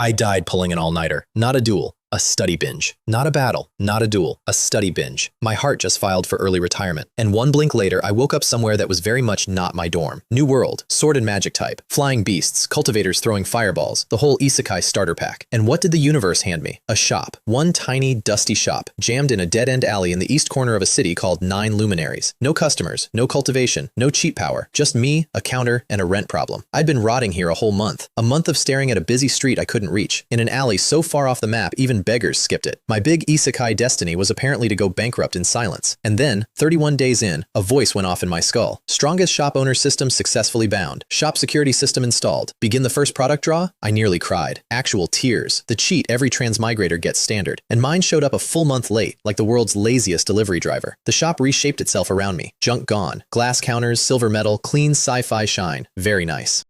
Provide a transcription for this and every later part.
I died pulling an all-nighter. Not a duel, a study binge. Not a battle, not a duel, a study binge. My heart just filed for early retirement. And one blink later, I woke up somewhere that was very much not my dorm. New world, sword and magic type, flying beasts, cultivators throwing fireballs, the whole Isekai starter pack. And what did the universe hand me? A shop. One tiny, dusty shop, jammed in a dead-end alley in the east corner of a city called 9 Luminaries. No customers, no cultivation, no cheap power. Just me, a counter, and a rent problem. I'd been rotting here a whole month. A month of staring at a busy street I couldn't reach. In an alley so far off the map, even beggars skipped it. My big Isekai destiny was apparently to go bankrupt in silence. And then, 31 days in, a voice went off in my skull. Strongest shop owner system successfully bound. Shop security system installed. Begin the first product draw? I nearly cried. Actual tears. The cheat every transmigrator gets standard. And mine showed up a full month late, like the world's laziest delivery driver. The shop reshaped itself around me. Junk gone. Glass counters, silver metal, clean sci-fi shine. Very nice.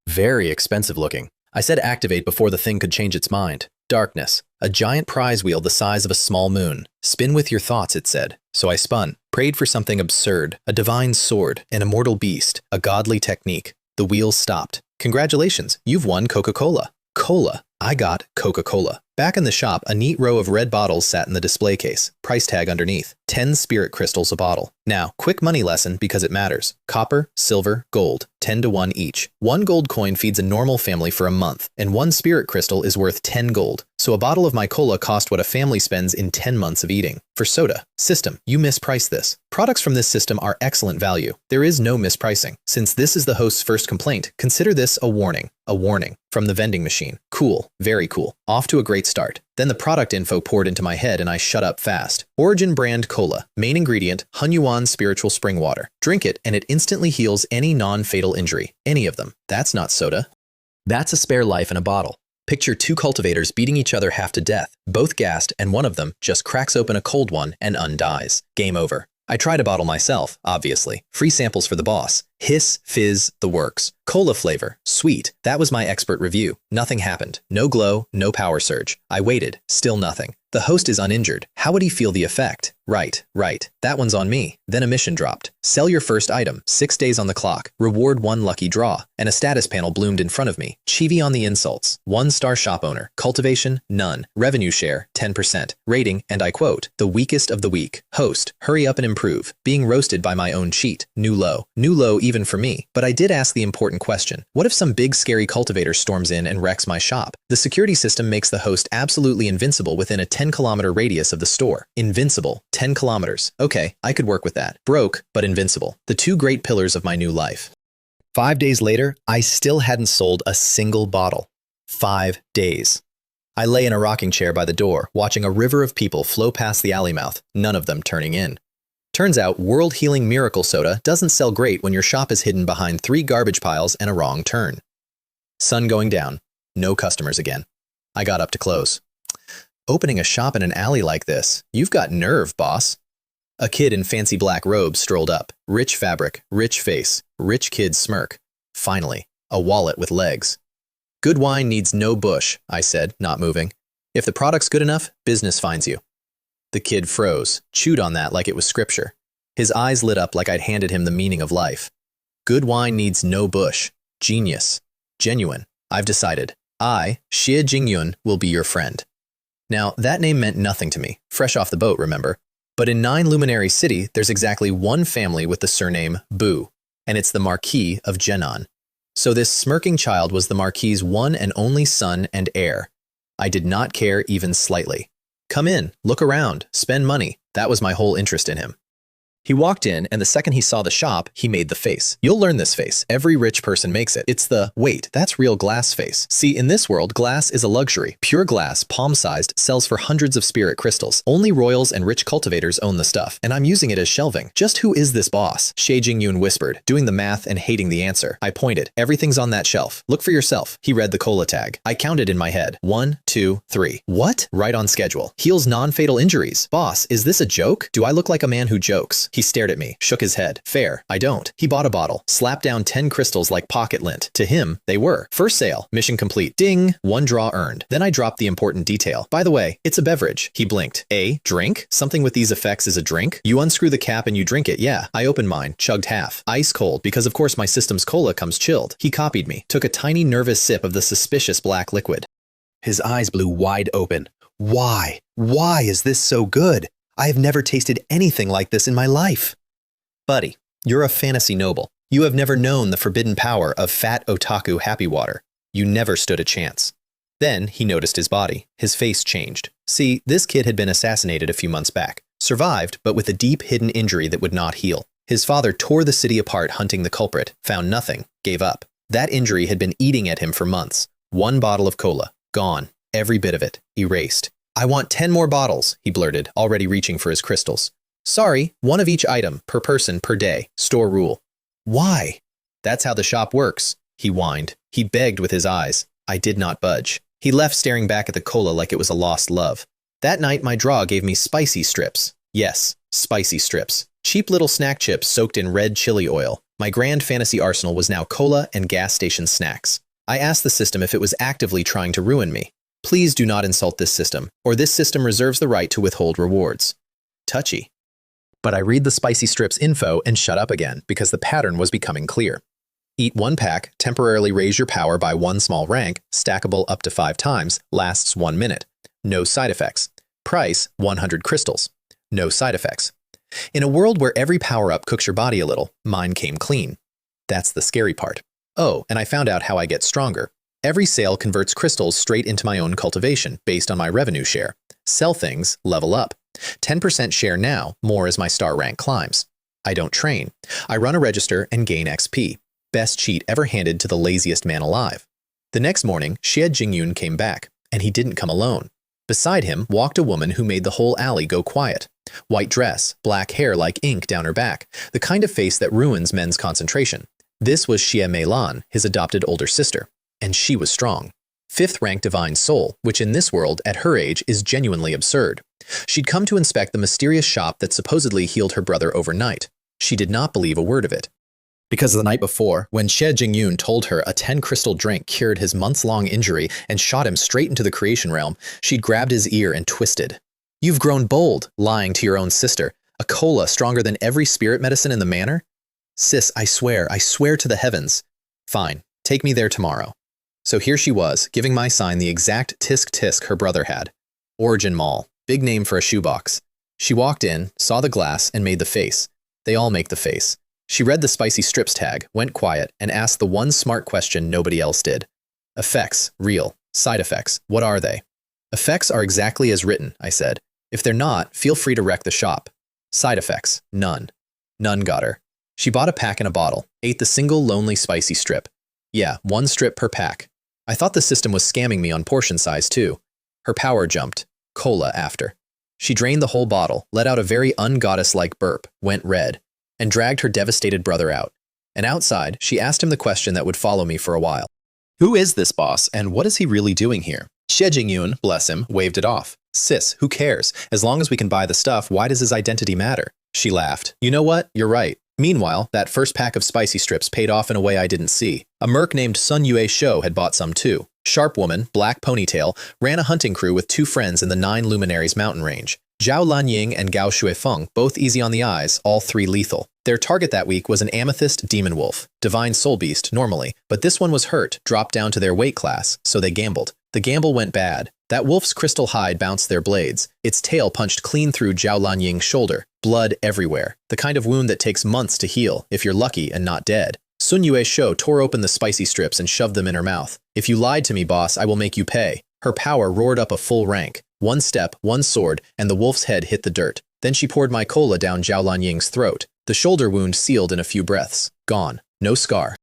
Very expensive looking. I said activate before the thing could change its mind. Darkness. A giant prize wheel the size of a small moon. Spin with your thoughts, it said. So I spun. Prayed for something absurd. A divine sword. An immortal beast. A godly technique. The wheels stopped. Congratulations, you've won Coca-Cola. Cola. I got Coca-Cola. Back in the shop, a neat row of red bottles sat in the display case. Price tag underneath. 10 spirit crystals a bottle. Now, quick money lesson because it matters. Copper, silver, gold. 10 to 1 each. 1 gold coin feeds a normal family for a month, and 1 spirit crystal is worth 10 gold. So a bottle of my cola cost what a family spends in 10 months of eating. For soda. System, you mispriced this. Products from this system are excellent value. There is no mispricing. Since this is the host's first complaint, consider this a warning. A warning. From the vending machine. Cool. Very cool. Off to a great start. Then the product info poured into my head and I shut up fast. Origin brand cola. Main ingredient, Hunyuan spiritual spring water. Drink it and it instantly heals any non-fatal injury. Any of them. That's not soda. That's a spare life in a bottle. Picture 2 cultivators beating each other half to death, both gassed, and one of them just cracks open a cold one and undies. Game over. I tried a bottle myself, obviously. Free samples for the boss. Hiss, fizz, the works. Cola flavor. Sweet. That was my expert review. Nothing happened. No glow, no power surge. I waited. Still nothing. The host is uninjured. How would he feel the effect? Right. That one's on me. Then a mission dropped. Sell your first item. 6 days on the clock. Reward 1 lucky draw. And a status panel bloomed in front of me. Chibi on the insults. 1-star shop owner. Cultivation, none. Revenue share, 10%. Rating, and I quote, the weakest of the weak. Host, hurry up and improve. Being roasted by my own cheat. New low. New low even for me. But I did ask the important question. What if some big scary cultivator storms in and wrecks my shop? The security system makes the host absolutely invincible within a 10-kilometer radius of the store. Invincible. 10 kilometers. Okay, I could work with that. Broke, but invincible. The 2 great pillars of my new life. 5 days later, I still hadn't sold a single bottle. 5 days. I lay in a rocking chair by the door, watching a river of people flow past the alley mouth, none of them turning in. Turns out, world-healing miracle soda doesn't sell great when your shop is hidden behind 3 garbage piles and a wrong turn. Sun going down. No customers again. I got up to close. Opening a shop in an alley like this, you've got nerve, boss. A kid in fancy black robes strolled up. Rich fabric, rich face, rich kid smirk. Finally, a wallet with legs. Good wine needs no bush, I said, not moving. If the product's good enough, business finds you. The kid froze, chewed on that like it was scripture. His eyes lit up like I'd handed him the meaning of life. Good wine needs no bush. Genius. Genuine. I've decided. I, Xie Jingyun, will be your friend. Now, that name meant nothing to me. Fresh off the boat, remember? But in 9 Luminary City, there's exactly one family with the surname Bu, and it's the Marquis of Genon. So this smirking child was the Marquis's one and only son and heir. I did not care even slightly. Come in, look around, spend money. That was my whole interest in him. He walked in, and the second he saw the shop, he made the face. You'll learn this face. Every rich person makes it. It's the, wait, that's real glass face. See, in this world, glass is a luxury. Pure glass, palm-sized, sells for hundreds of spirit crystals. Only royals and rich cultivators own the stuff, and I'm using it as shelving. Just who is this boss? Xie Jingyun whispered, doing the math and hating the answer. I pointed. Everything's on that shelf. Look for yourself. He read the cola tag. I counted in my head. 1, 2, 3. What? Right on schedule. Heals non-fatal injuries. Boss, is this a joke? Do I look like a man who jokes? He stared at me, shook his head. Fair, I don't. He bought a bottle, slapped down 10 crystals like pocket lint. To him, they were. First sale, mission complete. Ding, 1 draw earned. Then I dropped the important detail. By the way, it's a beverage. He blinked. A drink? Something with these effects is a drink? You unscrew the cap and you drink it, yeah. I opened mine, chugged half. Ice cold, because of course my system's cola comes chilled. He copied me, took a tiny nervous sip of the suspicious black liquid. His eyes blew wide open. Why? Why is this so good? I have never tasted anything like this in my life. Buddy, you're a fantasy noble. You have never known the forbidden power of fat otaku happy water. You never stood a chance. Then he noticed his body. His face changed. See, this kid had been assassinated a few months back. Survived, but with a deep hidden injury that would not heal. His father tore the city apart hunting the culprit, found nothing, gave up. That injury had been eating at him for months. 1 bottle of cola, gone. Every bit of it, erased. I want 10 more bottles, he blurted, already reaching for his crystals. Sorry, 1 of each item, per person, per day, store rule. Why? That's how the shop works, he whined. He begged with his eyes. I did not budge. He left staring back at the cola like it was a lost love. That night, my draw gave me spicy strips. Yes, spicy strips. Cheap little snack chips soaked in red chili oil. My grand fantasy arsenal was now cola and gas station snacks. I asked the system if it was actively trying to ruin me. Please do not insult this system, or this system reserves the right to withhold rewards. Touchy. But I read the spicy strips info and shut up again because the pattern was becoming clear. Eat 1 pack, temporarily raise your power by 1 small rank, stackable up to 5 times, lasts 1 minute. No side effects. Price, 100 crystals. No side effects. In a world where every power-up cooks your body a little, mine came clean. That's the scary part. Oh, and I found out how I get stronger. Every sale converts crystals straight into my own cultivation based on my revenue share. Sell things, level up. 10% share now, more as my star rank climbs. I don't train. I run a register and gain XP. Best cheat ever handed to the laziest man alive. The next morning, Xie Jingyun came back, and he didn't come alone. Beside him walked a woman who made the whole alley go quiet. White dress, black hair like ink down her back, the kind of face that ruins men's concentration. This was Xie Meilan, his adopted older sister. And she was strong. 5th rank divine soul, which in this world, at her age, is genuinely absurd. She'd come to inspect the mysterious shop that supposedly healed her brother overnight. She did not believe a word of it. Because the night before, when Xie Jingyun told her a 10-crystal drink cured his months-long injury and shot him straight into the creation realm, she'd grabbed his ear and twisted. You've grown bold, lying to your own sister. A cola stronger than every spirit medicine in the manor? Sis, I swear to the heavens. Fine, take me there tomorrow. So here she was, giving my sign the exact tisk-tisk her brother had. Origin Mall, big name for a shoebox. She walked in, saw the glass, and made the face. They all make the face. She read the spicy strips tag, went quiet, and asked the one smart question nobody else did. Effects, real. Side effects, what are they? Effects are exactly as written, I said. If they're not, feel free to wreck the shop. Side effects, none. None got her. She bought a pack and a bottle, ate the single lonely spicy strip. Yeah, 1 strip per pack. I thought the system was scamming me on portion size too. Her power jumped. Cola after. She drained the whole bottle, let out a very ungoddess-like burp, went red, and dragged her devastated brother out. And outside, she asked him the question that would follow me for a while. Who is this boss, and what is he really doing here? Xie Jingyun, bless him, waved it off. Sis, who cares? As long as we can buy the stuff, why does his identity matter? She laughed. You know what? You're right. Meanwhile, that first pack of spicy strips paid off in a way I didn't see. A merc named Sun Yue Shou had bought some too. Sharp woman, black ponytail, ran a hunting crew with 2 friends in the 9 Luminaries mountain range. Zhao Lanying and Gao Shuifeng, both easy on the eyes, all 3 lethal. Their target that week was an amethyst demon wolf, divine soul beast normally, but this one was hurt, dropped down to their weight class, so they gambled. The gamble went bad. That wolf's crystal hide bounced their blades. Its tail punched clean through Zhao Lanying's shoulder. Blood everywhere. The kind of wound that takes months to heal, if you're lucky and not dead. Sun Yue Shou tore open the spicy strips and shoved them in her mouth. If you lied to me, boss, I will make you pay. Her power roared up a full rank. 1 step, 1 sword, and the wolf's head hit the dirt. Then she poured my cola down Zhao Lanying's throat. The shoulder wound sealed in a few breaths. Gone. No scar.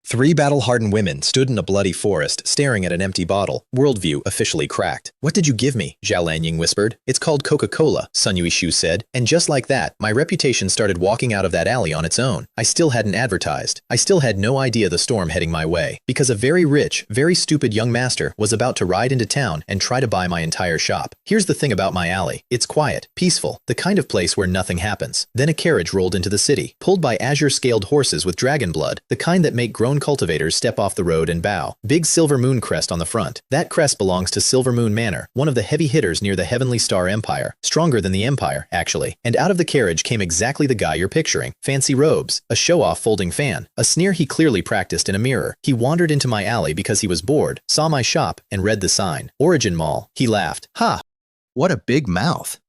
3 battle-hardened women stood in a bloody forest, staring at an empty bottle, worldview officially cracked. What did you give me? Zhao Lanying whispered. It's called Coca-Cola, Sun Yuishu said. And just like that, my reputation started walking out of that alley on its own. I still hadn't advertised. I still had no idea the storm heading my way. Because a very rich, very stupid young master was about to ride into town and try to buy my entire shop. Here's the thing about my alley. It's quiet, peaceful, the kind of place where nothing happens. Then a carriage rolled into the city, pulled by azure-scaled horses with dragon blood, the kind that make grown Moon cultivators step off the road and bow. Big silver moon crest on the front. That crest belongs to Silver Moon Manor, one of the heavy hitters near the Heavenly Star Empire. Stronger than the Empire, actually. And out of the carriage came exactly the guy you're picturing. Fancy robes, a show-off folding fan, a sneer he clearly practiced in a mirror. He wandered into my alley because he was bored, saw my shop, and read the sign. Origin Mall. He laughed. Ha! What a big mouth.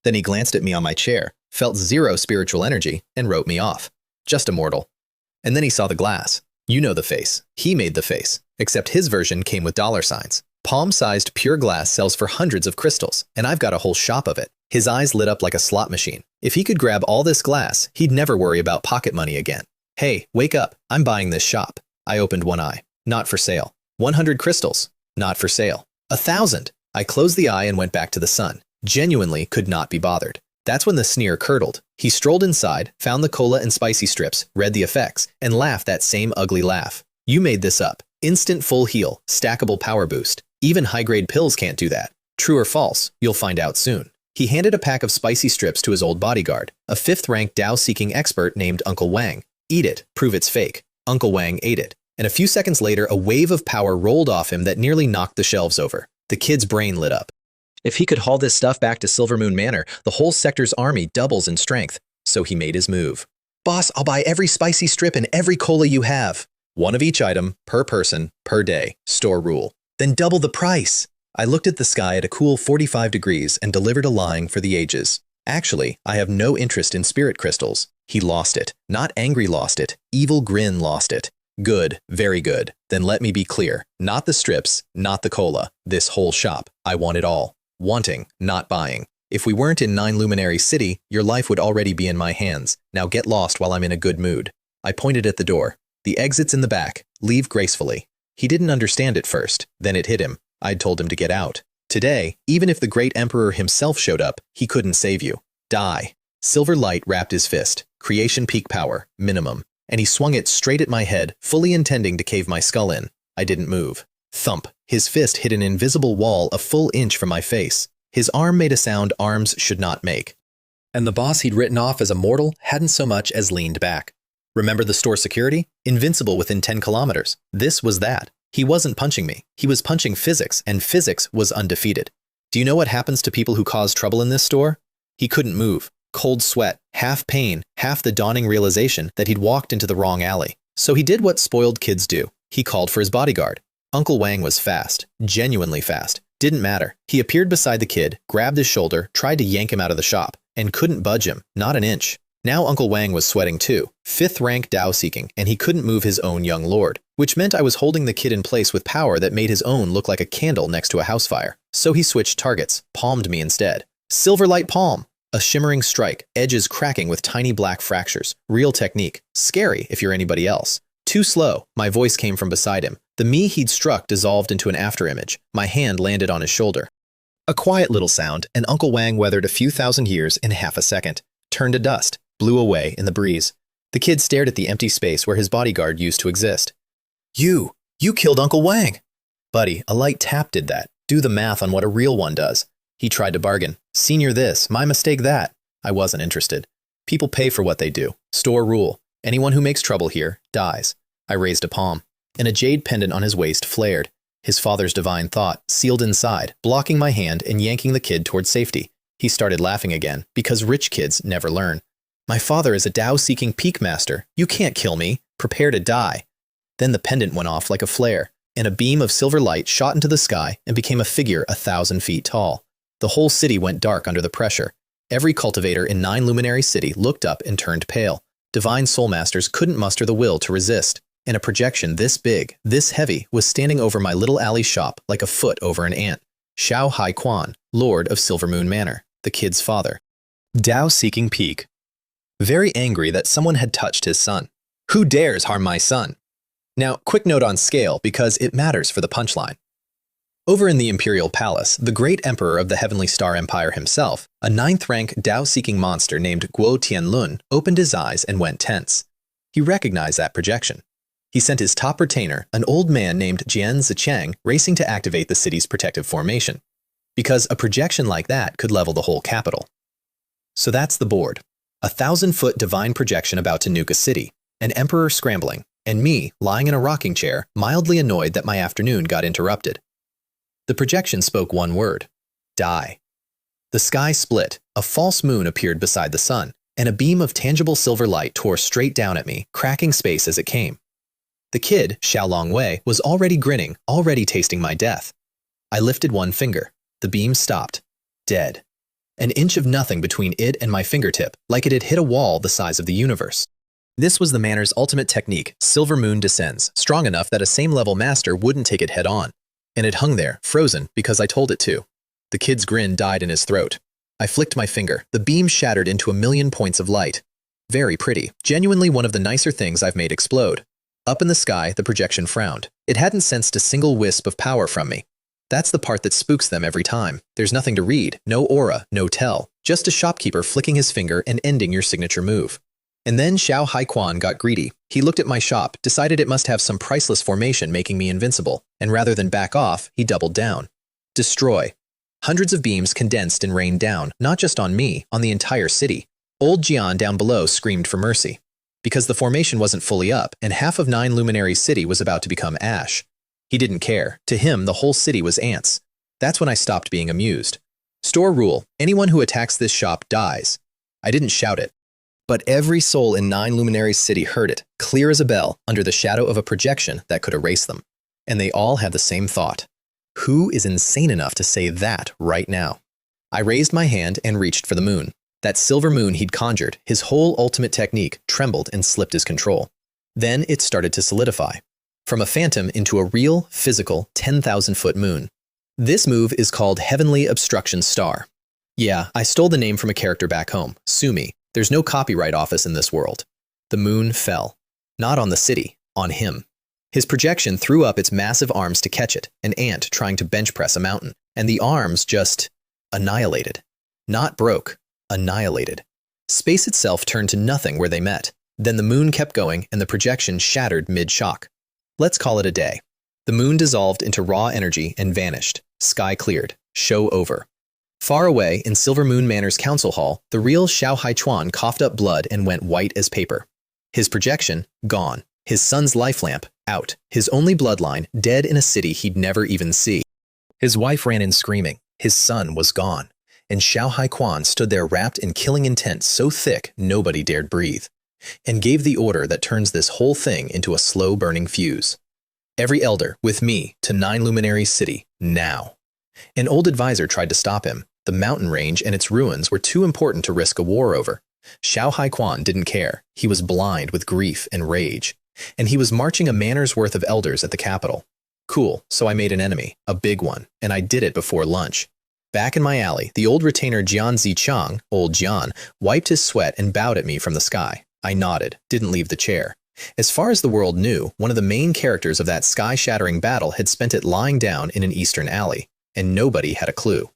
Then he glanced at me on my chair, felt zero spiritual energy, and wrote me off. Just a mortal. And then he saw the glass. You know the face. He made the face. Except his version came with dollar signs. Palm-sized pure glass sells for hundreds of crystals, and I've got a whole shop of it. His eyes lit up like a slot machine. If he could grab all this glass, he'd never worry about pocket money again. Hey, wake up. I'm buying this shop. I opened one eye. Not for sale. 100 crystals. Not for sale. 1,000. I closed the eye and went back to the sun. Genuinely could not be bothered. That's when the sneer curdled. He strolled inside, found the cola and spicy strips, read the effects, and laughed that same ugly laugh. You made this up. Instant full heal, stackable power boost. Even high-grade pills can't do that. True or false, you'll find out soon. He handed a pack of spicy strips to his old bodyguard, a 5th-ranked Dao-seeking expert named Uncle Wang. Eat it, prove it's fake. Uncle Wang ate it. And a few seconds later, a wave of power rolled off him that nearly knocked the shelves over. The kid's brain lit up. If he could haul this stuff back to Silver Moon Manor, the whole sector's army doubles in strength. So he made his move. Boss, I'll buy every spicy strip and every cola you have. One of each item, per person, per day. Store rule. Then double the price. I looked at the sky at a cool 45 degrees and delivered a line for the ages. Actually, I have no interest in spirit crystals. He lost it. Not angry lost it. Evil grin lost it. Good, very good. Then let me be clear. Not the strips, not the cola. This whole shop. I want it all. Wanting, not buying. If we weren't in 9 Luminary City, your life would already be in my hands. Now get lost while I'm in a good mood. I pointed at the door. The exit's in the back. Leave gracefully. He didn't understand at first. Then it hit him. I'd told him to get out. Today, even if the great emperor himself showed up, he couldn't save you. Die. Silver light wrapped his fist. Creation peak power, minimum. And he swung it straight at my head, fully intending to cave my skull in. I didn't move. Thump. His fist hit an invisible wall a full inch from my face. His arm made a sound arms should not make. And the boss he'd written off as a mortal hadn't so much as leaned back. Remember the store security? Invincible within 10 kilometers. This was that. He wasn't punching me. He was punching physics, and physics was undefeated. Do you know what happens to people who cause trouble in this store? He couldn't move. Cold sweat, half pain, half the dawning realization that he'd walked into the wrong alley. So he did what spoiled kids do. He called for his bodyguard. Uncle Wang was fast, genuinely fast. Didn't matter. He appeared beside the kid, grabbed his shoulder, tried to yank him out of the shop, and couldn't budge him, not an inch. Now Uncle Wang was sweating too, 5th rank Dao seeking, and he couldn't move his own young lord, which meant I was holding the kid in place with power that made his own look like a candle next to a house fire. So he switched targets, palmed me instead. Silverlight palm! A shimmering strike, edges cracking with tiny black fractures. Real technique. Scary if you're anybody else. Too slow, my voice came from beside him. The me he'd struck dissolved into an afterimage. My hand landed on his shoulder. A quiet little sound, and Uncle Wang weathered a few thousand years in half a second. Turned to dust, blew away in the breeze. The kid stared at the empty space where his bodyguard used to exist. You killed Uncle Wang! Buddy, a light tap did that. Do the math on what a real one does. He tried to bargain. Senior this, my mistake that. I wasn't interested. People pay for what they do. Store rule. Anyone who makes trouble here dies. I raised a palm, and a jade pendant on his waist flared. His father's divine thought, sealed inside, blocking my hand and yanking the kid toward safety. He started laughing again, because rich kids never learn. My father is a Dao-seeking peak master. You can't kill me. Prepare to die. Then the pendant went off like a flare, and a beam of silver light shot into the sky and became a figure 1,000 feet tall. The whole city went dark under the pressure. Every cultivator in 9 Luminary City looked up and turned pale. Divine soul masters couldn't muster the will to resist. And a projection this big, this heavy, was standing over my little alley shop like a foot over an ant. Xiao Hai Quan, Lord of Silver Moon Manor, the kid's father. Dao-seeking peak. Very angry that someone had touched his son. Who dares harm my son? Now, quick note on scale because it matters for the punchline. Over in the Imperial Palace, the great emperor of the Heavenly Star Empire himself, a 9th-rank Dao-seeking monster named Guo Tianlun, opened his eyes and went tense. He recognized that projection. He sent his top retainer, an old man named Jian Zicheng, racing to activate the city's protective formation, because a projection like that could level the whole capital. So that's the board. A 1,000-foot divine projection about to nuke a city, an emperor scrambling, and me lying in a rocking chair, mildly annoyed that my afternoon got interrupted. The projection spoke one word: die. The sky split, a false moon appeared beside the sun, and a beam of tangible silver light tore straight down at me, cracking space as it came. The kid, Xiaolong Wei, was already grinning, already tasting my death. I lifted one finger. The beam stopped. Dead. An inch of nothing between it and my fingertip, like it had hit a wall the size of the universe. This was the Manner's ultimate technique: Silver Moon descends, strong enough that a same-level master wouldn't take it head-on. And it hung there, frozen, because I told it to. The kid's grin died in his throat. I flicked my finger. The beam shattered into a million points of light. Very pretty. Genuinely one of the nicer things I've made explode. Up in the sky, the projection frowned. It hadn't sensed a single wisp of power from me. That's the part that spooks them every time. There's nothing to read, no aura, no tell. Just a shopkeeper flicking his finger and ending your signature move. And then Xiao Haiquan got greedy. He looked at my shop, decided it must have some priceless formation making me invincible, and rather than back off, he doubled down. Destroy. Hundreds of beams condensed and rained down, not just on me, on the entire city. Old Jian down below screamed for mercy. Because the formation wasn't fully up, and half of 9 Luminaries' city was about to become ash. He didn't care. To him, the whole city was ants. That's when I stopped being amused. Store rule: anyone who attacks this shop dies. I didn't shout it. But every soul in 9 Luminaries' city heard it, clear as a bell, under the shadow of a projection that could erase them. And they all had the same thought. Who is insane enough to say that right now? I raised my hand and reached for the moon. That silver moon he'd conjured, his whole ultimate technique, trembled and slipped his control. Then it started to solidify. From a phantom into a real, physical, 10,000-foot moon. This move is called Heavenly Obstruction Star. Yeah, I stole the name from a character back home. Sue me. There's no copyright office in this world. The moon fell. Not on the city, on him. His projection threw up its massive arms to catch it, an ant trying to bench press a mountain, and the arms just annihilated. Not broke, annihilated. Space itself turned to nothing where they met. Then the moon kept going and the projection shattered mid-shock. Let's call it a day. The moon dissolved into raw energy and vanished. Sky cleared. Show over. Far away in Silver Moon Manor's council hall, the real Xiao Haichuan coughed up blood and went white as paper. His projection, gone. His son's life lamp, out. His only bloodline, dead in a city he'd never even see. His wife ran in screaming. His son was gone. And Xiao Haiquan stood there wrapped in killing intent so thick nobody dared breathe, and gave the order that turns this whole thing into a slow-burning fuse. Every elder, with me, to 9 Luminaries' city, now. An old advisor tried to stop him. The mountain range and its ruins were too important to risk a war over. Xiao Haiquan didn't care. He was blind with grief and rage. And he was marching a manor's worth of elders at the capital. Cool, so I made an enemy, a big one, and I did it before lunch. Back in my alley, the old retainer Jian Zichang, old Jian, wiped his sweat and bowed at me from the sky. I nodded, didn't leave the chair. As far as the world knew, one of the main characters of that sky-shattering battle had spent it lying down in an eastern alley, and nobody had a clue.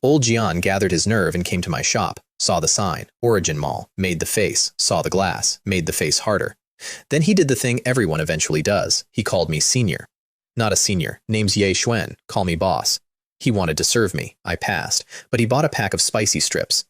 Old Jian gathered his nerve and came to my shop, saw the sign, Origin Mall, made the face, saw the glass, made the face harder. Then he did the thing everyone eventually does. He called me senior. Not a senior, name's Ye Xuan, call me boss. He wanted to serve me. I passed, but he bought a pack of spicy strips.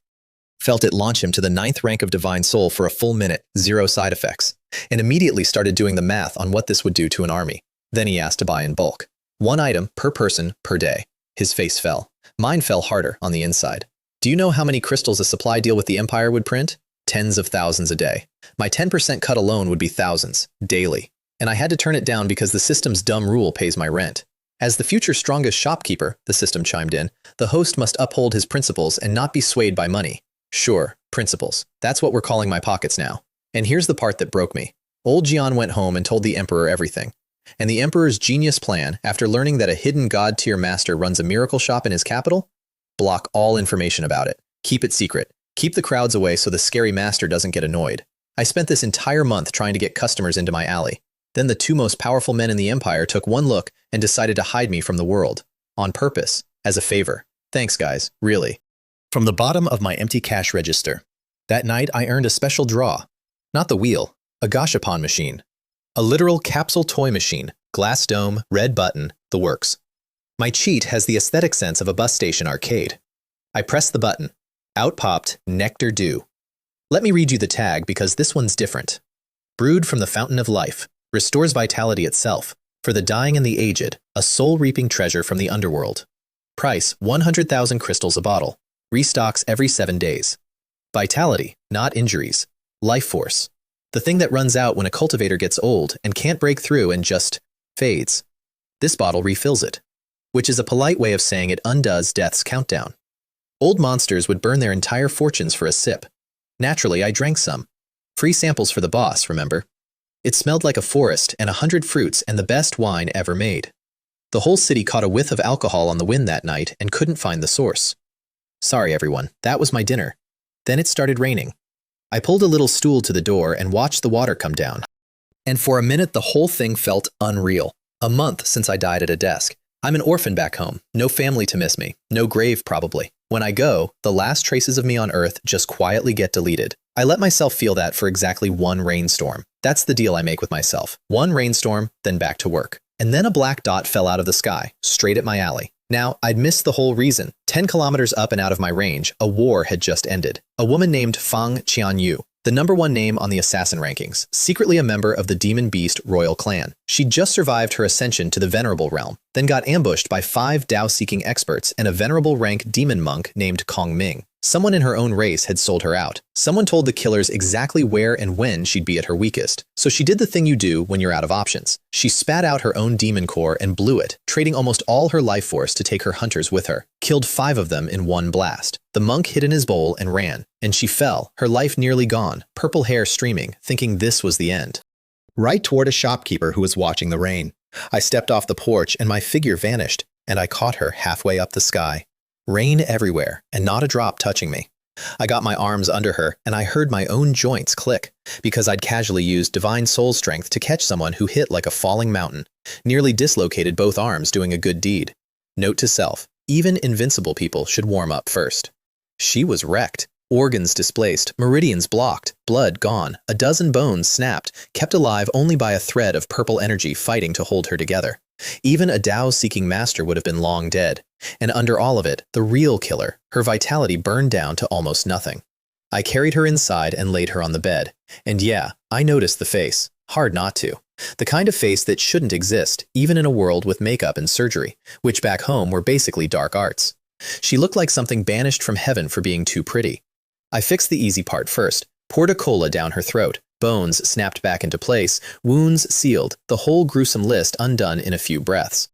Felt it launch him to the 9th rank of Divine Soul for a full minute, 0 side effects, and immediately started doing the math on what this would do to an army. Then he asked to buy in bulk. 1 item per person per day. His face fell. Mine fell harder on the inside. Do you know how many crystals a supply deal with the Empire would print? Tens of thousands a day. My 10% cut alone would be thousands, daily. And I had to turn it down because the system's dumb rule pays my rent. As the future strongest shopkeeper, the system chimed in, the host must uphold his principles and not be swayed by money. Sure, principles. That's what we're calling my pockets now. And here's the part that broke me. Old Jian went home and told the Emperor everything. And the Emperor's genius plan, after learning that a hidden god-tier master runs a miracle shop in his capital? Block all information about it. Keep it secret. Keep the crowds away so the scary master doesn't get annoyed. I spent this entire month trying to get customers into my alley. Then the 2 most powerful men in the Empire took one look and decided to hide me from the world. On purpose. As a favor. Thanks, guys. Really. From the bottom of my empty cash register. That night, I earned a special draw. Not the wheel. A gashapon machine. A literal capsule toy machine. Glass dome, red button, the works. My cheat has the aesthetic sense of a bus station arcade. I pressed the button. Out popped Nectar Dew. Let me read you the tag because this one's different. Brewed from the fountain of life. Restores vitality itself. For the dying and the aged, a soul-reaping treasure from the underworld. Price, 100,000 crystals a bottle. Restocks every 7 days. Vitality, not injuries. Life force. The thing that runs out when a cultivator gets old and can't break through and just fades. This bottle refills it, which is a polite way of saying it undoes death's countdown. Old monsters would burn their entire fortunes for a sip. Naturally, I drank some. Free samples for the boss, remember? It smelled like a forest and 100 fruits and the best wine ever made. The whole city caught a whiff of alcohol on the wind that night and couldn't find the source. Sorry, everyone, that was my dinner. Then it started raining. I pulled a little stool to the door and watched the water come down. And for a minute, the whole thing felt unreal. A month since I died at a desk. I'm an orphan back home, no family to miss me, no grave probably. When I go, the last traces of me on Earth just quietly get deleted. I let myself feel that for exactly one rainstorm. That's the deal I make with myself. One rainstorm, then back to work. And then a black dot fell out of the sky, straight at my alley. Now, I'd missed the whole reason. 10 kilometers up and out of my range, a war had just ended. A woman named Fang Qianyu, the #1 name on the assassin rankings, secretly a member of the Demon Beast royal clan. She'd just survived her ascension to the Venerable realm, then got ambushed by 5 Dao-seeking experts and a venerable rank demon monk named Kong Ming. Someone in her own race had sold her out. Someone told the killers exactly where and when she'd be at her weakest. So she did the thing you do when you're out of options. She spat out her own demon core and blew it, trading almost all her life force to take her hunters with her. Killed 5 of them in one blast. The monk hid in his bowl and ran, and she fell, her life nearly gone, purple hair streaming, thinking this was the end. Right toward a shopkeeper who was watching the rain. I stepped off the porch and my figure vanished, and I caught her halfway up the sky. Rain everywhere, and not a drop touching me. I got my arms under her, and I heard my own joints click, because I'd casually used divine soul strength to catch someone who hit like a falling mountain, nearly dislocated both arms doing a good deed. Note to self, even invincible people should warm up first. She was wrecked. Organs displaced, meridians blocked, blood gone, a dozen bones snapped, kept alive only by a thread of purple energy fighting to hold her together. Even a Dao-seeking master would have been long dead. And under all of it, the real killer, her vitality burned down to almost nothing. I carried her inside and laid her on the bed. And yeah, I noticed the face. Hard not to. The kind of face that shouldn't exist, even in a world with makeup and surgery, which back home were basically dark arts. She looked like something banished from heaven for being too pretty. I fixed the easy part first, poured a cola down her throat, bones snapped back into place, wounds sealed, the whole gruesome list undone in a few breaths.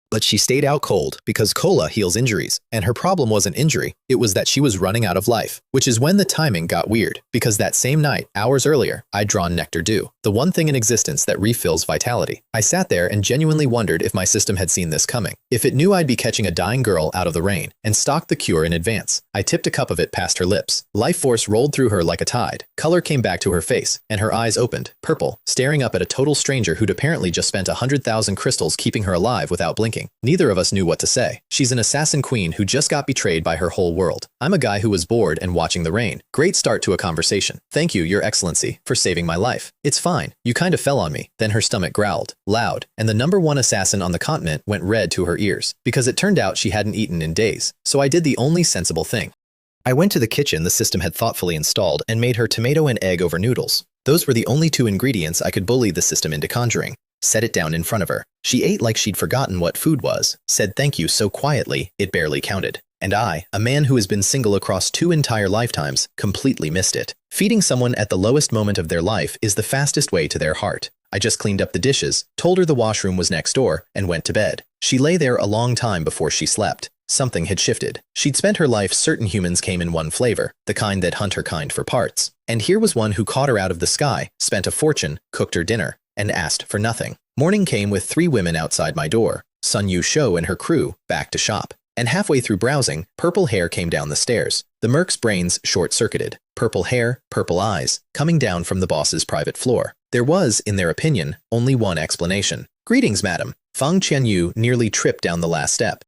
But she stayed out cold because cola heals injuries, and her problem wasn't injury, it was that she was running out of life, which is when the timing got weird, because that same night, hours earlier, I'd drawn Nectar Dew, the one thing in existence that refills vitality. I sat there and genuinely wondered if my system had seen this coming, if it knew I'd be catching a dying girl out of the rain, and stocked the cure in advance. I tipped a cup of it past her lips. Life force rolled through her like a tide. Color came back to her face, and her eyes opened, purple, staring up at a total stranger who'd apparently just spent 100,000 crystals keeping her alive without blinking. Neither of us knew what to say. She's an assassin queen who just got betrayed by her whole world. I'm a guy who was bored and watching the rain. Great start to a conversation. Thank you, Your Excellency, for saving my life. It's fine. You kind of fell on me. Then her stomach growled, loud, and the #1 assassin on the continent went red to her ears, because it turned out she hadn't eaten in days. So I did the only sensible thing. I went to the kitchen the system had thoughtfully installed and made her tomato and egg over noodles. Those were the only 2 ingredients I could bully the system into conjuring. Set it down in front of her. She ate like she'd forgotten what food was, said thank you so quietly, it barely counted. And I, a man who has been single across 2 entire lifetimes, completely missed it. Feeding someone at the lowest moment of their life is the fastest way to their heart. I just cleaned up the dishes, told her the washroom was next door, and went to bed. She lay there a long time before she slept. Something had shifted. She'd spent her life certain humans came in one flavor, the kind that hunt her kind for parts. And here was one who caught her out of the sky, spent a fortune, cooked her dinner, and asked for nothing. Morning came with 3 women outside my door, Sun Yu Shou and her crew, back to shop. And halfway through browsing, purple hair came down the stairs. The merc's brains short-circuited. Purple hair, purple eyes, coming down from the boss's private floor. There was, in their opinion, only one explanation. Greetings, madam. Fang Qianyu nearly tripped down the last step.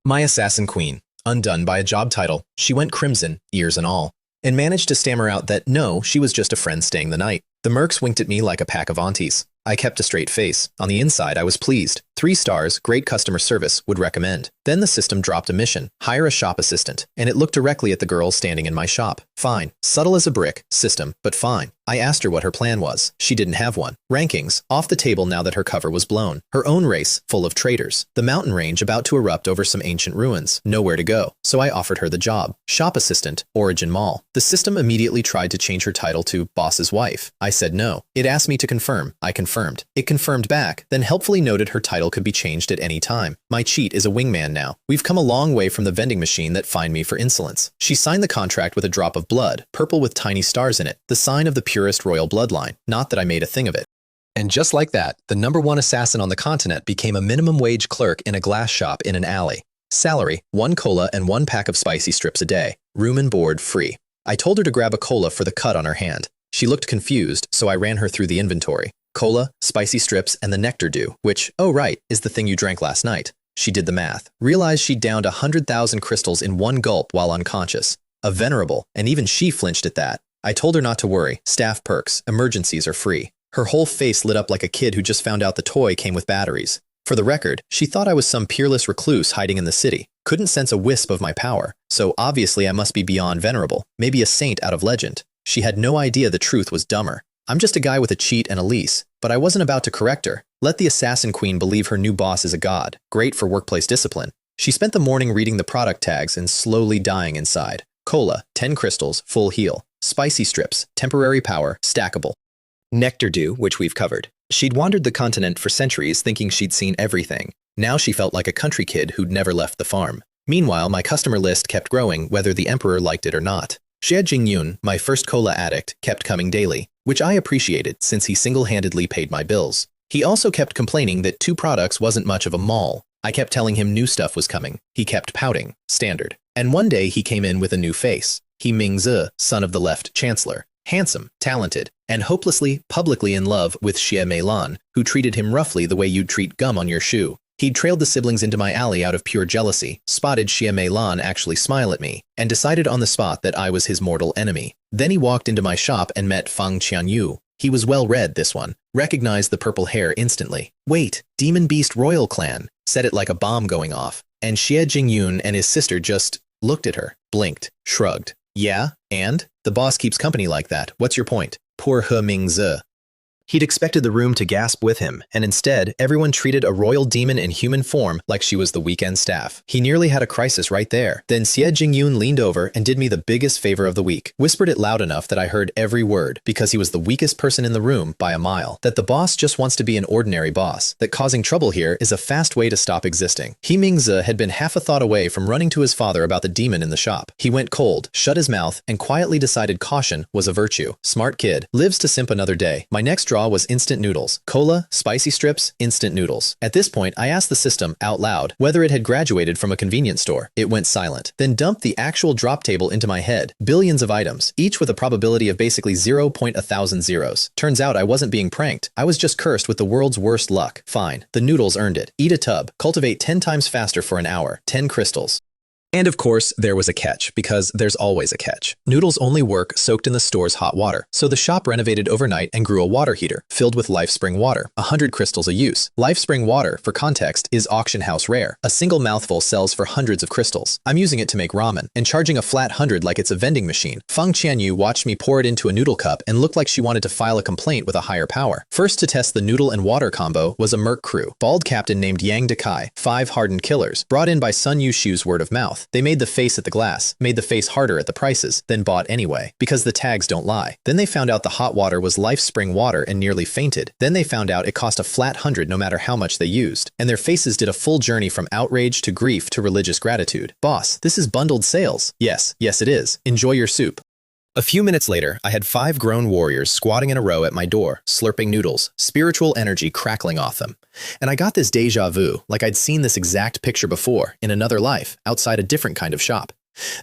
My assassin queen, undone by a job title, she went crimson, ears and all, and managed to stammer out that no, she was just a friend staying the night. The mercs winked at me like a pack of aunties. I kept a straight face. On the inside, I was pleased. 3 stars, great customer service, would recommend. Then the system dropped a mission, hire a shop assistant, and it looked directly at the girl standing in my shop. Fine. Subtle as a brick, system, but fine. I asked her what her plan was. She didn't have one. Rankings, off the table now that her cover was blown. Her own race, full of traitors. The mountain range about to erupt over some ancient ruins. Nowhere to go. So I offered her the job. Shop assistant, Origin Mall. The system immediately tried to change her title to boss's wife. I said no. It asked me to confirm. I confirmed. It confirmed back, then helpfully noted her title could be changed at any time. My cheat is a wingman now. We've come a long way from the vending machine that fined me for insolence. She signed the contract with a drop of blood, purple with tiny stars in it, the sign of the purest royal bloodline. Not that I made a thing of it. And just like that, the #1 assassin on the continent became a minimum wage clerk in a glass shop in an alley. Salary, 1 cola and 1 pack of spicy strips a day. Room and board free. I told her to grab a cola for the cut on her hand. She looked confused, so I ran her through the inventory. Cola, spicy strips, and the nectar dew, which, oh right, is the thing you drank last night. She did the math. Realized she downed 100,000 crystals in 1 gulp while unconscious. A venerable, and even she flinched at that. I told her not to worry. Staff perks, emergencies are free. Her whole face lit up like a kid who just found out the toy came with batteries. For the record, she thought I was some peerless recluse hiding in the city. Couldn't sense a wisp of my power, so obviously I must be beyond venerable, maybe a saint out of legend. She had no idea the truth was dumber. I'm just a guy with a cheat and a lease, but I wasn't about to correct her. Let the assassin queen believe her new boss is a god, great for workplace discipline. She spent the morning reading the product tags and slowly dying inside. Cola, 10 crystals, full heal. Spicy strips, temporary power, stackable. Nectar dew, which we've covered. She'd wandered the continent for centuries thinking she'd seen everything. Now she felt like a country kid who'd never left the farm. Meanwhile, my customer list kept growing whether the emperor liked it or not. Xie Jingyun, my first cola addict, kept coming daily, which I appreciated since he single-handedly paid my bills. He also kept complaining that 2 products wasn't much of a mall. I kept telling him new stuff was coming. He kept pouting. Standard. And one day he came in with a new face. He Mingzi, son of the left chancellor. Handsome, talented, and hopelessly, publicly in love with Xie Meilan, who treated him roughly the way you'd treat gum on your shoe. He'd trailed the siblings into my alley out of pure jealousy, spotted Xie Meilan actually smile at me, and decided on the spot that I was his mortal enemy. Then he walked into my shop and met Fang Qianyu. He was well-read, this one. Recognized the purple hair instantly. Wait, Demon Beast Royal Clan. Said it like a bomb going off. And Xie Jingyun and his sister just looked at her, blinked, shrugged. Yeah, and? The boss keeps company like that. What's your point? Poor He Mingzi. He'd expected the room to gasp with him, and instead, everyone treated a royal demon in human form like she was the weekend staff. He nearly had a crisis right there. Then Xie Jingyun leaned over and did me the biggest favor of the week. Whispered it loud enough that I heard every word, because he was the weakest person in the room by a mile. That the boss just wants to be an ordinary boss. That causing trouble here is a fast way to stop existing. He Mingzi had been half a thought away from running to his father about the demon in the shop. He went cold, shut his mouth, and quietly decided caution was a virtue. Smart kid. Lives to simp another day. My next draw was instant noodles. Cola, spicy strips, instant noodles. At this point, I asked the system, out loud, whether it had graduated from a convenience store. It went silent, then dumped the actual drop table into my head. Billions of items, each with a probability of basically 0.1000 zeros. Turns out I wasn't being pranked. I was just cursed with the world's worst luck. Fine. The noodles earned it. Eat a tub. Cultivate 10 times faster for an hour. 10 crystals. And of course, there was a catch, because there's always a catch. Noodles only work soaked in the store's hot water, so the shop renovated overnight and grew a water heater, filled with life spring water, 100 crystals a use. Life spring water, for context, is auction house rare. A single mouthful sells for hundreds of crystals. I'm using it to make ramen, and charging a flat 100 like it's a vending machine. Fang Qianyu watched me pour it into a noodle cup and looked like she wanted to file a complaint with a higher power. First to test the noodle and water combo was a merc crew. Bald captain named Yang Dekai, 5 hardened killers, brought in by Sun Yushu's word of mouth. They made the face at the glass, made the face harder at the prices, then bought anyway, because the tags don't lie. Then they found out the hot water was life spring water and nearly fainted. Then they found out it cost a flat 100 no matter how much they used. And their faces did a full journey from outrage to grief to religious gratitude. Boss, this is bundled sales. Yes, it is. Enjoy your soup. A few minutes later, I had 5 grown warriors squatting in a row at my door, slurping noodles, spiritual energy crackling off them. And I got this deja vu, like I'd seen this exact picture before, in another life, outside a different kind of shop.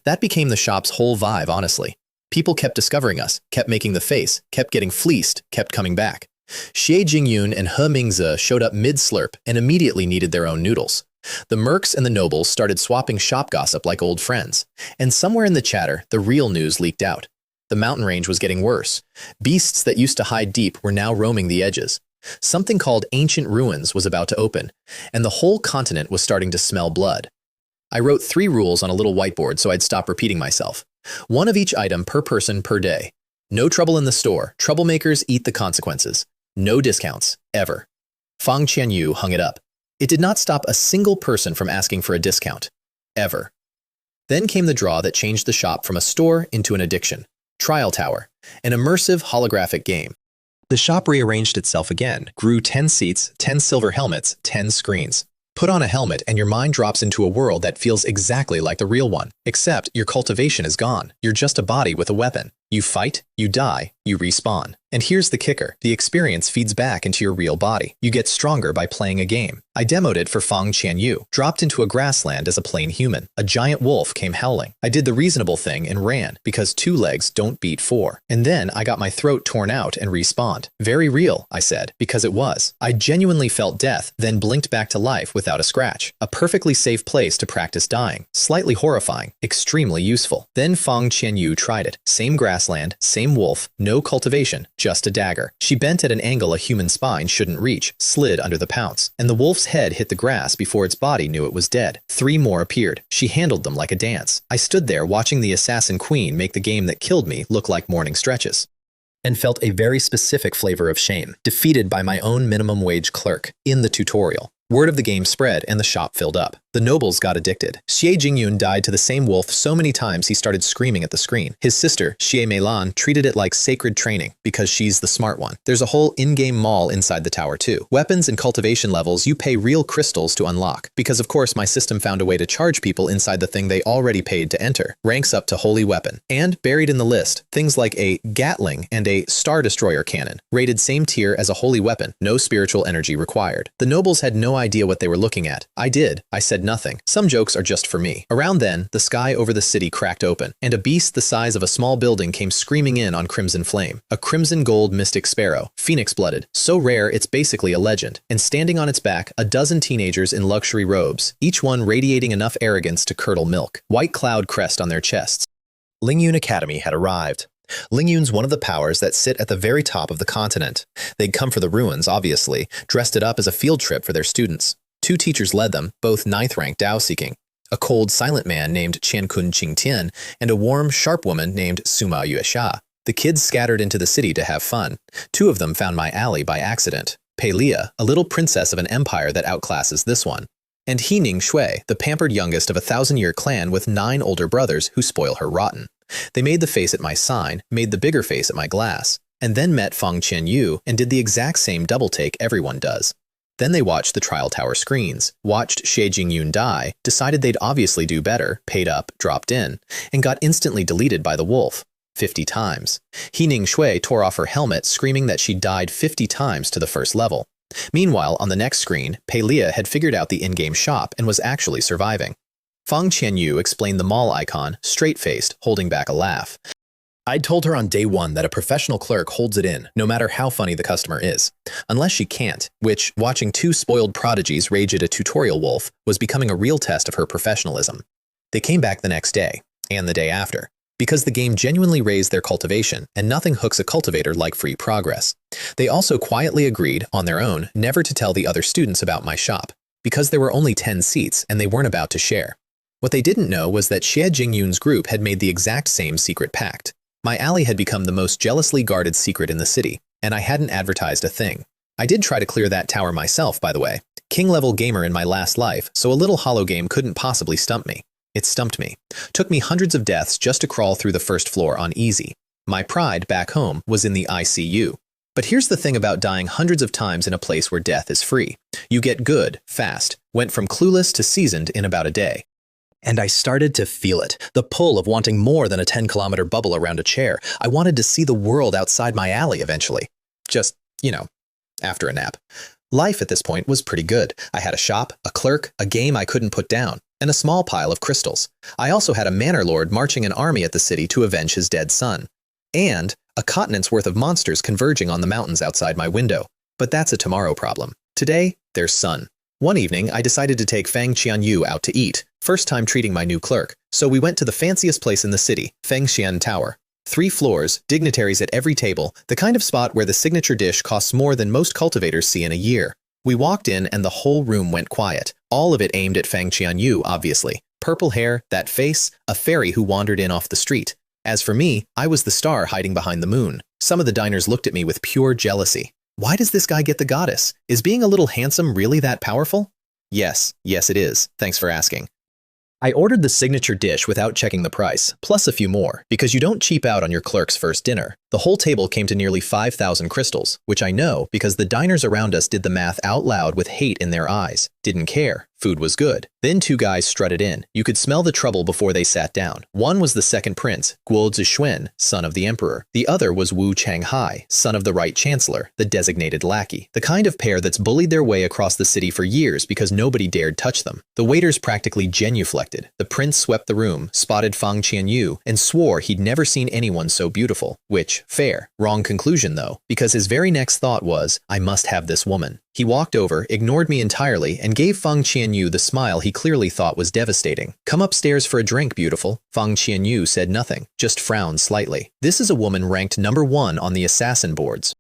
That became the shop's whole vibe, honestly. People kept discovering us, kept making the face, kept getting fleeced, kept coming back. Xie Jingyun and He Mingzi showed up mid-slurp and immediately needed their own noodles. The mercs and the nobles started swapping shop gossip like old friends. And somewhere in the chatter, the real news leaked out. The mountain range was getting worse. Beasts that used to hide deep were now roaming the edges. Something called Ancient Ruins was about to open, and the whole continent was starting to smell blood. I wrote 3 rules on a little whiteboard so I'd stop repeating myself. 1 of each item per person per day. No trouble in the store. Troublemakers eat the consequences. No discounts, ever. Fang Qianyu hung it up. It did not stop a single person from asking for a discount. Ever. Then came the draw that changed the shop from a store into an addiction. Trial Tower, an immersive holographic game. The shop rearranged itself again, grew 10 seats, 10 silver helmets, 10 screens. Put on a helmet and your mind drops into a world that feels exactly like the real one, except your cultivation is gone. You're just a body with a weapon. You fight, you die, you respawn. And here's the kicker. The experience feeds back into your real body. You get stronger by playing a game. I demoed it for Fang Qianyu, dropped into a grassland as a plain human. A giant wolf came howling. I did the reasonable thing and ran, because 2 legs don't beat 4. And then I got my throat torn out and respawned. Very real, I said, because it was. I genuinely felt death, then blinked back to life without a scratch. A perfectly safe place to practice dying. Slightly horrifying, extremely useful. Then Fang Qianyu tried it. Same grassland, same wolf, no cultivation, just a dagger. She bent at an angle a human spine shouldn't reach, slid under the pounce, and the wolf's head hit the grass before its body knew it was dead. 3 more appeared. She handled them like a dance. I stood there watching the assassin queen make the game that killed me look like morning stretches, and felt a very specific flavor of shame, defeated by my own minimum wage clerk in the tutorial. Word of the game spread and the shop filled up. The nobles got addicted. Xie Jingyun died to the same wolf so many times he started screaming at the screen. His sister, Xie Meilan, treated it like sacred training because she's the smart one. There's a whole in-game mall inside the tower too. Weapons and cultivation levels you pay real crystals to unlock, because of course my system found a way to charge people inside the thing they already paid to enter. Ranks up to holy weapon. And buried in the list, things like a Gatling and a Star Destroyer cannon, rated same tier as a holy weapon, no spiritual energy required. The nobles had no idea what they were looking at. I did. I said nothing. Some jokes are just for me. Around then, the sky over the city cracked open, and a beast the size of a small building came screaming in on Crimson Flame. A crimson gold mystic sparrow, phoenix-blooded, so rare it's basically a legend, and standing on its back, a dozen teenagers in luxury robes, each one radiating enough arrogance to curdle milk. White cloud crest on their chests. Lingyun Academy had arrived. Lingyun's one of the powers that sit at the very top of the continent. They'd come for the ruins, obviously, dressed it up as a field trip for their students. 2 teachers led them, both 9th rank Dao-seeking. A cold, silent man named Qiankun Qingtian, and a warm, sharp woman named Suma Yuexia. The kids scattered into the city to have fun. 2 of them found my alley by accident. Pei Lia, a little princess of an empire that outclasses this one. And Hening Shui, the pampered youngest of a 1,000-year clan with 9 older brothers who spoil her rotten. They made the face at my sign, made the bigger face at my glass, and then met Fang Qianyu and did the exact same double take everyone does. Then they watched the trial tower screens, watched Xie Jingyun die, decided they'd obviously do better, paid up, dropped in, and got instantly deleted by the wolf. 50 times. Hening Shui tore off her helmet, screaming that she died 50 times to the first level. Meanwhile, on the next screen, Pei Lia had figured out the in-game shop and was actually surviving. Fang Qianyu explained the mall icon, straight-faced, holding back a laugh. I'd told her on day 1 that a professional clerk holds it in, no matter how funny the customer is. Unless she can't, which, watching 2 spoiled prodigies rage at a tutorial wolf, was becoming a real test of her professionalism. They came back the next day, and the day after, because the game genuinely raised their cultivation, and nothing hooks a cultivator like free progress. They also quietly agreed, on their own, never to tell the other students about my shop, because there were only 10 seats and they weren't about to share. What they didn't know was that Xie Jingyun's group had made the exact same secret pact. My alley had become the most jealously guarded secret in the city, and I hadn't advertised a thing. I did try to clear that tower myself, by the way. King-level gamer in my last life, so a little hollow game couldn't possibly stump me. It stumped me. Took me hundreds of deaths just to crawl through the first floor on easy. My pride, back home, was in the ICU. But here's the thing about dying hundreds of times in a place where death is free. You get good, fast, went from clueless to seasoned in about a day. And I started to feel it, the pull of wanting more than a 10-kilometer bubble around a chair. I wanted to see the world outside my alley eventually. Just, after a nap. Life at this point was pretty good. I had a shop, a clerk, a game I couldn't put down, and a small pile of crystals. I also had a manor lord marching an army at the city to avenge his dead son. And a continent's worth of monsters converging on the mountains outside my window. But that's a tomorrow problem. Today, there's sun. One evening, I decided to take Fang Qianyu out to eat. First time treating my new clerk, so we went to the fanciest place in the city, Fengxian Tower. 3 floors, dignitaries at every table, the kind of spot where the signature dish costs more than most cultivators see in a year. We walked in and the whole room went quiet, all of it aimed at Fang Qianyu, obviously. Purple hair, that face, a fairy who wandered in off the street. As for me, I was the star hiding behind the moon. Some of the diners looked at me with pure jealousy. Why does this guy get the goddess? Is being a little handsome really that powerful? Yes it is. Thanks for asking. I ordered the signature dish without checking the price, plus a few more, because you don't cheap out on your clerk's first dinner. The whole table came to nearly 5,000 crystals, which I know because the diners around us did the math out loud with hate in their eyes. Didn't care. Food was good. Then 2 guys strutted in. You could smell the trouble before they sat down. One was the second prince, Guo Zixuan, son of the emperor. The other was Wu Changhai, son of the right chancellor, the designated lackey. The kind of pair that's bullied their way across the city for years because nobody dared touch them. The waiters practically genuflected. The prince swept the room, spotted Fang Qianyu, and swore he'd never seen anyone so beautiful. Which, fair. Wrong conclusion though, because his very next thought was, I must have this woman. He walked over, ignored me entirely, and gave Fang Qianyu the smile he clearly thought was devastating. Come upstairs for a drink, beautiful. Fang Qianyu said nothing, just frowned slightly. This is a woman ranked #1 on the assassin boards.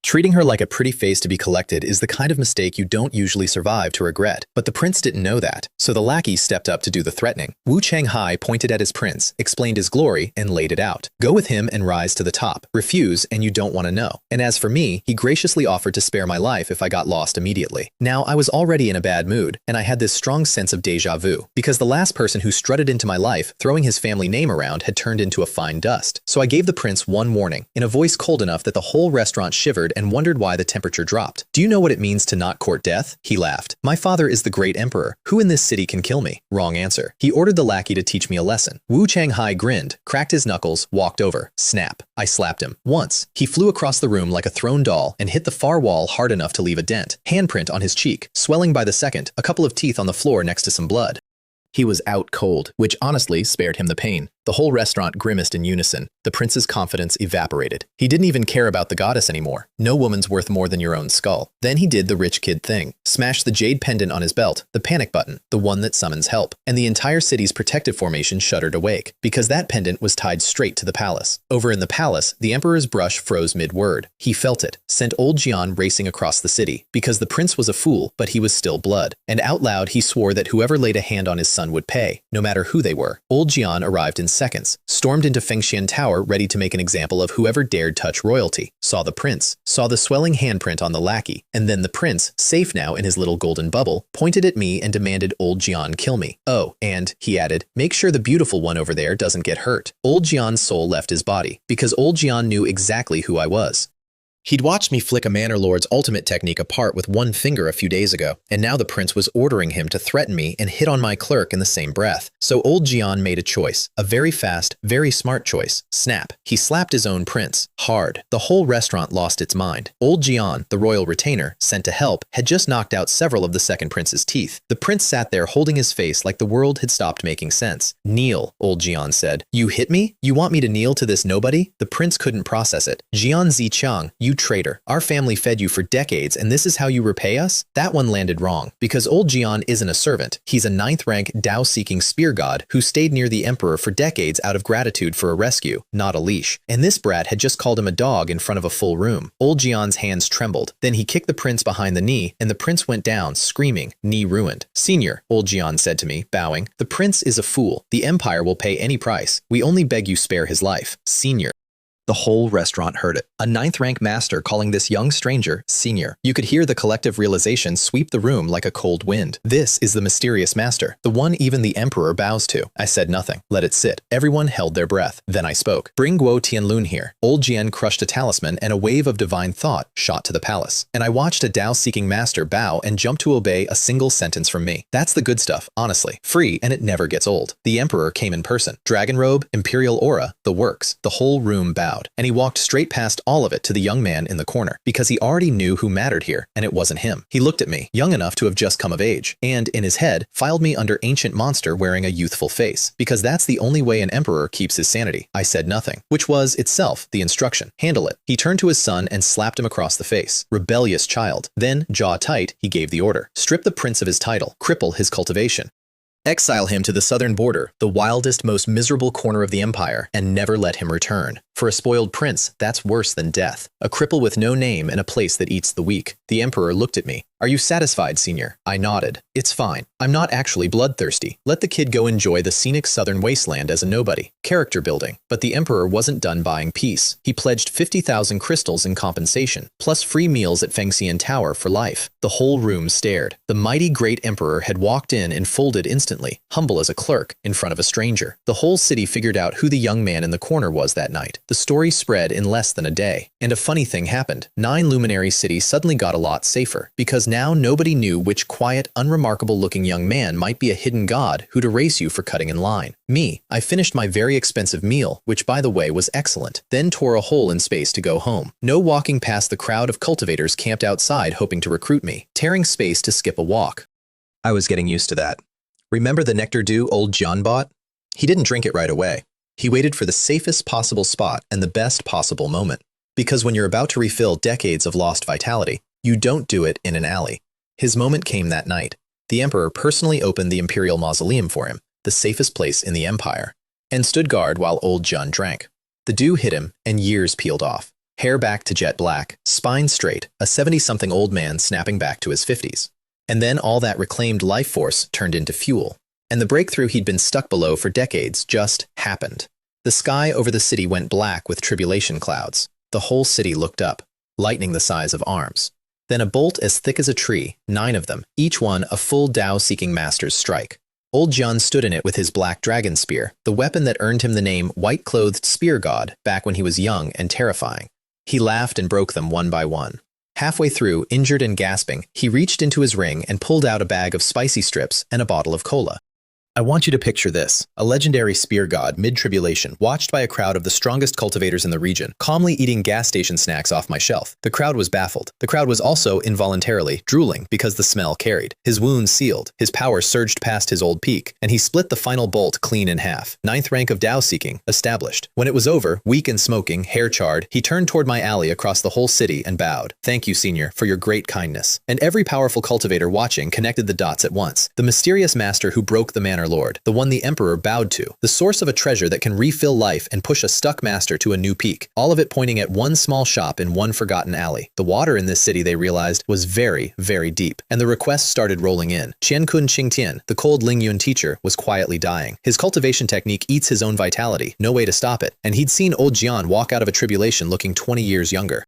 Treating her like a pretty face to be collected is the kind of mistake you don't usually survive to regret. But the prince didn't know that, so the lackey stepped up to do the threatening. Wu Changhai pointed at his prince, explained his glory, and laid it out. Go with him and rise to the top. Refuse, and you don't want to know. And as for me, he graciously offered to spare my life if I got lost immediately. Now, I was already in a bad mood, and I had this strong sense of déjà vu, because the last person who strutted into my life, throwing his family name around, had turned into a fine dust. So I gave the prince one warning, in a voice cold enough that the whole restaurant shivered and wondered why the temperature dropped. Do you know what it means to not court death? He laughed. My father is the great emperor. Who in this city can kill me? Wrong answer. He ordered the lackey to teach me a lesson. Wu Changhai grinned, cracked his knuckles, walked over. Snap. I slapped him. Once. He flew across the room like a thrown doll and hit the far wall hard enough to leave a dent. Handprint on his cheek, swelling by the second, a couple of teeth on the floor next to some blood. He was out cold, which honestly spared him the pain. The whole restaurant grimaced in unison. The prince's confidence evaporated. He didn't even care about the goddess anymore. No woman's worth more than your own skull. Then he did the rich kid thing. Smashed the jade pendant on his belt, the panic button, the one that summons help. And the entire city's protective formation shuddered awake, because that pendant was tied straight to the palace. Over in the palace, the emperor's brush froze mid-word. He felt it, sent old Jian racing across the city, because the prince was a fool, but he was still blood. And out loud he swore that whoever laid a hand on his son would pay, no matter who they were. Old Jian arrived in seconds, stormed into Fengxian Tower ready to make an example of whoever dared touch royalty, saw the prince, saw the swelling handprint on the lackey, and then the prince, safe now in his little golden bubble, pointed at me and demanded old Jian kill me. Oh, and, he added, make sure the beautiful one over there doesn't get hurt. Old Jian's soul left his body, because old Jian knew exactly who I was. He'd watched me flick a Manor Lord's ultimate technique apart with one finger a few days ago, and now the prince was ordering him to threaten me and hit on my clerk in the same breath. So old Jian made a choice, a very fast, very smart choice. Snap. He slapped his own prince. Hard. The whole restaurant lost its mind. Old Jian, the royal retainer, sent to help, had just knocked out several of the second prince's teeth. The prince sat there holding his face like the world had stopped making sense. Kneel, old Jian said. You hit me? You want me to kneel to this nobody? The prince couldn't process it. Jian Zichang, you traitor. Our family fed you for decades and this is how you repay us? That one landed wrong, because old Jian isn't a servant. He's a 9th rank Dao-seeking spear god who stayed near the emperor for decades out of gratitude for a rescue, not a leash. And this brat had just called him a dog in front of a full room. Old Jian's hands trembled. Then he kicked the prince behind the knee and the prince went down, screaming, knee ruined. Senior, old Jian said to me, bowing, the prince is a fool. The empire will pay any price. We only beg you spare his life. Senior. The whole restaurant heard it. A 9th rank master calling this young stranger senior. You could hear the collective realization sweep the room like a cold wind. This is the mysterious master, the one even the emperor bows to. I said nothing. Let it sit. Everyone held their breath. Then I spoke. Bring Guo Tianlun here. Old Jian crushed a talisman and a wave of divine thought shot to the palace. And I watched a Dao-seeking master bow and jump to obey a single sentence from me. That's the good stuff, honestly. Free, and it never gets old. The emperor came in person. Dragon robe, imperial aura, the works. The whole room bowed. And he walked straight past all of it to the young man in the corner, because he already knew who mattered here, and it wasn't him. He looked at me, young enough to have just come of age, and, in his head, filed me under ancient monster wearing a youthful face, because that's the only way an emperor keeps his sanity. I said nothing, which was, itself, the instruction. Handle it. He turned to his son and slapped him across the face. Rebellious child. Then, jaw tight, he gave the order. Strip the prince of his title. Cripple his cultivation. Exile him to the southern border, the wildest, most miserable corner of the empire, and never let him return. For a spoiled prince, that's worse than death. A cripple with no name and a place that eats the weak. The emperor looked at me. Are you satisfied, senior? I nodded. It's fine. I'm not actually bloodthirsty. Let the kid go enjoy the scenic southern wasteland as a nobody. Character building. But the emperor wasn't done buying peace. He pledged 50,000 crystals in compensation, plus free meals at Fengxian Tower for life. The whole room stared. The mighty great emperor had walked in and folded instantly, humble as a clerk, in front of a stranger. The whole city figured out who the young man in the corner was that night. The story spread in less than a day. And a funny thing happened. 9 luminary cities suddenly got a lot safer, because now nobody knew which quiet, unremarkable-looking young man might be a hidden god who'd erase you for cutting in line. Me. I finished my very expensive meal, which by the way was excellent, then tore a hole in space to go home. No walking past the crowd of cultivators camped outside hoping to recruit me, tearing space to skip a walk. I was getting used to that. Remember the nectar dew old John bought? He didn't drink it right away. He waited for the safest possible spot and the best possible moment. Because when you're about to refill decades of lost vitality, you don't do it in an alley. His moment came that night. The emperor personally opened the imperial mausoleum for him, the safest place in the empire, and stood guard while old John drank. The dew hit him, and years peeled off. Hair back to jet black, spine straight, a 70-something old man snapping back to his 50s. And then all that reclaimed life force turned into fuel. And the breakthrough he'd been stuck below for decades just happened. The sky over the city went black with tribulation clouds. The whole city looked up, lightning the size of arms. Then a bolt as thick as a tree, 9 of them, each one a full Tao-seeking master's strike. Old John stood in it with his black dragon spear, the weapon that earned him the name White-Clothed Spear God back when he was young and terrifying. He laughed and broke them one by one. Halfway through, injured and gasping, he reached into his ring and pulled out a bag of spicy strips and a bottle of cola. I want you to picture this. A legendary spear god mid-tribulation, watched by a crowd of the strongest cultivators in the region, calmly eating gas station snacks off my shelf. The crowd was baffled. The crowd was also, involuntarily, drooling because the smell carried. His wounds sealed, his power surged past his old peak, and he split the final bolt clean in half. 9th rank of Tao-seeking, established. When it was over, weak and smoking, hair charred, he turned toward my alley across the whole city and bowed. Thank you, senior, for your great kindness. And every powerful cultivator watching connected the dots at once. The mysterious master who broke the manor lord, the one the emperor bowed to, the source of a treasure that can refill life and push a stuck master to a new peak, all of it pointing at one small shop in one forgotten alley. The water in this city, they realized, was very, very deep, and the requests started rolling in. Qiankun Qingtian, the cold Lingyun teacher, was quietly dying. His cultivation technique eats his own vitality, no way to stop it, and he'd seen old Jian walk out of a tribulation looking 20 years younger.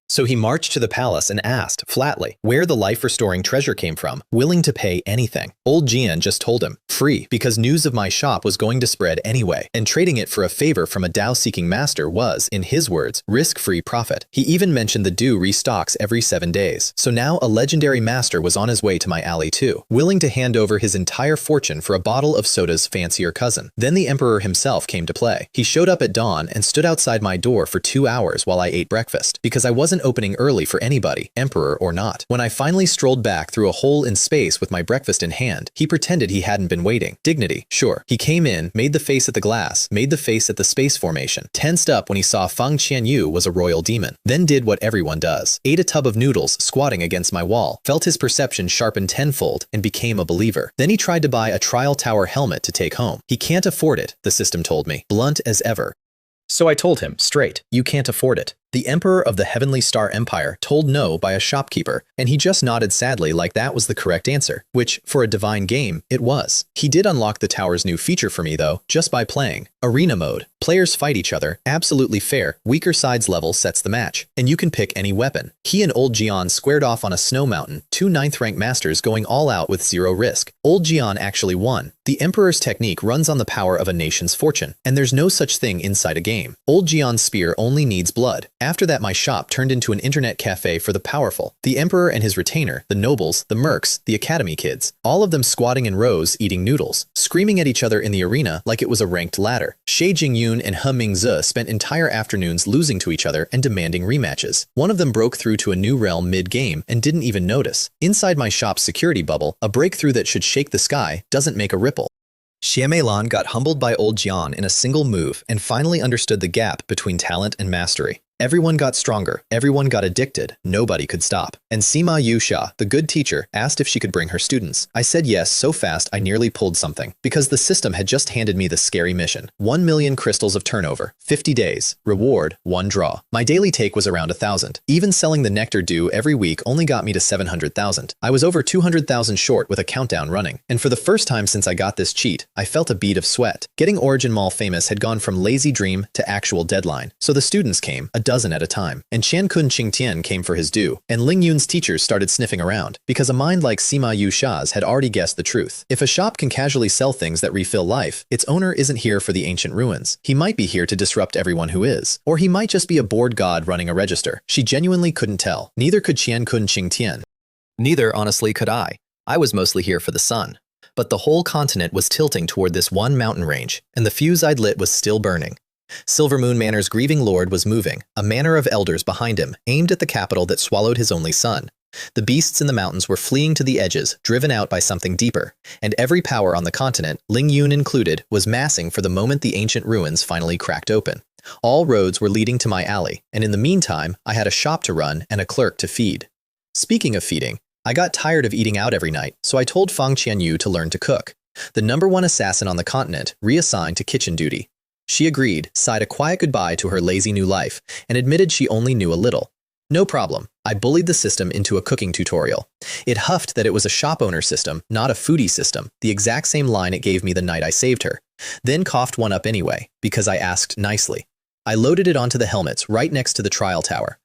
So he marched to the palace and asked, flatly, where the life-restoring treasure came from, willing to pay anything. Old Jian just told him, free, because news of my shop was going to spread anyway, and trading it for a favor from a Tao-seeking master was, in his words, risk-free profit. He even mentioned the dew restocks every 7 days. So now a legendary master was on his way to my alley too, willing to hand over his entire fortune for a bottle of soda's fancier cousin. Then the emperor himself came to play. He showed up at dawn and stood outside my door for 2 hours while I ate breakfast, because I wasn't opening early for anybody, emperor or not. When I finally strolled back through a hole in space with my breakfast in hand, he pretended he hadn't been waiting. Dignity, sure. He came in, made the face at the glass, made the face at the space formation, tensed up when he saw Feng Qianyu was a royal demon, then did what everyone does. Ate a tub of noodles squatting against my wall, felt his perception sharpen tenfold, and became a believer. Then he tried to buy a trial tower helmet to take home. He can't afford it, the system told me, blunt as ever. So I told him, straight, you can't afford it. The Emperor of the Heavenly Star Empire told no by a shopkeeper, and he just nodded sadly like that was the correct answer, which, for a divine game, it was. He did unlock the tower's new feature for me though, just by playing. Arena mode. Players fight each other, absolutely fair, weaker side's level sets the match, and you can pick any weapon. He and Old Jian squared off on a snow mountain, 2 9th rank masters going all out with 0 risk. Old Jian actually won. The Emperor's technique runs on the power of a nation's fortune, and there's no such thing inside a game. Old Jian's spear only needs blood. After that, my shop turned into an internet cafe for the powerful. The Emperor and his retainer, the nobles, the mercs, the academy kids, all of them squatting in rows eating noodles, screaming at each other in the arena like it was a ranked ladder. Shi Jingyun and He Mingzi spent entire afternoons losing to each other and demanding rematches. One of them broke through to a new realm mid-game and didn't even notice. Inside my shop's security bubble, a breakthrough that should shake the sky doesn't make a ripple. Xiamelan got humbled by Old Jian in a single move and finally understood the gap between talent and mastery. Everyone got stronger, everyone got addicted, nobody could stop. And Sima Yusha, the good teacher, asked if she could bring her students. I said yes so fast I nearly pulled something, because the system had just handed me the scary mission. 1 million crystals of turnover, 50 days, reward, 1 draw. My daily take was around 1,000. Even selling the nectar dew every week only got me to 700,000. I was over 200,000 short with a countdown running. And for the first time since I got this cheat, I felt a bead of sweat. Getting Origin Mall famous had gone from lazy dream to actual deadline. So the students came, a dozen at a time. And Qiankun Qingtian came for his due. And Ling Yun's teachers started sniffing around, because a mind like Sima Yusha's had already guessed the truth. If a shop can casually sell things that refill life, its owner isn't here for the ancient ruins. He might be here to disrupt everyone who is. Or he might just be a bored god running a register. She genuinely couldn't tell. Neither could Qiankun Qingtian. Neither, honestly, could I. I was mostly here for the sun. But the whole continent was tilting toward this one mountain range, and the fuse I'd lit was still burning. Silver Moon Manor's grieving lord was moving, a manor of elders behind him, aimed at the capital that swallowed his only son. The beasts in the mountains were fleeing to the edges, driven out by something deeper, and every power on the continent, Ling Yun included, was massing for the moment the ancient ruins finally cracked open. All roads were leading to my alley, and in the meantime, I had a shop to run and a clerk to feed. Speaking of feeding, I got tired of eating out every night, so I told Fang Qianyu to learn to cook. The #1 assassin on the continent, reassigned to kitchen duty. She agreed, sighed a quiet goodbye to her lazy new life, and admitted she only knew a little. No problem. I bullied the system into a cooking tutorial. It huffed that it was a shop owner system, not a foodie system, the exact same line it gave me the night I saved her. Then coughed one up anyway, because I asked nicely. I loaded it onto the helmets right next to the trial tower.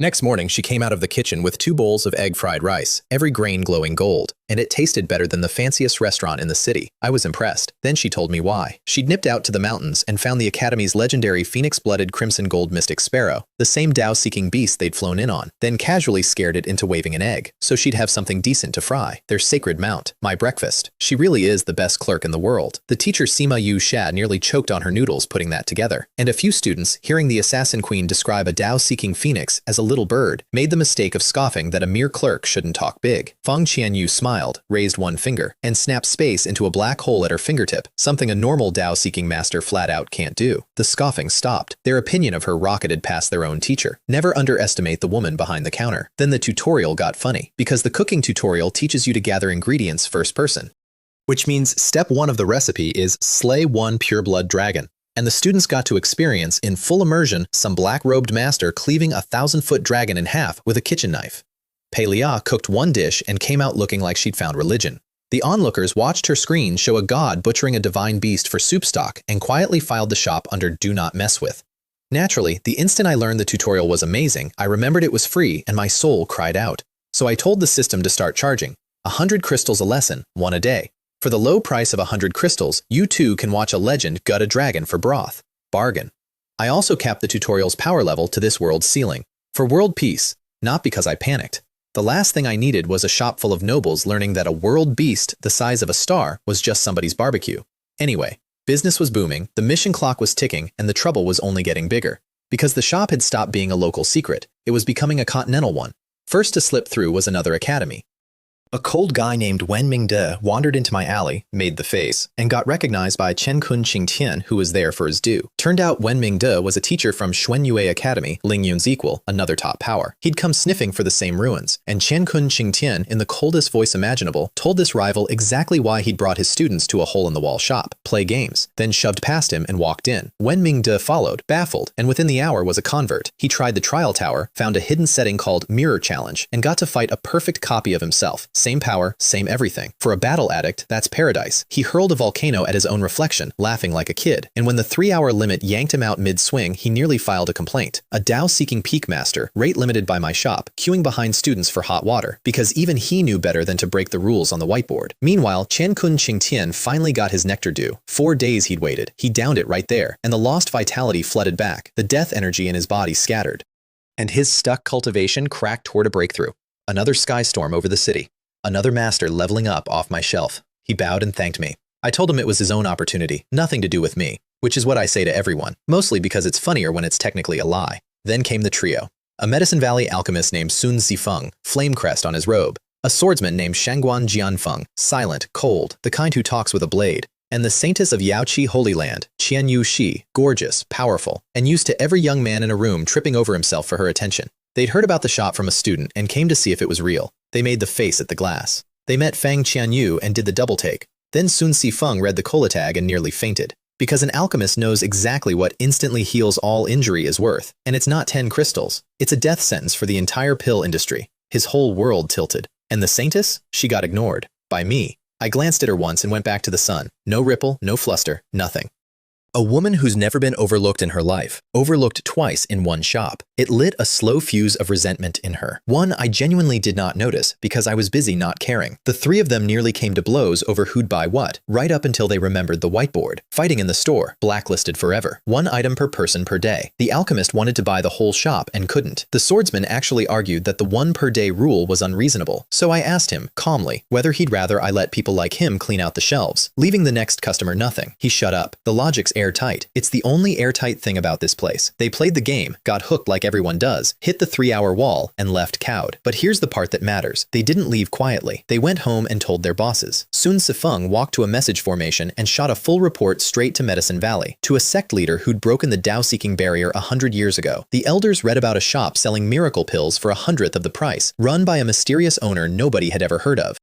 Next morning, she came out of the kitchen with 2 bowls of egg-fried rice, every grain glowing gold, and it tasted better than the fanciest restaurant in the city. I was impressed. Then she told me why. She'd nipped out to the mountains and found the Academy's legendary phoenix-blooded crimson gold mystic sparrow, the same Tao-seeking beast they'd flown in on, then casually scared it into waving an egg, so she'd have something decent to fry. Their sacred mount, my breakfast. She really is the best clerk in the world. The teacher Sima Yu Sha nearly choked on her noodles putting that together. And a few students, hearing the assassin queen describe a Tao-seeking phoenix as a little bird, made the mistake of scoffing that a mere clerk shouldn't talk big. Fang Qianyu smiled, raised one finger, and snapped space into a black hole at her fingertip, something a normal Tao-seeking master flat out can't do. The scoffing stopped. Their opinion of her rocketed past their own teacher. Never underestimate the woman behind the counter. Then the tutorial got funny, because the cooking tutorial teaches you to gather ingredients first person. Which means step 1 of the recipe is slay 1 pureblood dragon. And the students got to experience, in full immersion, some black-robed master cleaving a 1,000-foot dragon in half with a kitchen knife. Pei Lia cooked 1 dish and came out looking like she'd found religion. The onlookers watched her screen show a god butchering a divine beast for soup stock and quietly filed the shop under Do Not Mess With. Naturally, the instant I learned the tutorial was amazing, I remembered it was free and my soul cried out. So I told the system to start charging. 100 crystals a lesson, 1 a day. For the low price of 100 crystals, you too can watch a legend gut a dragon for broth. Bargain. I also capped the tutorial's power level to this world's ceiling. For world peace, not because I panicked. The last thing I needed was a shop full of nobles learning that a world beast the size of a star was just somebody's barbecue. Anyway, business was booming, the mission clock was ticking, and the trouble was only getting bigger. Because the shop had stopped being a local secret, it was becoming a continental one. First to slip through was another academy. A cold guy named Wen Mingde wandered into my alley, made the face, and got recognized by Qiankun Qingtian, who was there for his due. Turned out Wen Mingde was a teacher from Xuanyue Academy, Ling Yun's equal, another top power. He'd come sniffing for the same ruins, and Qiankun Qingtian, in the coldest voice imaginable, told this rival exactly why he'd brought his students to a hole-in-the-wall shop, play games, then shoved past him and walked in. Wen Mingde followed, baffled, and within the hour was a convert. He tried the trial tower, found a hidden setting called Mirror Challenge, and got to fight a perfect copy of himself. Same power, same everything. For a battle addict, that's paradise. He hurled a volcano at his own reflection, laughing like a kid, and when the 3-hour limit yanked him out mid-swing, he nearly filed a complaint. A Tao-seeking peak master, rate limited by my shop, queuing behind students for hot water, because even he knew better than to break the rules on the whiteboard. Meanwhile, Qiankun Qingtian finally got his nectar dew. 4 days he'd waited. He downed it right there, and the lost vitality flooded back, the death energy in his body scattered. And his stuck cultivation cracked toward a breakthrough. Another skystorm over the city. Another master leveling up off my shelf. He bowed and thanked me. I told him it was his own opportunity, nothing to do with me, which is what I say to everyone, mostly because it's funnier when it's technically a lie. Then came the trio. A Medicine Valley alchemist named Sun Zifeng, flame crest on his robe. A swordsman named Shangguan Jianfeng, silent, cold, the kind who talks with a blade. and the saintess of Yaoqi Holy Land, Qianyu Shi, gorgeous, powerful, and used to every young man in a room tripping over himself for her attention. They'd heard about the shop from a student and came to see if it was real. They made the face at the glass. They met Fang Qianyu and did the double take. Then Sun Sifeng read the cola tag and nearly fainted. Because an alchemist knows exactly what instantly heals all injury is worth, and it's not 10 crystals. It's a death sentence for the entire pill industry. His whole world tilted. And the saintess? She got ignored. By me. I glanced at her once and went back to the sun. No ripple, no fluster, nothing. A woman who's never been overlooked in her life, overlooked twice in one shop. It lit a slow fuse of resentment in her. One I genuinely did not notice because I was busy not caring. The three of them nearly came to blows over who'd buy what, right up until they remembered the whiteboard. Fighting in the store, blacklisted forever. 1 item per person per day. The alchemist wanted to buy the whole shop and couldn't. The swordsman actually argued that the 1 per day rule was unreasonable. So I asked him, calmly, whether he'd rather I let people like him clean out the shelves, leaving the next customer nothing. He shut up. The logic's airtight. It's the only airtight thing about this place. They played the game, got hooked like everyone does, hit the 3-hour wall, and left cowed. But here's the part that matters. They didn't leave quietly. They went home and told their bosses. Sun Sifeng walked to a message formation and shot a full report straight to Medicine Valley, to a sect leader who'd broken the Tao-seeking barrier 100 years ago. The elders read about a shop selling miracle pills for 1/100th of the price, run by a mysterious owner nobody had ever heard of.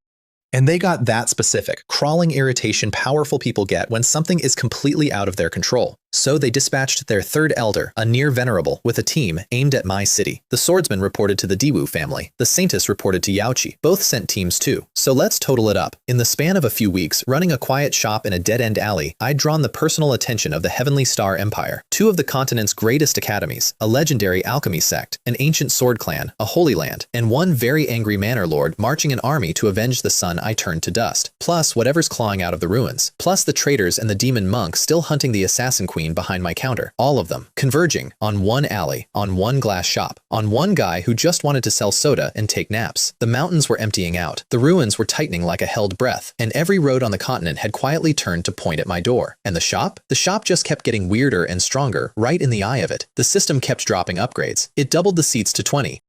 And they got that specific, crawling irritation powerful people get when something is completely out of their control. So they dispatched their third elder, a near venerable, with a team aimed at my city. The swordsman reported to the Diwu family. The saintess reported to Yaoqi. Both sent teams too. So let's total it up. In the span of a few weeks, running a quiet shop in a dead-end alley, I'd drawn the personal attention of the Heavenly Star Empire, 2 of the continent's greatest academies, a legendary alchemy sect, an ancient sword clan, a holy land, and 1 very angry manor lord marching an army to avenge the son I turned to dust, plus whatever's clawing out of the ruins, plus the traitors and the demon monk still hunting the assassin queen behind my counter. All of them converging on 1 alley, on 1 glass shop, on 1 guy who just wanted to sell soda and take naps. The mountains were emptying out, the ruins were tightening like a held breath, and every road on the continent had quietly turned to point at my door. And the shop? The shop just kept getting weirder and stronger right in the eye of it. The system kept dropping upgrades. It doubled the seats to 20.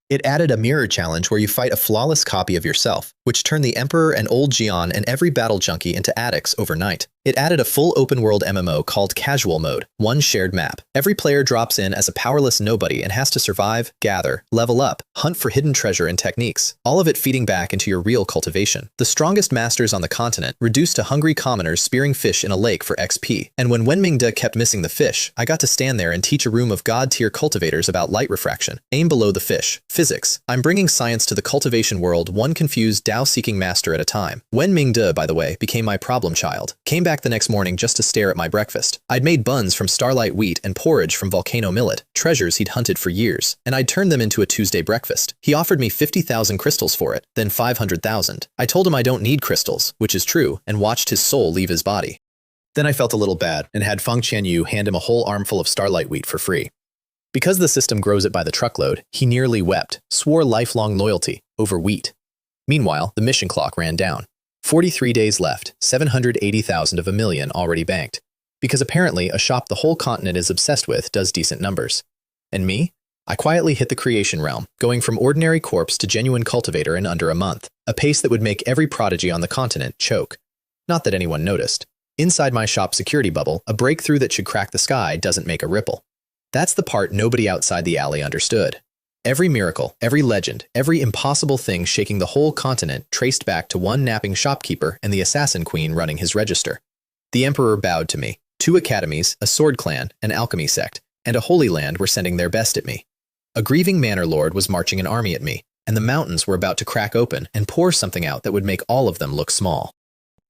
It added a mirror challenge where you fight a flawless copy of yourself, which turned the Emperor and Old Jian and every battle junkie into addicts overnight. It added a full open-world MMO called Casual Mode, 1 shared map. Every player drops in as a powerless nobody and has to survive, gather, level up, hunt for hidden treasure and techniques, all of it feeding back into your real cultivation. The strongest masters on the continent reduced to hungry commoners spearing fish in a lake for XP. And when Wenmingde kept missing the fish, I got to stand there and teach a room of god-tier cultivators about light refraction. Aim below the fish. Physics. I'm bringing science to the cultivation world 1 confused Tao-seeking master at a time. Wenmingde, by the way, became my problem child. Came back the next morning just to stare at my breakfast. I'd made buns from starlight wheat and porridge from volcano millet, treasures he'd hunted for years, and I'd turned them into a Tuesday breakfast. He offered me 50,000 crystals for it, then 500,000. I told him I don't need crystals, which is true, and watched his soul leave his body. Then I felt a little bad and had Feng Qianyu hand him a whole armful of starlight wheat for free. Because the system grows it by the truckload, he nearly wept, swore lifelong loyalty over wheat. Meanwhile, the mission clock ran down. 43 days left, 780,000 of a million already banked. Because apparently a shop the whole continent is obsessed with does decent numbers. And me? I quietly hit the creation realm, going from ordinary corpse to genuine cultivator in under a month, a pace that would make every prodigy on the continent choke. Not that anyone noticed. Inside my shop security bubble, a breakthrough that should crack the sky doesn't make a ripple. That's the part nobody outside the alley understood. Every miracle, every legend, every impossible thing shaking the whole continent traced back to 1 napping shopkeeper and the assassin queen running his register. The emperor bowed to me. 2 academies, a sword clan, an alchemy sect, and a holy land were sending their best at me. A grieving manor lord was marching an army at me, and the mountains were about to crack open and pour something out that would make all of them look small.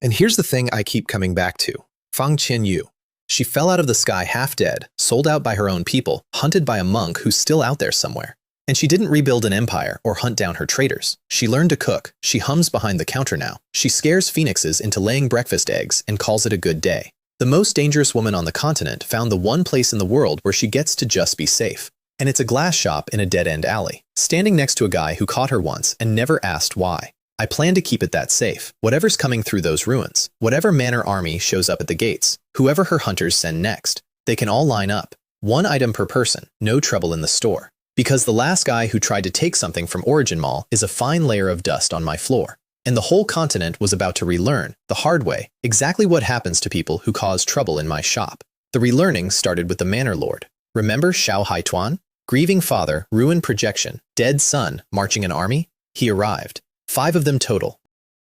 And here's the thing I keep coming back to. Fang Qianyu. She fell out of the sky half dead, sold out by her own people, hunted by a monk who's still out there somewhere. And she didn't rebuild an empire or hunt down her traitors. She learned to cook. She hums behind the counter now. She scares phoenixes into laying breakfast eggs and calls it a good day. The most dangerous woman on the continent found the 1 place in the world where she gets to just be safe. And it's a glass shop in a dead-end alley, standing next to a guy who caught her once and never asked why. I plan to keep it that safe. Whatever's coming through those ruins, whatever manor army shows up at the gates, whoever her hunters send next, they can all line up. 1 item per person, no trouble in the store. Because the last guy who tried to take something from Origin Mall is a fine layer of dust on my floor. And the whole continent was about to relearn, the hard way, exactly what happens to people who cause trouble in my shop. The relearning started with the Manor Lord. Remember Xiao Haituan? Grieving father, ruined projection, dead son, marching an army? He arrived. 5 of them total.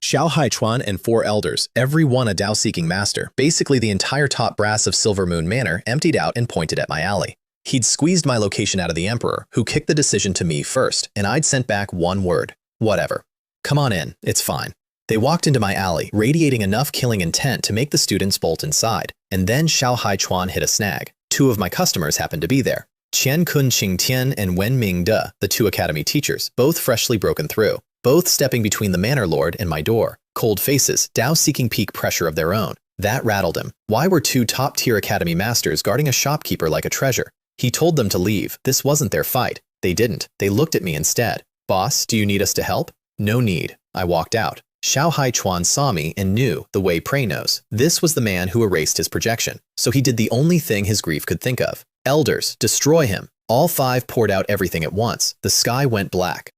Xiao Haichuan and 4 elders, every one a Dao-seeking master. Basically the entire top brass of Silver Moon Manor emptied out and pointed at my alley. He'd squeezed my location out of the Emperor, who kicked the decision to me first, and I'd sent back one word. Whatever. Come on in, it's fine. They walked into my alley, radiating enough killing intent to make the students bolt inside, and then Xiao Haichuan hit a snag. 2 of my customers happened to be there. Qian Kun Qingtian and Wen Ming De, the 2 academy teachers, both freshly broken through, both stepping between the Manor Lord and my door. Cold faces, Dao-seeking peak pressure of their own. That rattled him. Why were 2 top-tier academy masters guarding a shopkeeper like a treasure? He told them to leave. This wasn't their fight. They didn't. They looked at me instead. Boss, do you need us to help? No need. I walked out. Xiao Haichuan saw me and knew, the way prey knows. This was the man who erased his projection. So he did the only thing his grief could think of. Elders, destroy him. All 5 poured out everything at once. The sky went black.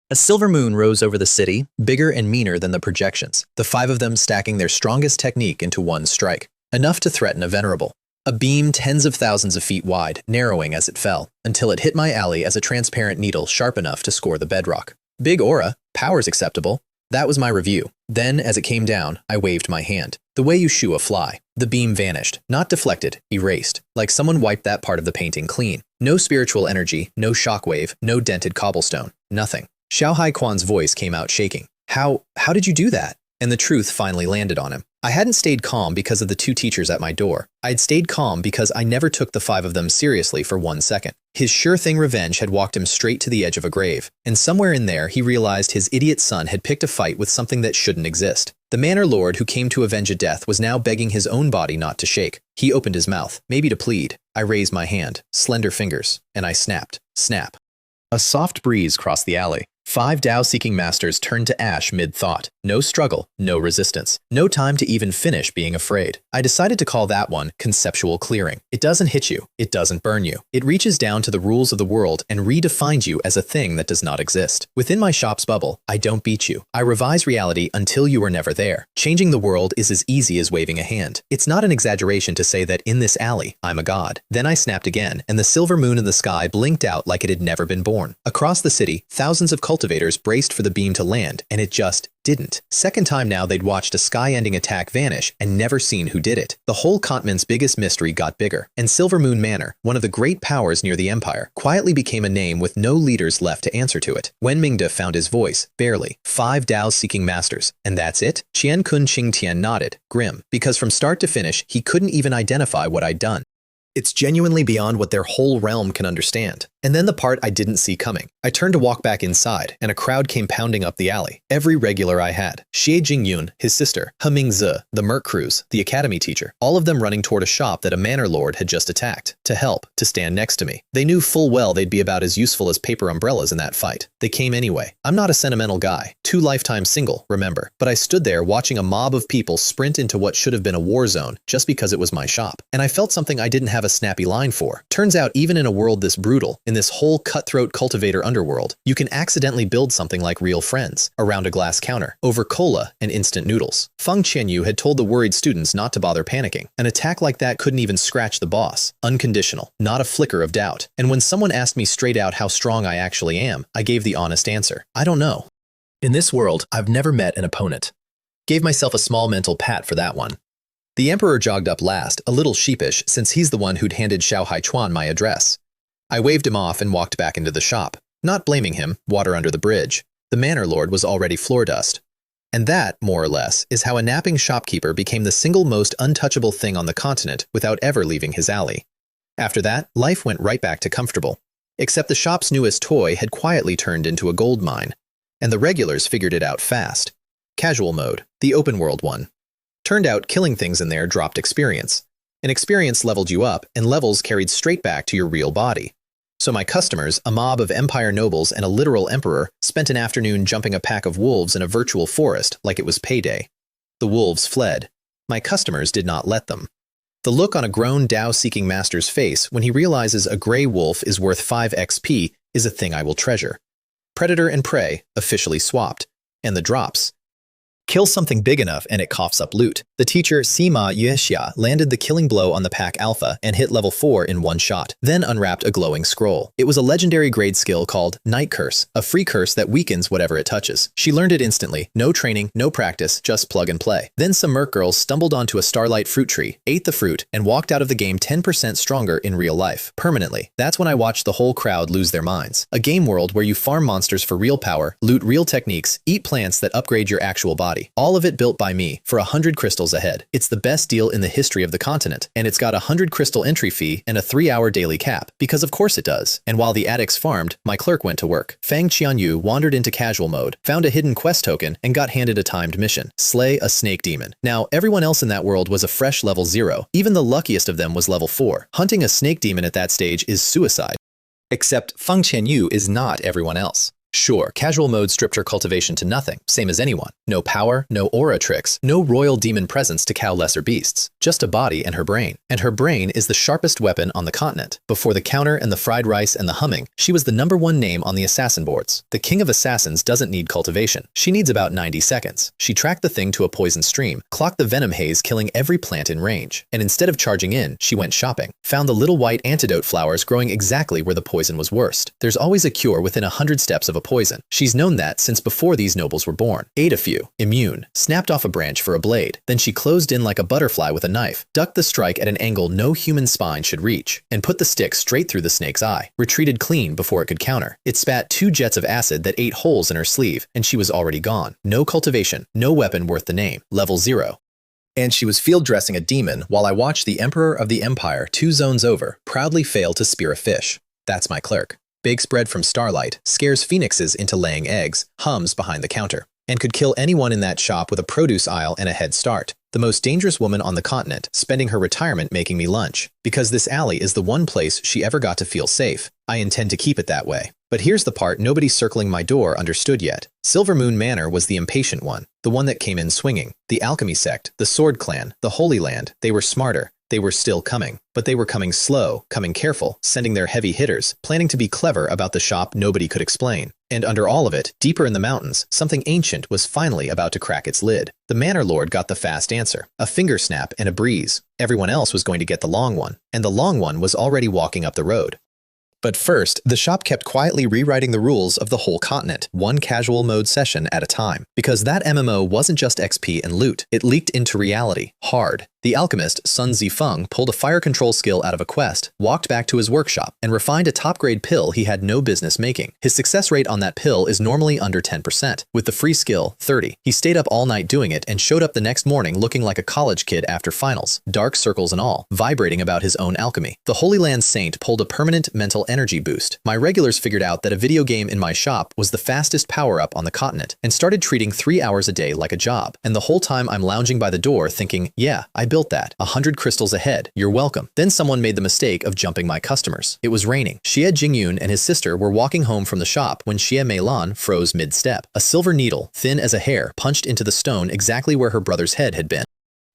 A silver moon rose over the city, bigger and meaner than the projections, the 5 of them stacking their strongest technique into one strike, enough to threaten a venerable. A beam tens of thousands of feet wide, narrowing as it fell, until it hit my alley as a transparent needle sharp enough to score the bedrock. Big aura, power's acceptable. That was my review. Then, as it came down, I waved my hand. The way you shoo a fly. The beam vanished, not deflected, erased, like someone wiped that part of the painting clean. No spiritual energy, no shockwave, no dented cobblestone, nothing. Xiao Haiquan's voice came out shaking. How did you do that? And the truth finally landed on him. I hadn't stayed calm because of the 2 teachers at my door. I'd stayed calm because I never took the 5 of them seriously for 1 second. His sure-thing revenge had walked him straight to the edge of a grave, and somewhere in there he realized his idiot son had picked a fight with something that shouldn't exist. The Manor Lord who came to avenge a death was now begging his own body not to shake. He opened his mouth, maybe to plead. I raised my hand, slender fingers, and I snapped. Snap. A soft breeze crossed the alley. 5 Dao-seeking masters turned to ash mid-thought. No struggle, no resistance, no time to even finish being afraid. I decided to call that one conceptual clearing. It doesn't hit you, it doesn't burn you. It reaches down to the rules of the world and redefines you as a thing that does not exist. Within my shop's bubble, I don't beat you. I revise reality until you are never there. Changing the world is as easy as waving a hand. It's not an exaggeration to say that in this alley, I'm a god. Then I snapped again, and the silver moon in the sky blinked out like it had never been born. Across the city, thousands of cultivators braced for the beam to land, and it just didn't. Second time now they'd watched a sky-ending attack vanish and never seen who did it. The whole continent's biggest mystery got bigger, and Silver Moon Manor, one of the great powers near the Empire, quietly became a name with no leaders left to answer to it. Wen Mingde found his voice, barely. 5 Dao-seeking masters. And that's it? Qian Kun Qingtian nodded, grim, because from start to finish, he couldn't even identify what I'd done. It's genuinely beyond what their whole realm can understand. And then the part I didn't see coming. I turned to walk back inside, and a crowd came pounding up the alley. Every regular I had. Xie Jingyun, his sister, He Mingzi, the Merc Cruz, the academy teacher, all of them running toward a shop that a manor lord had just attacked, to help, to stand next to me. They knew full well they'd be about as useful as paper umbrellas in that fight. They came anyway. I'm not a sentimental guy. 2 lifetimes single, remember. But I stood there watching a mob of people sprint into what should have been a war zone just because it was my shop. And I felt something I didn't have a snappy line for. Turns out even in a world this brutal, in this whole cutthroat cultivator underworld, you can accidentally build something like real friends, around a glass counter, over cola and instant noodles. Feng Qianyu had told the worried students not to bother panicking. An attack like that couldn't even scratch the boss. Unconditional, not a flicker of doubt. And when someone asked me straight out how strong I actually am, I gave the honest answer. I don't know. In this world, I've never met an opponent. Gave myself a small mental pat for that one. The Emperor jogged up last, a little sheepish since he's the one who'd handed Xiao Haichuan my address. I waved him off and walked back into the shop. Not blaming him, water under the bridge. The manor lord was already floor dust. And that, more or less, is how a napping shopkeeper became the single most untouchable thing on the continent without ever leaving his alley. After that, life went right back to comfortable. Except the shop's newest toy had quietly turned into a gold mine. And the regulars figured it out fast. Casual mode, the open world one. Turned out killing things in there dropped experience. And experience leveled you up, and levels carried straight back to your real body. So my customers, a mob of empire nobles and a literal emperor, spent an afternoon jumping a pack of wolves in a virtual forest like it was payday. The wolves fled. My customers did not let them. The look on a grown Dao-seeking master's face when he realizes a gray wolf is worth 5 XP is a thing I will treasure. Predator and prey, officially swapped. And the drops. Kill something big enough and it coughs up loot. The teacher Sima Yuexia landed the killing blow on the pack alpha and hit level 4 in one shot, then unwrapped a glowing scroll. It was a legendary grade skill called Night Curse, a free curse that weakens whatever it touches. She learned it instantly, no training, no practice, just plug and play. Then some merc girls stumbled onto a starlight fruit tree, ate the fruit, and walked out of the game 10% stronger in real life, permanently. That's when I watched the whole crowd lose their minds. A game world where you farm monsters for real power, loot real techniques, eat plants that upgrade your actual body. All of it built by me for 100 crystals a head. It's the best deal in the history of the continent, and it's got a 100 crystal entry fee and a 3-hour daily cap, because of course it does. And while the addicts farmed, my clerk went to work. Fang Qianyu wandered into casual mode, found a hidden quest token, and got handed a timed mission: slay a snake demon. Now, everyone else in that world was a fresh level 0. Even the luckiest of them was level 4. Hunting a snake demon at that stage is suicide. Except Fang Qianyu is not everyone else. Sure, casual mode stripped her cultivation to nothing, same as anyone. No power, no aura tricks, no royal demon presence to cow lesser beasts. Just a body and her brain. And her brain is the sharpest weapon on the continent. Before the counter and the fried rice and the humming, she was the #1 name on the assassin boards. The king of assassins doesn't need cultivation. She needs about 90 seconds. She tracked the thing to a poison stream, clocked the venom haze killing every plant in range. And instead of charging in, she went shopping. Found the little white antidote flowers growing exactly where the poison was worst. There's always a cure within 100 steps of a poison. She's known that since before these nobles were born. Ate a few, immune, snapped off a branch for a blade. Then she closed in like a butterfly with a knife, ducked the strike at an angle no human spine should reach, and put the stick straight through the snake's eye. Retreated clean before it could counter. It spat 2 jets of acid that ate holes in her sleeve, and she was already gone. No cultivation, no weapon worth the name. Level 0. And she was field dressing a demon while I watched the Emperor of the Empire 2 zones over proudly fail to spear a fish. That's my clerk. Bakes bread from starlight, scares phoenixes into laying eggs, hums behind the counter, and could kill anyone in that shop with a produce aisle and a head start. The most dangerous woman on the continent, spending her retirement making me lunch. Because this alley is the one place she ever got to feel safe. I intend to keep it that way. But here's the part nobody circling my door understood yet. Silver Moon Manor was the impatient one, the one that came in swinging. The alchemy sect, the sword clan, the Holy Land, they were smarter. They were still coming, but they were coming slow, coming careful, sending their heavy hitters, planning to be clever about the shop nobody could explain. And under all of it, deeper in the mountains, something ancient was finally about to crack its lid. The Manor Lord got the fast answer, a finger snap and a breeze. Everyone else was going to get the long one, and the long one was already walking up the road. But first, the shop kept quietly rewriting the rules of the whole continent, one casual mode session at a time. Because that MMO wasn't just XP and loot, it leaked into reality, hard. The alchemist, Sun Zifeng, pulled a fire control skill out of a quest, walked back to his workshop, and refined a top-grade pill he had no business making. His success rate on that pill is normally under 10%, with the free skill, 30. He stayed up all night doing it and showed up the next morning looking like a college kid after finals, dark circles and all, vibrating about his own alchemy. The Holy Land Saint pulled a permanent mental energy boost. My regulars figured out that a video game in my shop was the fastest power-up on the continent, and started treating 3 hours a day like a job. And the whole time I'm lounging by the door thinking, yeah, I built that. 100 crystals ahead. You're welcome. Then someone made the mistake of jumping my customers. It was raining. Xie Jingyun and his sister were walking home from the shop when Xie Meilan froze mid-step. A silver needle, thin as a hair, punched into the stone exactly where her brother's head had been.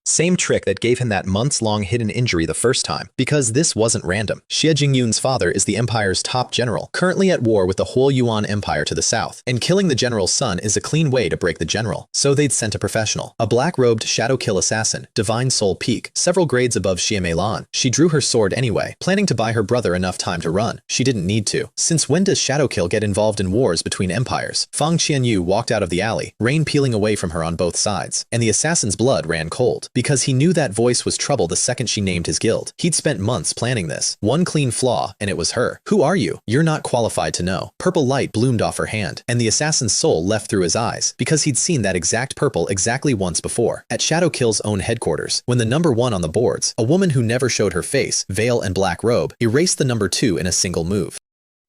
Same trick that gave him that months-long hidden injury the first time, because this wasn't random. Xie Jingyun's father is the empire's top general, currently at war with the whole Yuan Empire to the south, and killing the general's son is a clean way to break the general. So they'd sent a professional, a black-robed shadow kill assassin, divine soul peak, several grades above Xie Meilan. She drew her sword anyway, planning to buy her brother enough time to run. She didn't need to. Since when does shadow kill get involved in wars between empires? Fang Qianyu walked out of the alley, rain peeling away from her on both sides, and the assassin's blood ran cold. Because he knew that voice was trouble the second she named his guild. He'd spent months planning this. One clean flaw, and it was her. Who are you? You're not qualified to know. Purple light bloomed off her hand, and the assassin's soul left through his eyes, because he'd seen that exact purple exactly once before. At Shadow Kill's own headquarters, when the #1 on the boards, a woman who never showed her face, veil and black robe, erased the #2 in a single move.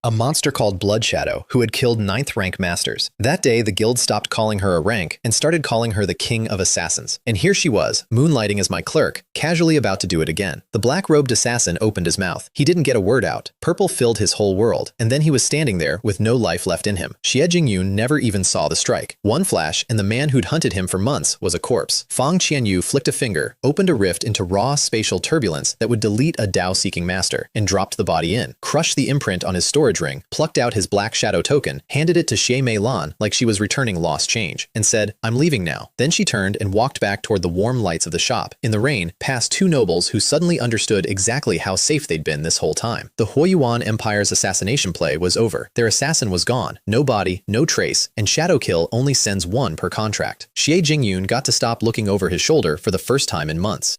A monster called Blood Shadow, who had killed 9th rank masters. That day, the guild stopped calling her a rank and started calling her the King of Assassins. And here she was, moonlighting as my clerk, casually about to do it again. The black-robed assassin opened his mouth. He didn't get a word out. Purple filled his whole world, and then he was standing there with no life left in him. Xie Jingyun never even saw the strike. One flash, and the man who'd hunted him for months was a corpse. Fang Qianyu flicked a finger, opened a rift into raw spatial turbulence that would delete a Dao-seeking master, and dropped the body in, crushed the imprint on his storage storage ring, plucked out his black shadow token, handed it to Xie Mei Lan like she was returning lost change, and said, "I'm leaving now." Then she turned and walked back toward the warm lights of the shop, in the rain, past two nobles who suddenly understood exactly how safe they'd been this whole time. The Huoyuan Empire's assassination play was over. Their assassin was gone, no body, no trace, and Shadow Kill only sends one per contract. Xie Jingyun got to stop looking over his shoulder for the first time in months.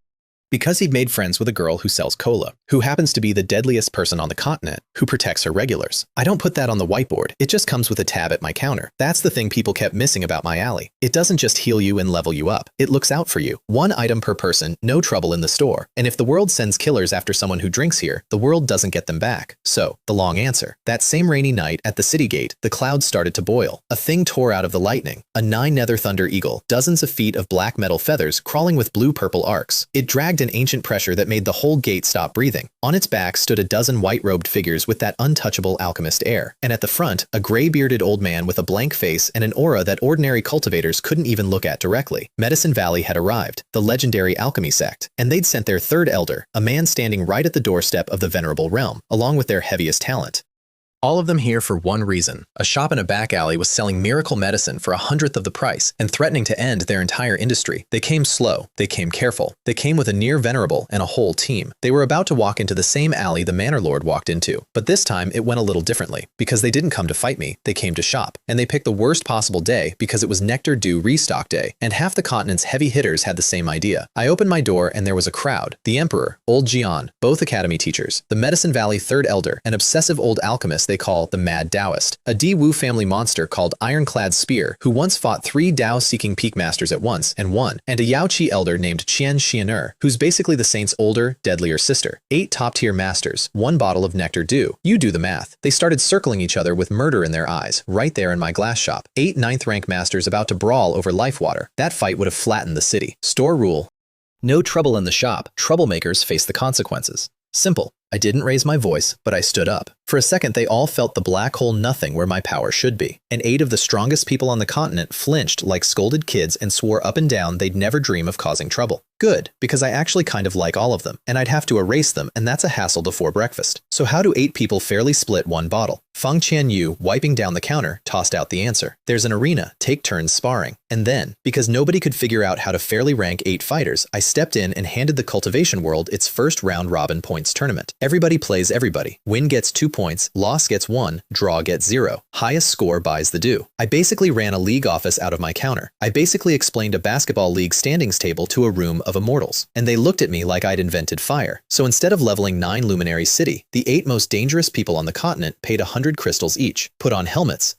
Because he'd made friends with a girl who sells cola, who happens to be the deadliest person on the continent, who protects her regulars. I don't put that on the whiteboard, it just comes with a tab at my counter. That's the thing people kept missing about my alley. It doesn't just heal you and level you up, it looks out for you. One item per person, no trouble in the store. And if the world sends killers after someone who drinks here, the world doesn't get them back. So, the long answer. That same rainy night at the city gate, the clouds started to boil. A thing tore out of the lightning. A 9 nether thunder eagle, dozens of feet of black metal feathers crawling with blue-purple arcs. It dragged an ancient pressure that made the whole gate stop breathing. On its back stood a dozen white-robed figures with that untouchable alchemist air. And at the front, a gray-bearded old man with a blank face and an aura that ordinary cultivators couldn't even look at directly. Medicine Valley had arrived, the legendary alchemy sect, and they'd sent their third elder, a man standing right at the doorstep of the venerable realm, along with their heaviest talent. All of them here for one reason. A shop in a back alley was selling miracle medicine for 1/100th of the price and threatening to end their entire industry. They came slow. They came careful. They came with a near venerable and a whole team. They were about to walk into the same alley the Manor Lord walked into. But this time it went a little differently, because they didn't come to fight me, they came to shop. And they picked the worst possible day because it was Nectar Dew restock day, and half the continent's heavy hitters had the same idea. I opened my door and there was a crowd. The Emperor, Old Jian, both academy teachers, the Medicine Valley third elder, an obsessive old alchemist they call the Mad Taoist, a Di Wu family monster called Ironclad Spear, who once fought 3 Tao-seeking peak masters at once and won, and a Yaoqi elder named Qian Xianer, who's basically the saint's older, deadlier sister. 8 top-tier masters, 1 bottle of Nectar Dew. You do the math. They started circling each other with murder in their eyes, right there in my glass shop. 8 ninth-rank masters about to brawl over life water. That fight would have flattened the city. Store rule: no trouble in the shop. Troublemakers face the consequences. Simple. I didn't raise my voice, but I stood up. For a second, they all felt the black hole nothing where my power should be. And 8 of the strongest people on the continent flinched like scolded kids and swore up and down they'd never dream of causing trouble. Good, because I actually kind of like all of them, and I'd have to erase them, and that's a hassle before breakfast. So how do 8 people fairly split 1 bottle? Feng Qianyu, wiping down the counter, tossed out the answer. There's an arena, take turns sparring. And then, because nobody could figure out how to fairly rank 8 fighters, I stepped in and handed the Cultivation world its first round-robin points tournament. Everybody plays everybody. Win gets 2 points, loss gets 1, draw gets 0. Highest score buys the due. I basically ran a league office out of my counter. I basically explained a basketball league standings table to a room of immortals. And they looked at me like I'd invented fire. So instead of leveling 9 Luminary City, the 8 most dangerous people on the continent paid 100 crystals each, put on helmets,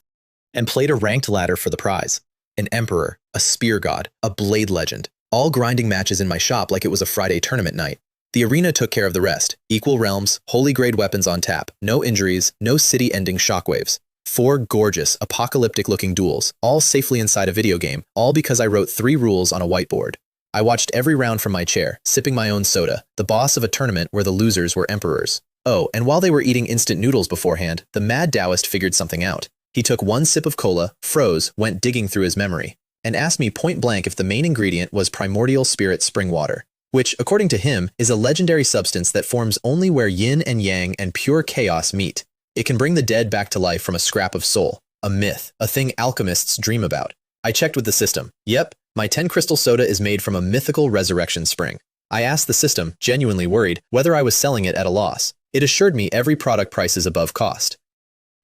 and played a ranked ladder for the prize. An emperor, a spear god, a blade legend. All grinding matches in my shop like it was a Friday tournament night. The arena took care of the rest. Equal realms, holy grade weapons on tap, no injuries, no city-ending shockwaves. 4 gorgeous, apocalyptic-looking duels, all safely inside a video game, all because I wrote 3 rules on a whiteboard. I watched every round from my chair, sipping my own soda, the boss of a tournament where the losers were emperors. Oh, and while they were eating instant noodles beforehand, the Mad Taoist figured something out. He took 1 sip of cola, froze, went digging through his memory, and asked me point blank if the main ingredient was primordial spirit spring water, which, according to him, is a legendary substance that forms only where yin and yang and pure chaos meet. It can bring the dead back to life from a scrap of soul. A myth, a thing alchemists dream about. I checked with the system. Yep, my 10 crystal soda is made from a mythical resurrection spring. I asked the system, genuinely worried, whether I was selling it at a loss. It assured me every product price is above cost.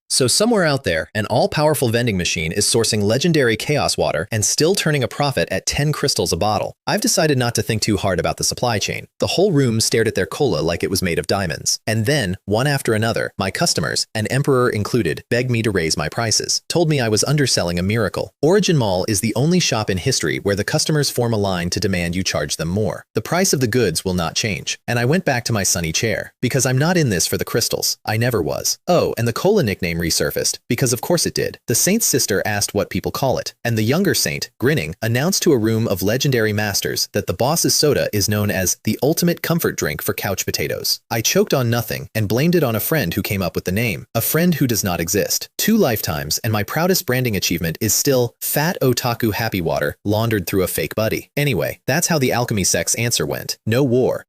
So somewhere out there, an all-powerful vending machine is sourcing legendary chaos water and still turning a profit at 10 crystals a bottle. I've decided not to think too hard about the supply chain. The whole room stared at their cola like it was made of diamonds. And then, one after another, my customers, an emperor included, begged me to raise my prices, told me I was underselling a miracle. Origin Mall is the only shop in history where the customers form a line to demand you charge them more. The price of the goods will not change. And I went back to my sunny chair, because I'm not in this for the crystals. I never was. Oh, and the cola nickname resurfaced, because of course it did. The saint's sister asked what people call it, and the younger saint, grinning, announced to a room of legendary masters that the boss's soda is known as the ultimate comfort drink for couch potatoes. I choked on nothing and blamed it on a friend who came up with the name, a friend who does not exist. 2 lifetimes, and my proudest branding achievement is still fat otaku happy water laundered through a fake buddy. Anyway, that's how the alchemy sect's answer went. No war.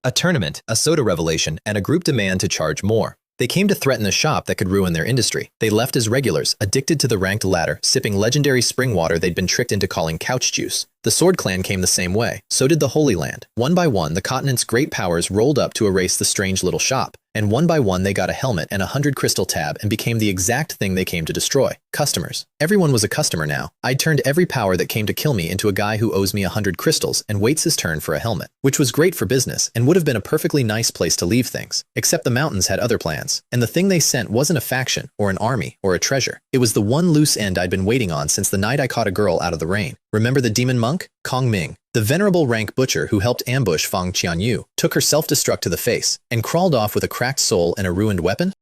A tournament, a soda revelation, and a group demand to charge more. They came to threaten a shop that could ruin their industry. They left as regulars, addicted to the ranked ladder, sipping legendary spring water they'd been tricked into calling couch juice. The Sword Clan came the same way. So did the Holy Land. One by one, the continent's great powers rolled up to erase the strange little shop. And one by one, they got a helmet and 100 crystal tab and became the exact thing they came to destroy. Customers. Everyone was a customer now. I'd turned every power that came to kill me into a guy who owes me 100 crystals and waits his turn for a helmet. Which was great for business and would have been a perfectly nice place to leave things. Except the mountains had other plans. And the thing they sent wasn't a faction or an army or a treasure. It was the one loose end I'd been waiting on since the night I caught a girl out of the rain. Remember the demon monk? Kong Ming. The venerable rank butcher who helped ambush Fang Qianyu took her self-destruct to the face and crawled off with a cracked soul and a ruined weapon?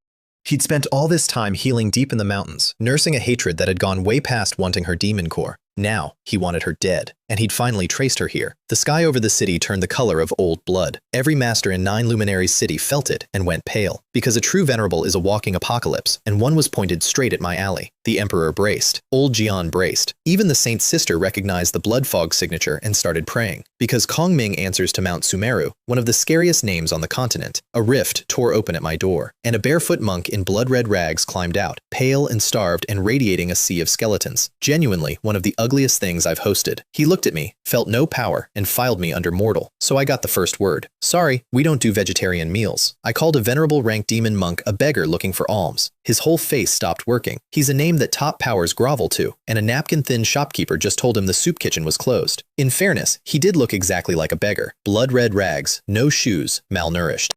He'd spent all this time healing deep in the mountains, nursing a hatred that had gone way past wanting her demon core. Now, he wanted her dead, and he'd finally traced her here. The sky over the city turned the color of old blood. Every master in 9 Luminaries City felt it and went pale, because a true venerable is a walking apocalypse, and one was pointed straight at my alley. The Emperor braced. Old Jian braced. Even the Saint's sister recognized the blood fog signature and started praying, because Kong Ming answers to Mount Sumeru, one of the scariest names on the continent. A rift tore open at my door, and a barefoot monk in blood-red rags climbed out, pale and starved and radiating a sea of skeletons. Genuinely, one of the ugliest things I've hosted. He looked at me, felt no power, and filed me under mortal. So I got the first word. Sorry, we don't do vegetarian meals. I called a venerable rank demon monk a beggar looking for alms. His whole face stopped working. He's a name that top powers grovel to, and a napkin-thin shopkeeper just told him the soup kitchen was closed. In fairness, he did look exactly like a beggar. Blood-red rags, no shoes, malnourished.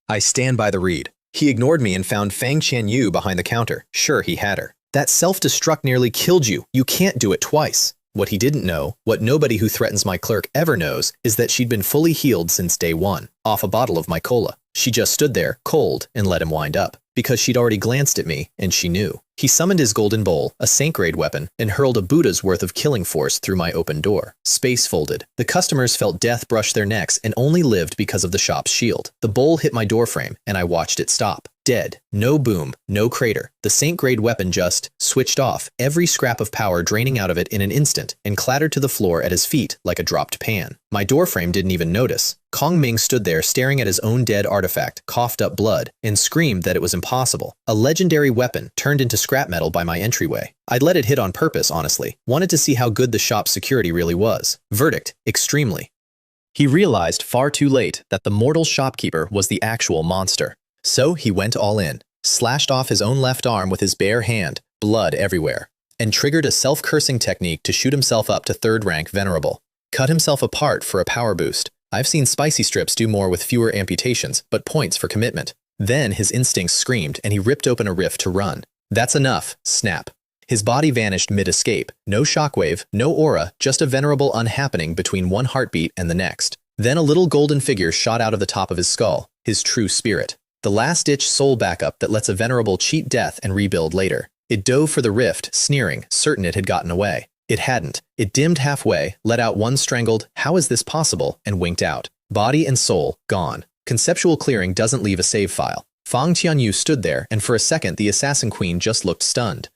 I stand by the read. He ignored me and found Fang Qianyu behind the counter. Sure, he had her. That self-destruct nearly killed you. You can't do it twice. What he didn't know, what nobody who threatens my clerk ever knows, is that she'd been fully healed since day one, off a bottle of my cola. She just stood there, cold, and let him wind up, because she'd already glanced at me, and she knew. He summoned his golden bowl, a saint-grade weapon, and hurled a Buddha's worth of killing force through my open door. Space folded. The customers felt death brush their necks and only lived because of the shop's shield. The bowl hit my doorframe, and I watched it stop. Dead. No boom, no crater. The saint-grade weapon just switched off, every scrap of power draining out of it in an instant, and clattered to the floor at his feet like a dropped pan. My doorframe didn't even notice. Kong Ming stood there staring at his own dead artifact, coughed up blood, and screamed that it was impossible. A legendary weapon turned into scrap metal by my entryway. I'd let it hit on purpose, honestly. Wanted to see how good the shop's security really was. Verdict: extremely. He realized far too late that the mortal shopkeeper was the actual monster. So he went all in, slashed off his own left arm with his bare hand, blood everywhere, and triggered a self-cursing technique to shoot himself up to 3rd rank venerable. Cut himself apart for a power boost. I've seen spicy strips do more with fewer amputations, but points for commitment. Then his instincts screamed and he ripped open a rift to run. That's enough. Snap. His body vanished mid-escape. No shockwave, no aura, just a venerable unhappening between one heartbeat and the next. Then a little golden figure shot out of the top of his skull, his true spirit. The last-ditch soul backup that lets a venerable cheat death and rebuild later. It dove for the rift, sneering, certain it had gotten away. It hadn't. It dimmed halfway, let out one strangled, "How is this possible?" and winked out. Body and soul, gone. Conceptual clearing doesn't leave a save file. Fang Qianyu stood there, and for a second the assassin queen just looked stunned.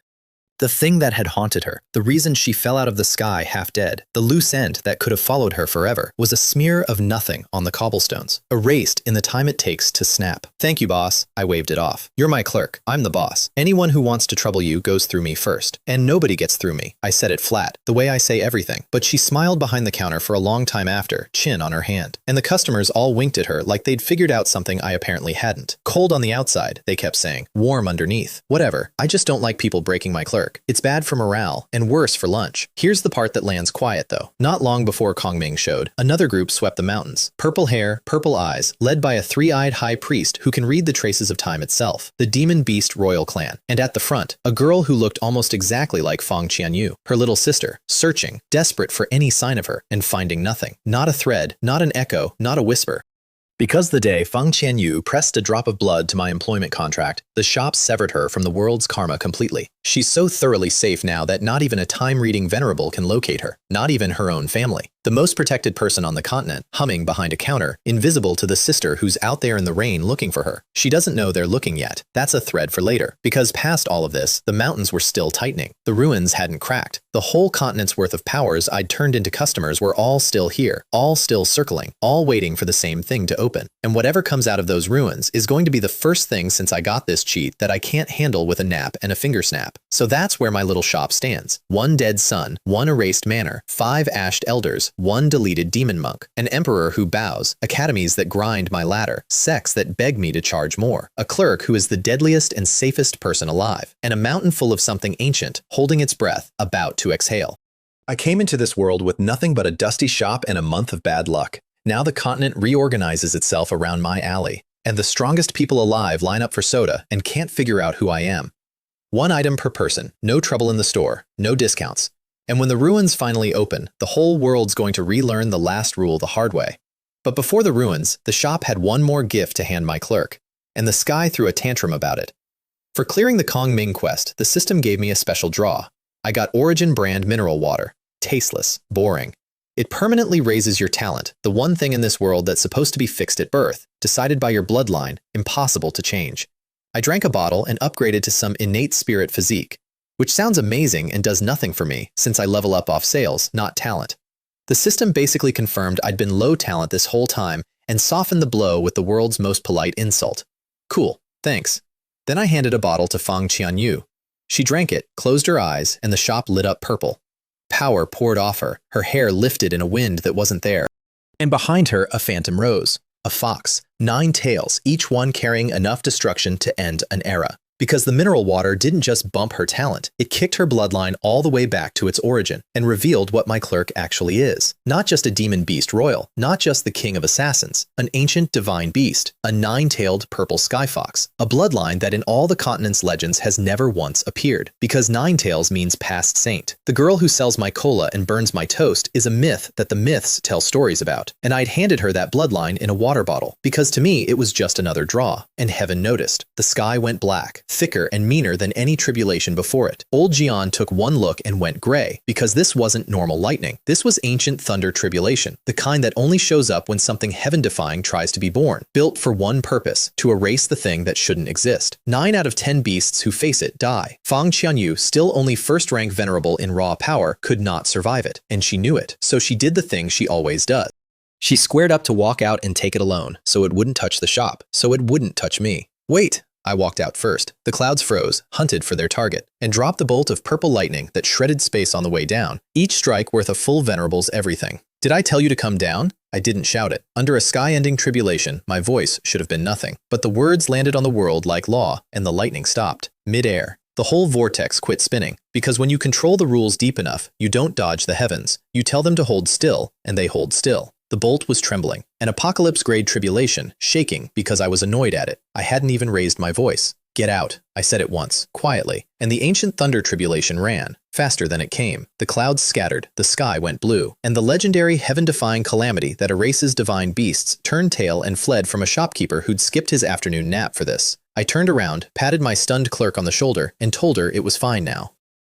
The thing that had haunted her, the reason she fell out of the sky half dead, the loose end that could have followed her forever, was a smear of nothing on the cobblestones, erased in the time it takes to snap. "Thank you, boss." I waved it off. "You're my clerk. I'm the boss. Anyone who wants to trouble you goes through me first. And nobody gets through me." I said it flat, the way I say everything. But she smiled behind the counter for a long time after, chin on her hand. And the customers all winked at her like they'd figured out something I apparently hadn't. Cold on the outside, they kept saying. Warm underneath. Whatever. I just don't like people breaking my clerk. It's bad for morale, and worse for lunch. Here's the part that lands quiet, though. Not long before Kong Ming showed, another group swept the mountains. Purple hair, purple eyes, led by a 3-eyed high priest who can read the traces of time itself. The Demon Beast Royal Clan. And at the front, a girl who looked almost exactly like Fang Qianyu, her little sister, searching, desperate for any sign of her, and finding nothing. Not a thread, not an echo, not a whisper. Because the day Fang Qianyu pressed a drop of blood to my employment contract, the shop severed her from the world's karma completely. She's so thoroughly safe now that not even a time-reading venerable can locate her, not even her own family. The most protected person on the continent, humming behind a counter, invisible to the sister who's out there in the rain looking for her. She doesn't know they're looking yet. That's a thread for later. Because past all of this, the mountains were still tightening. The ruins hadn't cracked. The whole continent's worth of powers I'd turned into customers were all still here, all still circling, all waiting for the same thing to open. And whatever comes out of those ruins is going to be the first thing since I got this cheat that I can't handle with a nap and a finger snap. So that's where my little shop stands. One dead son, one erased manor, 5 ashed elders, one deleted demon monk, an emperor who bows, academies that grind my ladder, sects that beg me to charge more, a clerk who is the deadliest and safest person alive, and a mountain full of something ancient, holding its breath, about to exhale. I came into this world with nothing but a dusty shop and a month of bad luck. Now the continent reorganizes itself around my alley, and the strongest people alive line up for soda and can't figure out who I am. 1 item per person, no trouble in the store, no discounts. And when the ruins finally open, the whole world's going to relearn the last rule the hard way. But before the ruins, the shop had one more gift to hand my clerk, and the sky threw a tantrum about it. For clearing the Kong Ming quest, the system gave me a special draw. I got Origin brand mineral water. Tasteless, boring. It permanently raises your talent, the one thing in this world that's supposed to be fixed at birth, decided by your bloodline, impossible to change. I drank a bottle and upgraded to some innate spirit physique, which sounds amazing and does nothing for me since I level up off sales, not talent. The system basically confirmed I'd been low talent this whole time and softened the blow with the world's most polite insult. Cool, thanks. Then I handed a bottle to Fang Qianyu. She drank it, closed her eyes, and the shop lit up purple. Power poured off her, her hair lifted in a wind that wasn't there. And behind her, a phantom rose, a fox, 9 tails, each one carrying enough destruction to end an era. Because the mineral water didn't just bump her talent, it kicked her bloodline all the way back to its origin and revealed what my clerk actually is. Not just a demon beast royal, not just the king of assassins, an ancient divine beast, a 9-tailed purple sky fox, a bloodline that in all the continent's legends has never once appeared. Because 9 tails means past saint. The girl who sells my cola and burns my toast is a myth that the myths tell stories about. And I'd handed her that bloodline in a water bottle, because to me it was just another draw. And heaven noticed. The sky went black, thicker and meaner than any tribulation before it. Old Jian took one look and went gray, because this wasn't normal lightning. This was ancient thunder tribulation, the kind that only shows up when something heaven-defying tries to be born, built for one purpose, to erase the thing that shouldn't exist. 9 out of 10 beasts who face it die. Fang Qianyu, still only first-rank venerable in raw power, could not survive it, and she knew it, so she did the thing she always does. She squared up to walk out and take it alone, so it wouldn't touch the shop, so it wouldn't touch me. Wait! I walked out first. The clouds froze, hunted for their target, and dropped the bolt of purple lightning that shredded space on the way down, each strike worth a full venerable's everything. Did I tell you to come down? I didn't shout it. Under a sky-ending tribulation, my voice should have been nothing. But the words landed on the world like law, and the lightning stopped. Mid-air. The whole vortex quit spinning, because when you control the rules deep enough, you don't dodge the heavens. You tell them to hold still, and they hold still. The bolt was trembling, an apocalypse-grade tribulation, shaking because I was annoyed at it. I hadn't even raised my voice. Get out, I said it once, quietly, and the ancient thunder tribulation ran, faster than it came. The clouds scattered, the sky went blue, and the legendary heaven-defying calamity that erases divine beasts turned tail and fled from a shopkeeper who'd skipped his afternoon nap for this. I turned around, patted my stunned clerk on the shoulder, and told her it was fine now.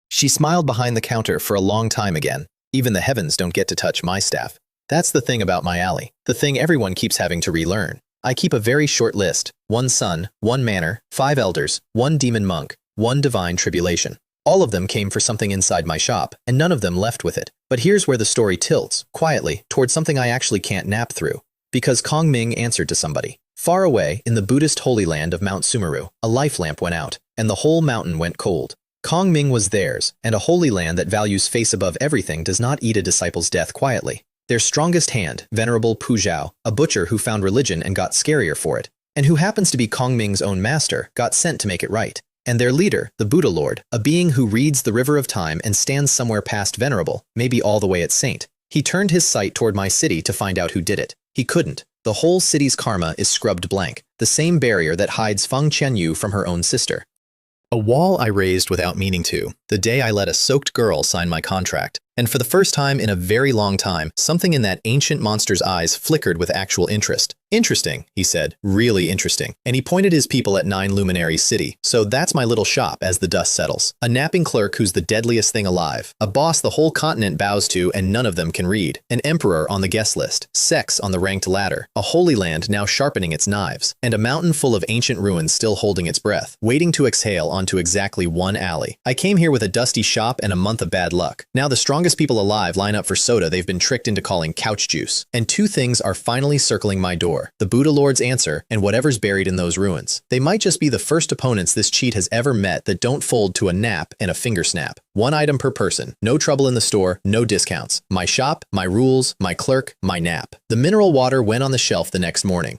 She smiled behind the counter for a long time again. Even the heavens don't get to touch my staff. That's the thing about my alley, the thing everyone keeps having to relearn. I keep a very short list: 1 son, 1 manor, 5 elders, 1 demon monk, 1 divine tribulation. All of them came for something inside my shop, and none of them left with it. But here's where the story tilts, quietly, towards something I actually can't nap through. Because Kong Ming answered to somebody. Far away, in the Buddhist holy land of Mount Sumeru, a life lamp went out, and the whole mountain went cold. Kong Ming was theirs, and a holy land that values face above everything does not eat a disciple's death quietly. Their strongest hand, Venerable Pu Zhao, a butcher who found religion and got scarier for it, and who happens to be Kong Ming's own master, got sent to make it right. And their leader, the Buddha Lord, a being who reads the river of time and stands somewhere past Venerable, maybe all the way at Saint. He turned his sight toward my city to find out who did it. He couldn't. The whole city's karma is scrubbed blank, the same barrier that hides Fang Qianyu from her own sister. A wall I raised without meaning to, the day I let a soaked girl sign my contract. And for the first time in a very long time, something in that ancient monster's eyes flickered with actual interest. Interesting, he said, really interesting. And he pointed his people at 9 Luminary City. So that's my little shop as the dust settles. A napping clerk who's the deadliest thing alive. A boss the whole continent bows to and none of them can read. An emperor on the guest list. Sex on the ranked ladder. A holy land now sharpening its knives. And a mountain full of ancient ruins still holding its breath, waiting to exhale onto exactly one alley. I came here with a dusty shop and a month of bad luck. Now the strongest people alive line up for soda they've been tricked into calling couch juice. And 2 things are finally circling my door. The Buddha Lord's answer and whatever's buried in those ruins. They might just be the first opponents this cheat has ever met that don't fold to a nap and a finger snap. 1 item per person. No trouble in the store, no discounts. My shop, my rules, my clerk, my nap. The mineral water went on the shelf the next morning.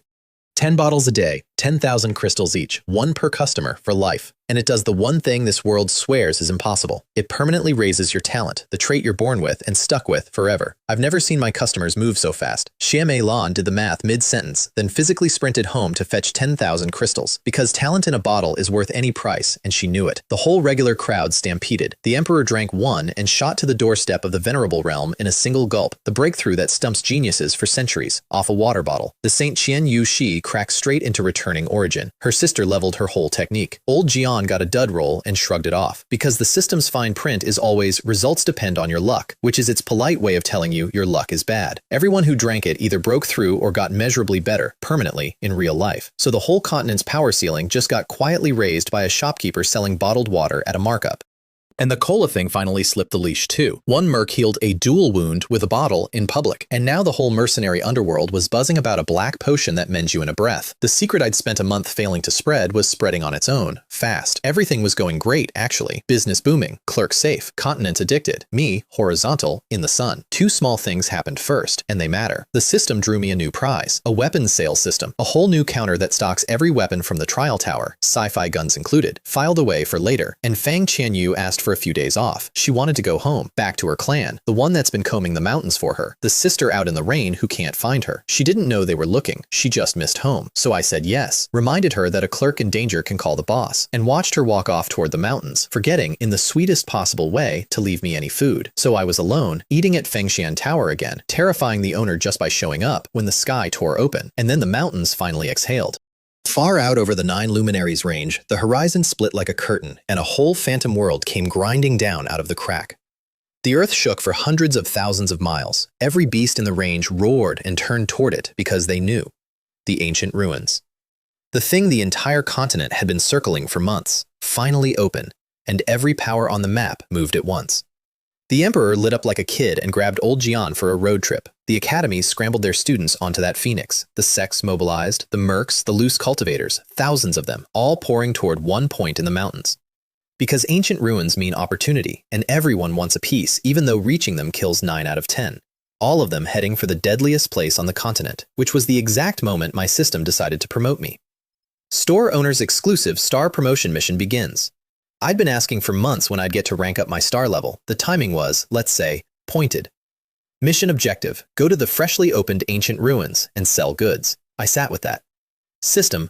10 bottles a day, 10,000 crystals each, 1 per customer for life. And it does the one thing this world swears is impossible. It permanently raises your talent, the trait you're born with and stuck with forever. I've never seen my customers move so fast. Xiamei Lan did the math mid-sentence, then physically sprinted home to fetch 10,000 crystals. Because talent in a bottle is worth any price, and she knew it. The whole regular crowd stampeded. The emperor drank 1 and shot to the doorstep of the venerable realm in a single gulp. The breakthrough that stumps geniuses for centuries, off a water bottle. The Saint Qian Yu Shi cracked straight into returning origin. Her sister leveled her whole technique. Old Jian got a dud roll and shrugged it off. Because the system's fine print is always results depend on your luck, which is its polite way of telling you your luck is bad. Everyone who drank it either broke through or got measurably better, permanently, in real life. So the whole continent's power ceiling just got quietly raised by a shopkeeper selling bottled water at a markup. And the cola thing finally slipped the leash too. 1 merc healed a duel wound with a bottle in public. And now the whole mercenary underworld was buzzing about a black potion that mends you in a breath. The secret I'd spent a month failing to spread was spreading on its own, fast. Everything was going great, actually. Business booming, clerk safe, continent addicted, me, horizontal, in the sun. 2 small things happened first, and they matter. The system drew me a new prize, a weapons sales system, a whole new counter that stocks every weapon from the trial tower, sci-fi guns included, filed away for later. And Fang Qianyu asked for a few days off. She wanted to go home, back to her clan, the one that's been combing the mountains for her, the sister out in the rain who can't find her. She didn't know they were looking. She just missed home. So I said yes, reminded her that a clerk in danger can call the boss, and watched her walk off toward the mountains, forgetting, in the sweetest possible way, to leave me any food. So I was alone, eating at Fengshan Tower again, terrifying the owner just by showing up, when the sky tore open, and then the mountains finally exhaled. Far out over the 9 luminaries range, the horizon split like a curtain, and a whole phantom world came grinding down out of the crack. The earth shook for hundreds of thousands of miles. Every beast in the range roared and turned toward it because they knew. The ancient ruins. The thing the entire continent had been circling for months, finally open, and every power on the map moved at once. The emperor lit up like a kid and grabbed old Jian for a road trip. The academies scrambled their students onto that phoenix. The sects mobilized, the mercs, the loose cultivators, thousands of them, all pouring toward one point in the mountains. Because ancient ruins mean opportunity, and everyone wants a piece, even though reaching them kills 9 out of 10. All of them heading for the deadliest place on the continent, which was the exact moment my system decided to promote me. Store owner's exclusive star promotion mission begins. I'd been asking for months when I'd get to rank up my star level. The timing was, let's say, pointed. Mission objective, go to the freshly opened ancient ruins and sell goods. I sat with that. System,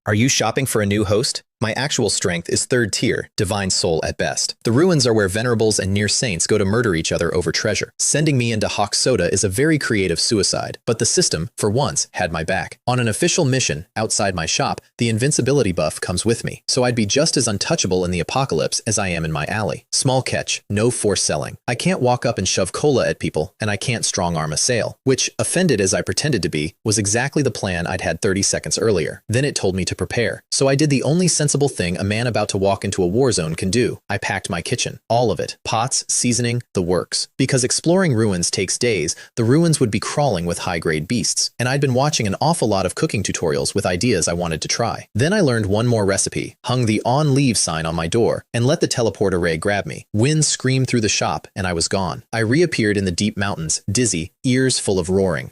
are you shopping for a new host? My actual strength is 3rd tier, divine soul at best. The ruins are where venerables and near saints go to murder each other over treasure. Sending me into Hawk Soda is a very creative suicide, but the system, for once, had my back. On an official mission, outside my shop, the invincibility buff comes with me, so I'd be just as untouchable in the apocalypse as I am in my alley. Small catch, no force selling. I can't walk up and shove cola at people, and I can't strong-arm a sale, which, offended as I pretended to be, was exactly the plan I'd had 30 seconds earlier. Then it told me to prepare, so I did the only sensible thing a man about to walk into a war zone can do. I packed my kitchen. All of it. Pots, seasoning, the works. Because exploring ruins takes days, the ruins would be crawling with high-grade beasts. And I'd been watching an awful lot of cooking tutorials with ideas I wanted to try. Then I learned one more recipe, hung the on leave sign on my door, and let the teleport array grab me. Wind screamed through the shop, and I was gone. I reappeared in the deep mountains, dizzy, ears full of roaring.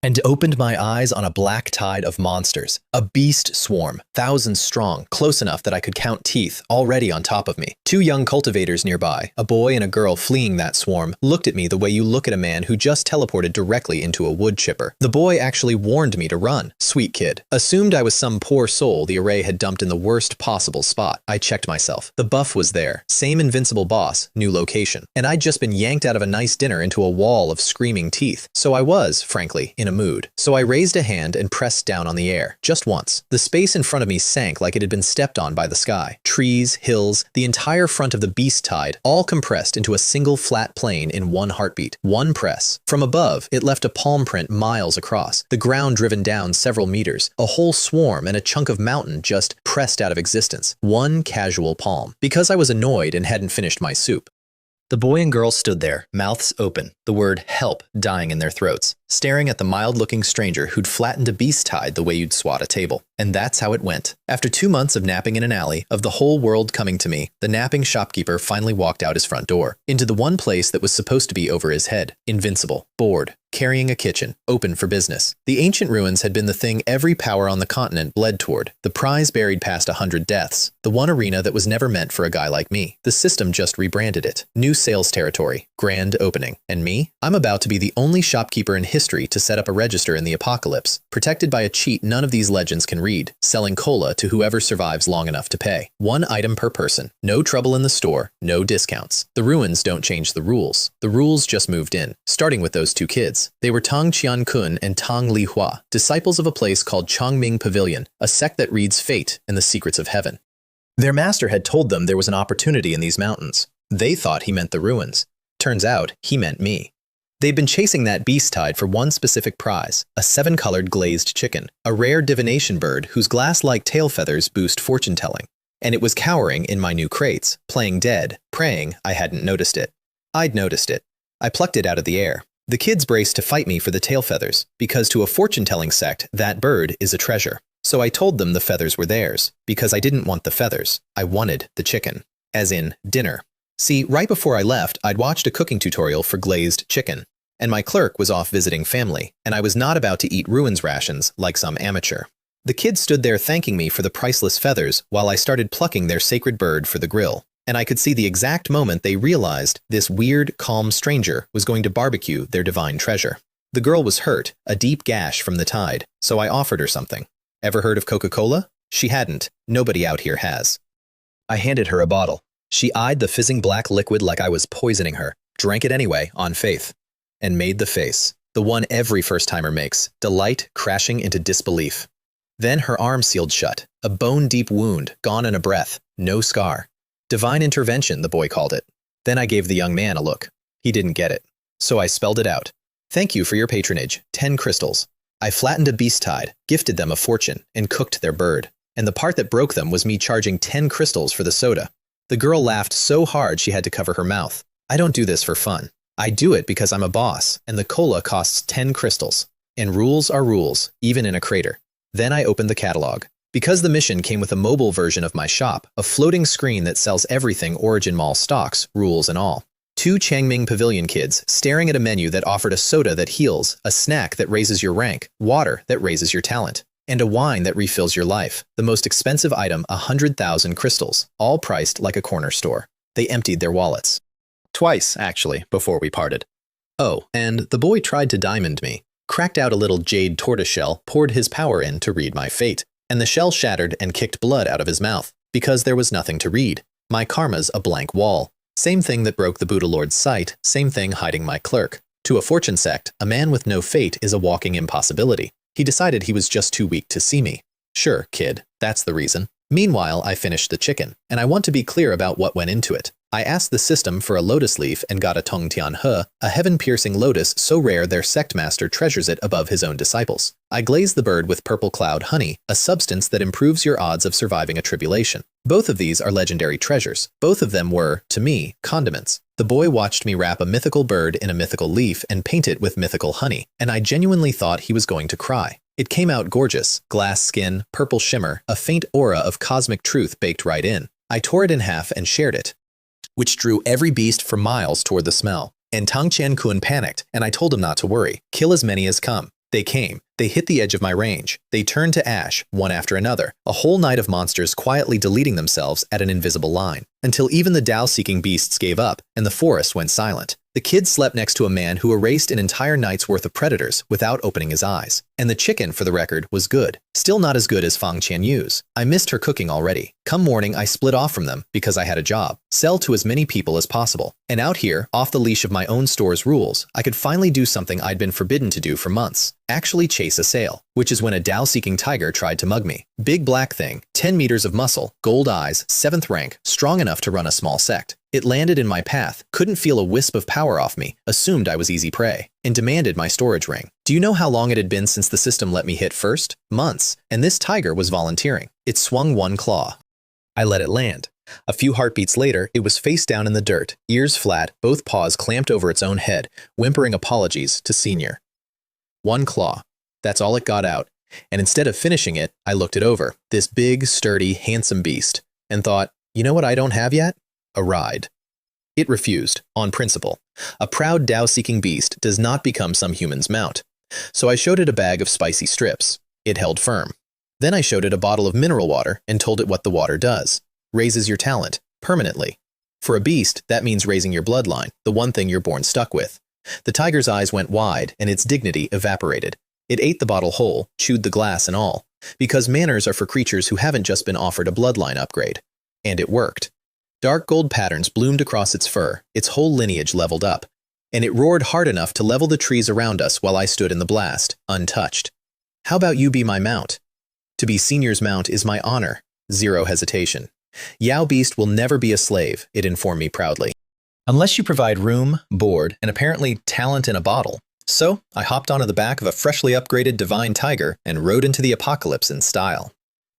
and opened my eyes on a black tide of monsters. A beast swarm, thousands strong, close enough that I could count teeth, already on top of me. Two young cultivators nearby, a boy and a girl fleeing that swarm, looked at me the way you look at a man who just teleported directly into a wood chipper. The boy actually warned me to run. Sweet kid. Assumed I was some poor soul the array had dumped in the worst possible spot. I checked myself. The buff was there. Same invincible boss, new location. And I'd just been yanked out of a nice dinner into a wall of screaming teeth. So I was, frankly, in a mood. So I raised a hand and pressed down on the air, just once. The space in front of me sank like it had been stepped on by the sky. Trees, hills, the entire front of the beast tide, all compressed into a single flat plane in one heartbeat. One press. From above, it left a palm print miles across, the ground driven down several meters, a whole swarm and a chunk of mountain just pressed out of existence. One casual palm. Because I was annoyed and hadn't finished my soup. The boy and girl stood there, mouths open, the word help dying in their throats, staring at the mild-looking stranger who'd flattened a beast tide the way you'd swat a table. And that's how it went. After 2 months of napping in an alley, of the whole world coming to me, the napping shopkeeper finally walked out his front door, into the one place that was supposed to be over his head, invincible, bored, carrying a kitchen, open for business. The ancient ruins had been the thing every power on the continent bled toward, the prize buried past 100 deaths, the one arena that was never meant for a guy like me. The system just rebranded it. New sales territory, grand opening. And me? I'm about to be the only shopkeeper in history to set up a register in the apocalypse, protected by a cheat none of these legends can read, selling cola to whoever survives long enough to pay. One item per person. No trouble in the store, no discounts. The ruins don't change the rules. The rules just moved in, starting with those two kids. They were Tang Qian-kun and Tang Li-hua, disciples of a place called Chongming Pavilion, a sect that reads fate and the secrets of heaven. Their master had told them there was an opportunity in these mountains. They thought he meant the ruins. Turns out, he meant me. They'd been chasing that beast tide for one specific prize, a 7-colored glazed chicken, a rare divination bird whose glass-like tail feathers boost fortune-telling. And it was cowering in my new crates, playing dead, praying I hadn't noticed it. I'd noticed it. I plucked it out of the air. The kids braced to fight me for the tail feathers, because to a fortune-telling sect, that bird is a treasure. So I told them the feathers were theirs, because I didn't want the feathers. I wanted the chicken. As in, dinner. See, right before I left, I'd watched a cooking tutorial for glazed chicken. And my clerk was off visiting family, and I was not about to eat ruins rations like some amateur. The kids stood there thanking me for the priceless feathers while I started plucking their sacred bird for the grill. And I could see the exact moment they realized this weird, calm stranger was going to barbecue their divine treasure. The girl was hurt, a deep gash from the tide, so I offered her something. Ever heard of Coca-Cola? She hadn't. Nobody out here has. I handed her a bottle. She eyed the fizzing black liquid like I was poisoning her, drank it anyway, on faith, and made the face, the one every first-timer makes, delight crashing into disbelief. Then her arm sealed shut, a bone-deep wound, gone in a breath, no scar. Divine intervention, the boy called it. Then I gave the young man a look. He didn't get it. So I spelled it out. Thank you for your patronage, 10 crystals. I flattened a beast tide, gifted them a fortune, and cooked their bird. And the part that broke them was me charging 10 crystals for the soda. The girl laughed so hard she had to cover her mouth. I don't do this for fun. I do it because I'm a boss, and the cola costs 10 crystals. And rules are rules, even in a crater. Then I opened the catalog. Because the mission came with a mobile version of my shop, a floating screen that sells everything Origin Mall stocks, rules and all. 2 Changming Pavilion kids staring at a menu that offered a soda that heals, a snack that raises your rank, water that raises your talent, and a wine that refills your life. The most expensive item, 100,000 crystals, all priced like a corner store. They emptied their wallets. Twice, actually, before we parted. Oh, and the boy tried to diamond me, cracked out a little jade tortoiseshell, poured his power in to read my fate, and the shell shattered and kicked blood out of his mouth, because there was nothing to read. My karma's a blank wall. Same thing that broke the Buddha Lord's sight, same thing hiding my clerk. To a fortune sect, a man with no fate is a walking impossibility. He decided he was just too weak to see me. Sure, kid, that's the reason. Meanwhile, I finished the chicken, and I want to be clear about what went into it. I asked the system for a lotus leaf and got a Tong Tian He, a heaven-piercing lotus so rare their sect master treasures it above his own disciples. I glazed the bird with purple cloud honey, a substance that improves your odds of surviving a tribulation. Both of these are legendary treasures. Both of them were, to me, condiments. The boy watched me wrap a mythical bird in a mythical leaf and paint it with mythical honey, and I genuinely thought he was going to cry. It came out gorgeous, glass skin, purple shimmer, a faint aura of cosmic truth baked right in. I tore it in half and shared it, which drew every beast for miles toward the smell. And Tang Qian-kun panicked, and I told him not to worry. Kill as many as come. They came. They hit the edge of my range. They turned to ash, one after another, a whole night of monsters quietly deleting themselves at an invisible line, until even the Tao-seeking beasts gave up and the forest went silent. The kid slept next to a man who erased an entire night's worth of predators without opening his eyes. And the chicken, for the record, was good. Still not as good as Fang Qianyu's. I missed her cooking already. Come morning, I split off from them because I had a job. Sell to as many people as possible. And out here, off the leash of my own store's rules, I could finally do something I'd been forbidden to do for months. Actually chase a sale, which is when a Tao-seeking tiger tried to mug me. Big black thing, 10 meters of muscle, gold eyes, 7th rank, strong enough to run a small sect. It landed in my path, couldn't feel a wisp of power off me, assumed I was easy prey, and demanded my storage ring. Do you know how long it had been since the system let me hit first? Months, and this tiger was volunteering. It swung one claw. I let it land. A few heartbeats later, it was face down in the dirt, ears flat, both paws clamped over its own head, whimpering apologies to Senior. One claw. That's all it got out. And instead of finishing it, I looked it over, this big, sturdy, handsome beast, and thought, you know what I don't have yet? A ride. It refused, on principle. A proud Tao-seeking beast does not become some human's mount. So I showed it a bag of spicy strips. It held firm. Then I showed it a bottle of mineral water and told it what the water does. Raises your talent, permanently. For a beast, that means raising your bloodline, the one thing you're born stuck with. The tiger's eyes went wide and its dignity evaporated. It ate the bottle whole, chewed the glass and all, because manners are for creatures who haven't just been offered a bloodline upgrade. And it worked. Dark gold patterns bloomed across its fur, its whole lineage leveled up, and it roared hard enough to level the trees around us while I stood in the blast, untouched. How about you be my mount? To be Senior's mount is my honor. Zero hesitation. Yao Beast will never be a slave, it informed me proudly. Unless you provide room, board, and apparently talent in a bottle. So, I hopped onto the back of a freshly upgraded divine tiger and rode into the apocalypse in style.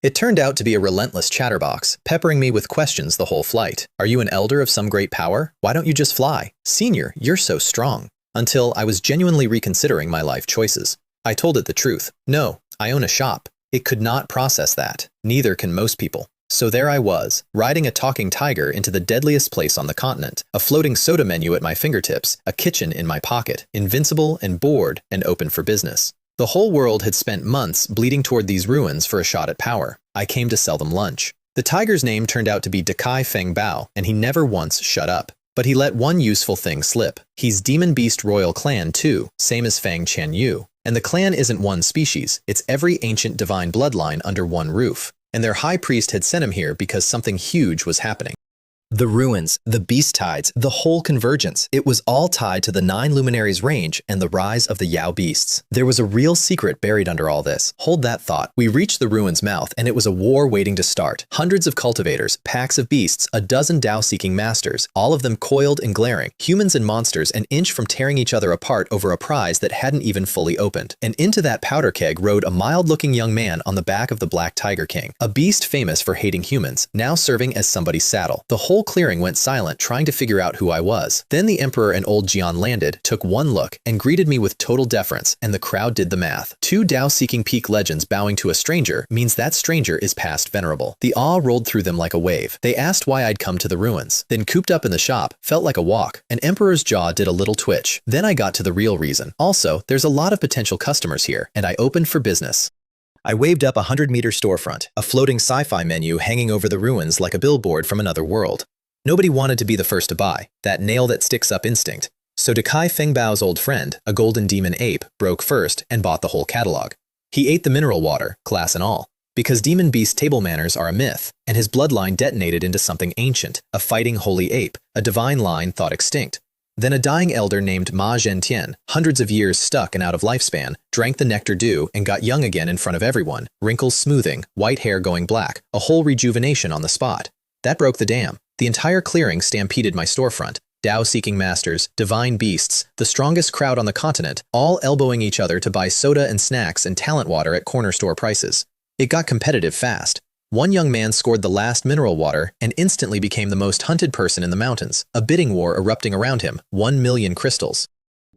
It turned out to be a relentless chatterbox, peppering me with questions the whole flight. Are you an elder of some great power? Why don't you just fly? Senior, you're so strong. Until I was genuinely reconsidering my life choices. I told it the truth. No, I own a shop. It could not process that. Neither can most people. So there I was, riding a talking tiger into the deadliest place on the continent, a floating soda menu at my fingertips, a kitchen in my pocket, invincible and bored and open for business. The whole world had spent months bleeding toward these ruins for a shot at power. I came to sell them lunch. The tiger's name turned out to be Decai Feng Bao, and he never once shut up. But he let one useful thing slip. He's Demon Beast Royal Clan too, same as Fang Qianyu. And the clan isn't one species, it's every ancient divine bloodline under one roof. And their high priest had sent him here because something huge was happening. The ruins, the beast tides, the whole convergence, it was all tied to the 9 luminaries range and the rise of the Yao beasts. There was a real secret buried under all this. Hold that thought. We reached the ruins' mouth and it was a war waiting to start. Hundreds of cultivators, packs of beasts, a dozen Tao-seeking masters, all of them coiled and glaring, humans and monsters an inch from tearing each other apart over a prize that hadn't even fully opened. And into that powder keg rode a mild-looking young man on the back of the Black Tiger King, a beast famous for hating humans, now serving as somebody's saddle. The whole clearing went silent trying to figure out who I was. Then the Emperor and Old Jian landed, took one look, and greeted me with total deference, and the crowd did the math. 2 Tao-seeking peak legends bowing to a stranger means that stranger is past venerable. The awe rolled through them like a wave. They asked why I'd come to the ruins. Then cooped up in the shop, felt like a walk. An Emperor's jaw did a little twitch. Then I got to the real reason. Also, there's a lot of potential customers here, and I opened for business. I waved up a 100-meter storefront, a floating sci-fi menu hanging over the ruins like a billboard from another world. Nobody wanted to be the first to buy, that nail that sticks up instinct. So Decai Feng Bao's old friend, a golden demon ape, broke first and bought the whole catalog. He ate the mineral water, class and all, because demon beast table manners are a myth, and his bloodline detonated into something ancient, a fighting holy ape, a divine line thought extinct. Then a dying elder named Ma Zhentian, hundreds of years stuck and out of lifespan, drank the nectar dew and got young again in front of everyone, wrinkles smoothing, white hair going black, a whole rejuvenation on the spot. That broke the dam. The entire clearing stampeded my storefront. Tao-seeking masters, divine beasts, the strongest crowd on the continent, all elbowing each other to buy soda and snacks and talent water at corner store prices. It got competitive fast. One young man scored the last mineral water and instantly became the most hunted person in the mountains, a bidding war erupting around him, 1 million crystals.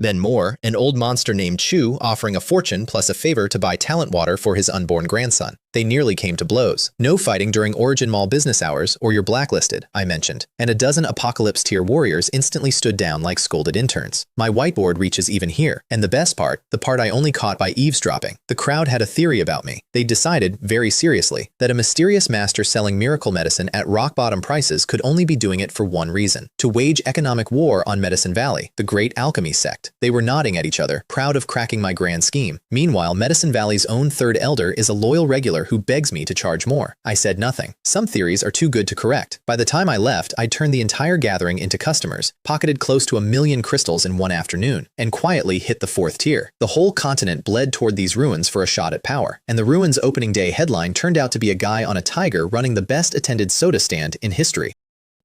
Then more, an old monster named Chu offering a fortune plus a favor to buy talent water for his unborn grandson. They nearly came to blows. No fighting during Origin Mall business hours or you're blacklisted, I mentioned. And a dozen Apocalypse tier warriors instantly stood down like scolded interns. My whiteboard reaches even here. And the best part, the part I only caught by eavesdropping. The crowd had a theory about me. They decided, very seriously, that a mysterious master selling miracle medicine at rock-bottom prices could only be doing it for one reason: to wage economic war on Medicine Valley, the great alchemy sect. They were nodding at each other, proud of cracking my grand scheme. Meanwhile, Medicine Valley's own third elder is a loyal regular who begs me to charge more. I said nothing. Some theories are too good to correct. By the time I left, I'd turned the entire gathering into customers, pocketed close to 1 million crystals in one afternoon, and quietly hit the 4th tier. The whole continent bled toward these ruins for a shot at power, and the ruins opening day headline turned out to be a guy on a tiger running the best-attended soda stand in history.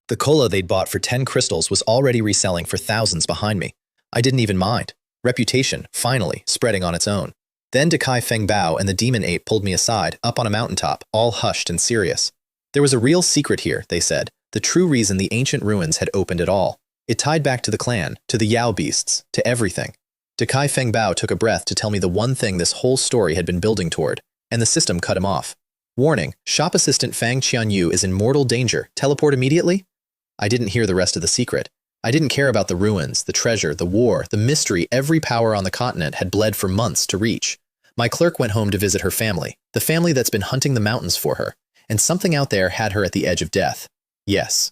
The cola they'd bought for 10 crystals was already reselling for thousands behind me. I didn't even mind. Reputation, finally, spreading on its own. Then Decai Feng Bao and the demon ape pulled me aside, up on a mountaintop, all hushed and serious. There was a real secret here, they said, the true reason the ancient ruins had opened at all. It tied back to the clan, to the Yao beasts, to everything. Decai Feng Bao took a breath to tell me the one thing this whole story had been building toward, and the system cut him off. Warning, shop assistant Fang Qianyu is in mortal danger. Teleport immediately? I didn't hear the rest of the secret. I didn't care about the ruins, the treasure, the war, the mystery every power on the continent had bled for months to reach. My clerk went home to visit her family, the family that's been hunting the mountains for her, and something out there had her at the edge of death. Yes.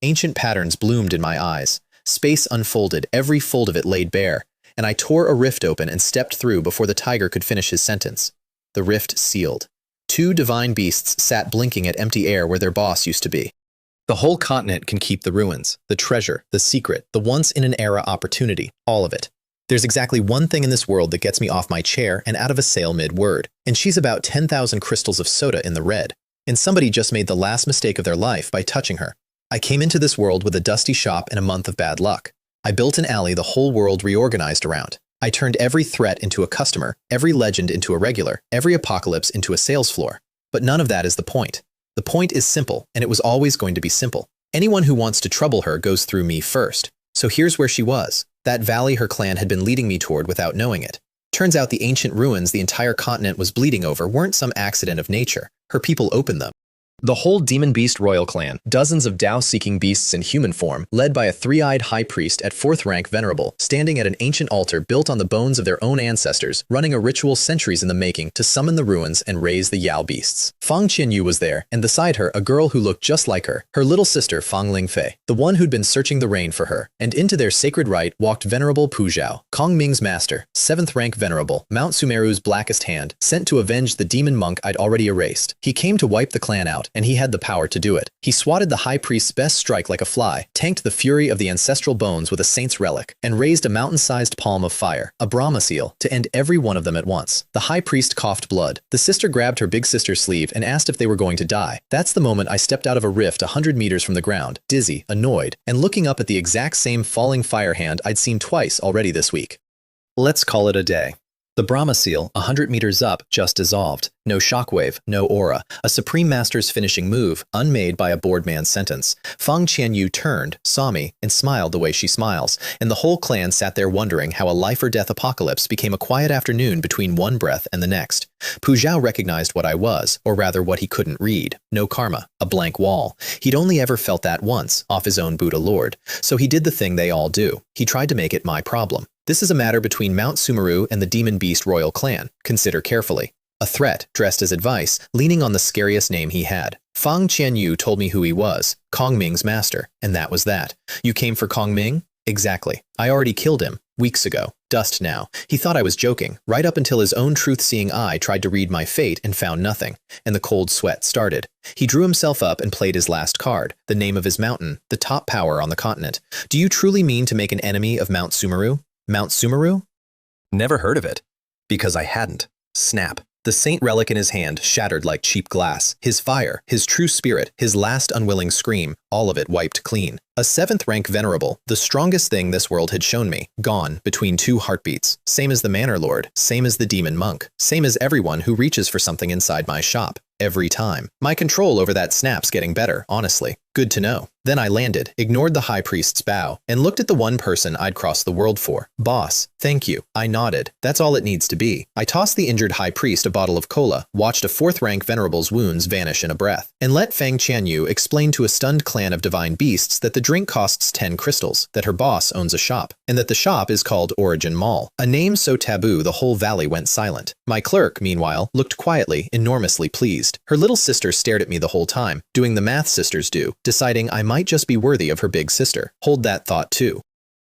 Ancient patterns bloomed in my eyes. Space unfolded, every fold of it laid bare, and I tore a rift open and stepped through before the tiger could finish his sentence. The rift sealed. 2 divine beasts sat blinking at empty air where their boss used to be. The whole continent can keep the ruins, the treasure, the secret, the once-in-an-era opportunity, all of it. There's exactly one thing in this world that gets me off my chair and out of a sale mid-word, and she's about 10,000 crystals of soda in the red. And somebody just made the last mistake of their life by touching her. I came into this world with a dusty shop and a month of bad luck. I built an alley the whole world reorganized around. I turned every threat into a customer, every legend into a regular, every apocalypse into a sales floor. But none of that is the point. The point is simple, and it was always going to be simple. Anyone who wants to trouble her goes through me first. So here's where she was. That valley her clan had been leading me toward without knowing it. Turns out the ancient ruins the entire continent was bleeding over weren't some accident of nature. Her people opened them. The whole demon beast royal clan, dozens of Tao-seeking beasts in human form, led by a 3-eyed high priest at 4th rank venerable, standing at an ancient altar built on the bones of their own ancestors, running a ritual centuries in the making to summon the ruins and raise the Yao beasts. Fang Qianyu was there, and beside her a girl who looked just like her little sister Fang Lingfei, the one who'd been searching the rain for her, and into their sacred rite walked venerable Pu Zhao, Kong Ming's master, 7th rank venerable, Mount Sumeru's blackest hand, sent to avenge the demon monk I'd already erased. He came to wipe the clan out, and he had the power to do it. He swatted the high priest's best strike like a fly, tanked the fury of the ancestral bones with a saint's relic, and raised a mountain-sized palm of fire, a Brahma seal, to end every one of them at once. The high priest coughed blood. The sister grabbed her big sister's sleeve and asked if they were going to die. That's the moment I stepped out of a rift 100 meters from the ground, dizzy, annoyed, and looking up at the exact same falling fire hand I'd seen twice already this week. Let's call it a day. The Brahma seal, 100 meters up, just dissolved. No shockwave, no aura. A Supreme Master's finishing move, unmade by a bored man's sentence. Fang Qianyu turned, saw me, and smiled the way she smiles, and the whole clan sat there wondering how a life-or-death apocalypse became a quiet afternoon between one breath and the next. Pu Zhao recognized what I was, or rather what he couldn't read. No karma, a blank wall. He'd only ever felt that once, off his own Buddha Lord. So he did the thing they all do. He tried to make it my problem. This is a matter between Mount Sumeru and the Demon Beast royal clan. Consider carefully. A threat, dressed as advice, leaning on the scariest name he had. Fang Qianyu told me who he was, Kong Ming's master, and that was that. You came for Kong Ming? Exactly. I already killed him, weeks ago. Dust now. He thought I was joking, right up until his own truth-seeing eye tried to read my fate and found nothing, and the cold sweat started. He drew himself up and played his last card, the name of his mountain, the top power on the continent. Do you truly mean to make an enemy of Mount Sumeru? Mount Sumeru? Never heard of it. Because I hadn't. Snap. The saint relic in his hand shattered like cheap glass. His fire, his true spirit, his last unwilling scream, all of it wiped clean. A 7th rank venerable, the strongest thing this world had shown me, gone between 2 heartbeats. Same as the manor lord, same as the demon monk, same as everyone who reaches for something inside my shop. Every time. My control over that snap's getting better, honestly. Good to know. Then I landed, ignored the high priest's bow, and looked at the one person I'd crossed the world for. Boss, thank you. I nodded. That's all it needs to be. I tossed the injured high priest a bottle of cola, watched a 4th rank venerable's wounds vanish in a breath, and let Fang Qianyu explain to a stunned clan of divine beasts that the drink costs 10 crystals, that her boss owns a shop, and that the shop is called Origin Mall. A name so taboo the whole valley went silent. My clerk, meanwhile, looked quietly, enormously pleased. Her little sister stared at me the whole time, doing the math sisters do, deciding I might just be worthy of her big sister. Hold that thought too.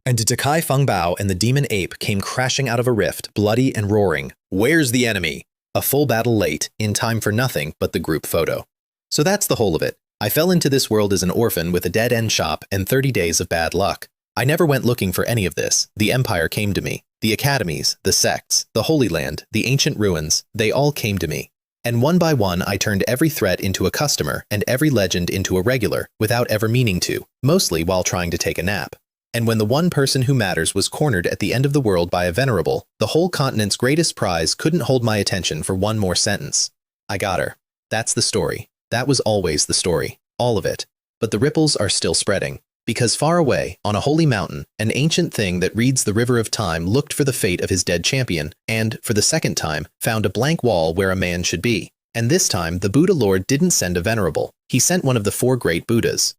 And Takai Feng Bao and the demon ape came crashing out of a rift, bloody and roaring. Where's the enemy? A full battle late, in time for nothing but the group photo. So that's the whole of it. I fell into this world as an orphan with a dead-end shop and 30 days of bad luck. I never went looking for any of this. The Empire came to me. The academies, the sects, the Holy Land, the ancient ruins, they all came to me. And one by one, I turned every threat into a customer and every legend into a regular, without ever meaning to, mostly while trying to take a nap. And when the one person who matters was cornered at the end of the world by a venerable, the whole continent's greatest prize couldn't hold my attention for one more sentence. I got her. That's the story. That was always the story. All of it. But the ripples are still spreading. Because far away, on a holy mountain, an ancient thing that reads the river of time looked for the fate of his dead champion, and, for the second time, found a blank wall where a man should be. And this time, the Buddha Lord didn't send a venerable. He sent one of the 4 great Buddhas.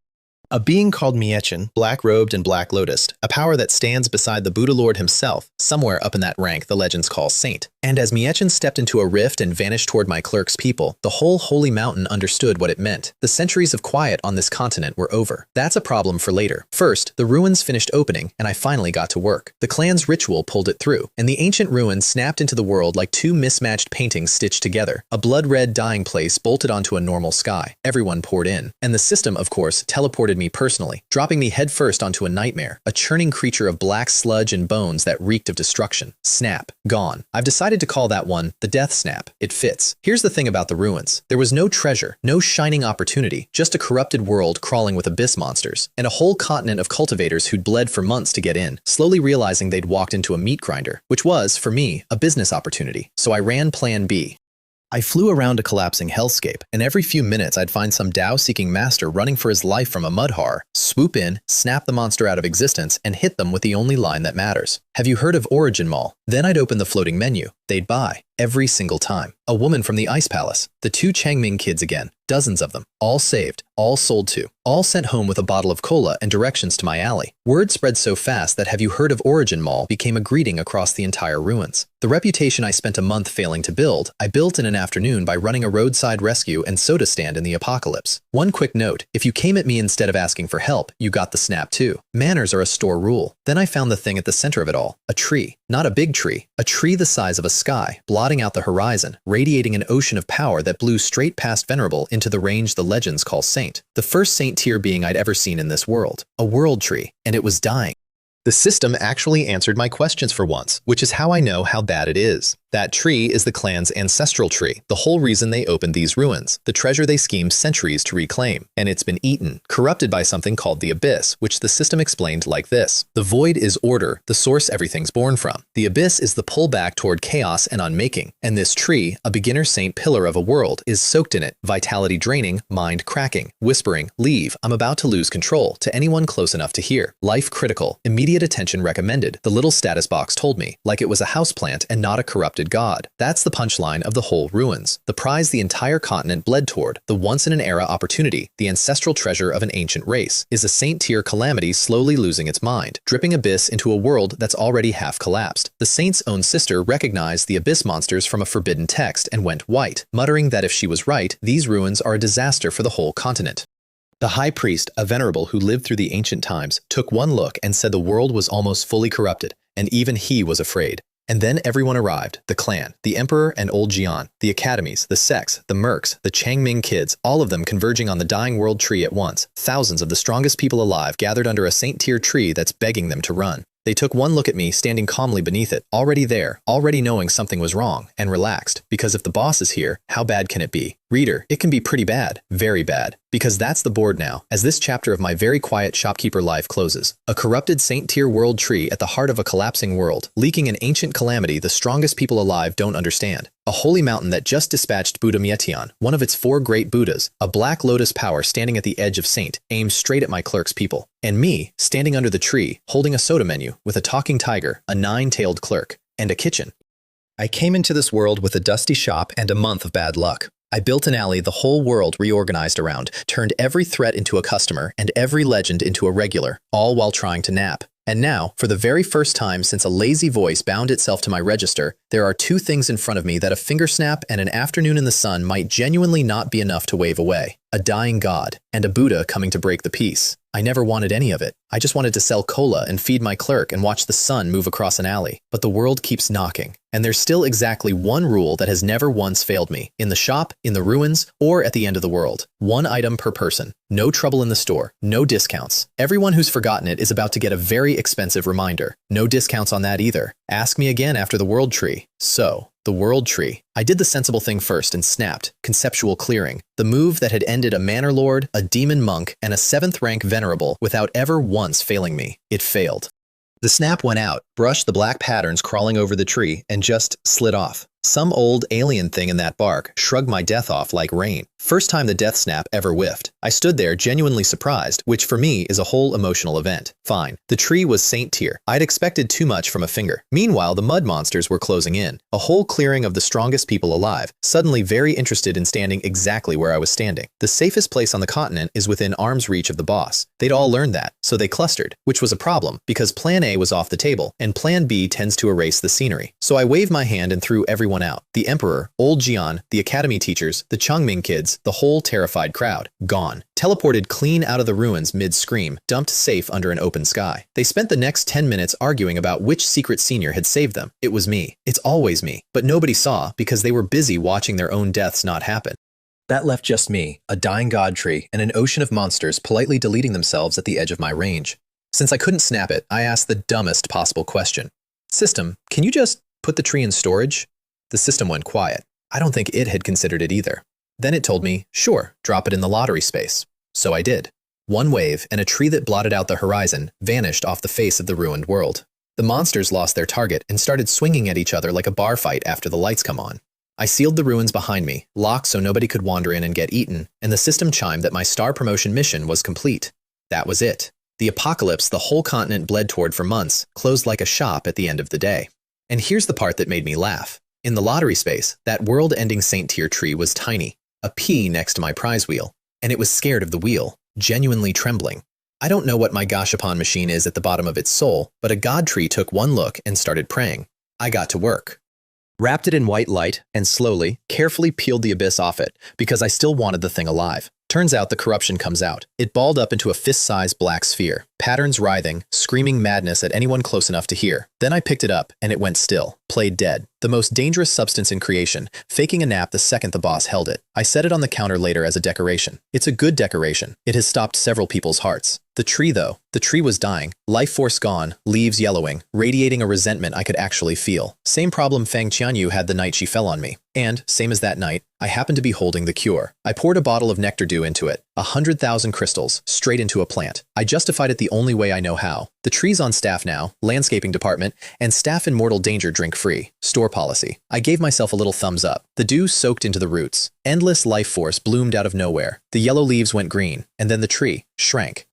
A being called Miechin, black-robed and black-lotused, a power that stands beside the Buddha Lord himself, somewhere up in that rank the legends call saint. And as Miechin stepped into a rift and vanished toward my clerk's people, the whole holy mountain understood what it meant. The centuries of quiet on this continent were over. That's a problem for later. First, the ruins finished opening, and I finally got to work. The clan's ritual pulled it through, and the ancient ruins snapped into the world like 2 mismatched paintings stitched together. A blood-red dying place bolted onto a normal sky. Everyone poured in. And the system, of course, teleported me personally, dropping me headfirst onto a nightmare, a churning creature of black sludge and bones that reeked of destruction. Snap. Gone. I've decided to call that one the Death Snap. It fits. Here's the thing about the ruins. There was no treasure, no shining opportunity, just a corrupted world crawling with abyss monsters, and a whole continent of cultivators who'd bled for months to get in, slowly realizing they'd walked into a meat grinder, which was, for me, a business opportunity. So I ran Plan B. I flew around a collapsing hellscape, and every few minutes I'd find some Tao-seeking master running for his life from a mud horror, swoop in, snap the monster out of existence, and hit them with the only line that matters. Have you heard of Origin Mall? Then I'd open the floating menu. They'd buy. Every single time. A woman from the Ice Palace. The 2 Changming kids again. Dozens of them. All saved. All sold to. All sent home with a bottle of cola and directions to my alley. Word spread so fast that Have You Heard of Origin Mall became a greeting across the entire ruins. The reputation I spent a month failing to build, I built in an afternoon by running a roadside rescue and soda stand in the apocalypse. One quick note, if you came at me instead of asking for help, you got the snap too. Manners are a store rule. Then I found the thing at the center of it all. A tree. Not a big tree. A tree the size of a sky, blotting out the horizon, radiating an ocean of power that blew straight past Venerable into the range the legends call Saint. The first Saint-tier being I'd ever seen in this world. A world tree. And it was dying. The system actually answered my questions for once, which is how I know how bad it is. That tree is the clan's ancestral tree, the whole reason they opened these ruins, the treasure they schemed centuries to reclaim. And it's been eaten, corrupted by something called the Abyss, which the system explained like this. The void is order, the source everything's born from. The Abyss is the pullback toward chaos and unmaking. And this tree, a beginner saint pillar of a world, is soaked in it, vitality draining, mind cracking, whispering, leave, I'm about to lose control, to anyone close enough to hear. Life critical, immediate attention recommended, the little status box told me, like it was a houseplant and not a corrupted god. That's the punchline of the whole ruins. The prize the entire continent bled toward, the once-in-an-era opportunity, the ancestral treasure of an ancient race, is a saint-tier calamity slowly losing its mind, dripping abyss into a world that's already half collapsed. The saint's own sister recognized the abyss monsters from a forbidden text and went white, muttering that if she was right, these ruins are a disaster for the whole continent. The high priest, a venerable who lived through the ancient times, took one look and said the world was almost fully corrupted, and even he was afraid. And then everyone arrived, the clan, the emperor and old Jian, the academies, the sects, the mercs, the Changming kids, all of them converging on the dying world tree at once. Thousands of the strongest people alive gathered under a saint-tier tree that's begging them to run. They took one look at me, standing calmly beneath it, already there, already knowing something was wrong, and relaxed, because if the boss is here, how bad can it be? Reader, it can be pretty bad, very bad, because that's the board now, as this chapter of my very quiet shopkeeper life closes. A corrupted saint-tier world tree at the heart of a collapsing world, leaking an ancient calamity the strongest people alive don't understand. A holy mountain that just dispatched Buddha Meiteon, one of its 4 great Buddhas, a black lotus power standing at the edge of Saint, aimed straight at my clerk's people. And me, standing under the tree, holding a soda menu, with a talking tiger, a 9-tailed clerk, and a kitchen. I came into this world with a dusty shop and a month of bad luck. I built an alley the whole world reorganized around, turned every threat into a customer and every legend into a regular, all while trying to nap. And now, for the very first time since a lazy voice bound itself to my register, there are 2 things in front of me that a finger snap and an afternoon in the sun might genuinely not be enough to wave away. A dying god, and a Buddha coming to break the peace. I never wanted any of it. I just wanted to sell cola and feed my clerk and watch the sun move across an alley. But the world keeps knocking. And there's still exactly one rule that has never once failed me. In the shop, in the ruins, or at the end of the world. 1 item per person. No trouble in the store. No discounts. Everyone who's forgotten it is about to get a very expensive reminder. No discounts on that either. Ask me again after the world tree. So, the world tree. I did the sensible thing first and snapped. Conceptual clearing. The move that had ended a manor lord, a demon monk, and a 7th rank venerable without ever once failing me. It failed. The snap went out, brushed the black patterns crawling over the tree, and just slid off. Some old alien thing in that bark shrugged my death off like rain. First time the death snap ever whiffed. I stood there genuinely surprised, which for me is a whole emotional event. Fine. The tree was saint tier. I'd expected too much from a finger. Meanwhile, the mud monsters were closing in. A whole clearing of the strongest people alive, suddenly very interested in standing exactly where I was standing. The safest place on the continent is within arm's reach of the boss. They'd all learned that, so they clustered, which was a problem, because plan A was off the table, and plan B tends to erase the scenery. So I waved my hand and threw everyone out. The Emperor, Old Jian, the Academy teachers, the Chongming kids, the whole terrified crowd. Gone. Teleported clean out of the ruins mid-scream, dumped safe under an open sky. They spent the next 10 minutes arguing about which secret senior had saved them. It was me. It's always me. But nobody saw because they were busy watching their own deaths not happen. That left just me, a dying god tree, and an ocean of monsters politely deleting themselves at the edge of my range. Since I couldn't snap it, I asked the dumbest possible question. System, can you just put the tree in storage? The system went quiet. I don't think it had considered it either. Then it told me, sure, drop it in the lottery space. So I did. 1 wave, and a tree that blotted out the horizon vanished off the face of the ruined world. The monsters lost their target and started swinging at each other like a bar fight after the lights come on. I sealed the ruins behind me, locked so nobody could wander in and get eaten, and the system chimed that my star promotion mission was complete. That was it. The apocalypse the whole continent bled toward for months closed like a shop at the end of the day. And here's the part that made me laugh. In the lottery space, that world-ending saint-tier tree was tiny, a pea next to my prize wheel, and it was scared of the wheel, genuinely trembling. I don't know what my Gashapon machine is at the bottom of its soul, but a god tree took 1 look and started praying. I got to work. Wrapped it in white light and slowly, carefully peeled the abyss off it because I still wanted the thing alive. Turns out the corruption comes out. It balled up into a fist-sized black sphere, patterns writhing, screaming madness at anyone close enough to hear. Then I picked it up, and it went still, played dead. The most dangerous substance in creation, faking a nap the second the boss held it. I set it on the counter later as a decoration. It's a good decoration. It has stopped several people's hearts. The tree, though, the tree was dying, life force gone, leaves yellowing, radiating a resentment I could actually feel. Same problem Fang Qianyu had the night she fell on me. And, same as that night, I happened to be holding the cure. I poured a bottle of nectar dew into it, 100,000 crystals, straight into a plant. I justified it the only way I know how. The tree's on staff now, landscaping department, and staff in mortal danger drink free. Store policy. I gave myself a little thumbs up. The dew soaked into the roots. Endless life force bloomed out of nowhere. The yellow leaves went green, and then the tree shrank.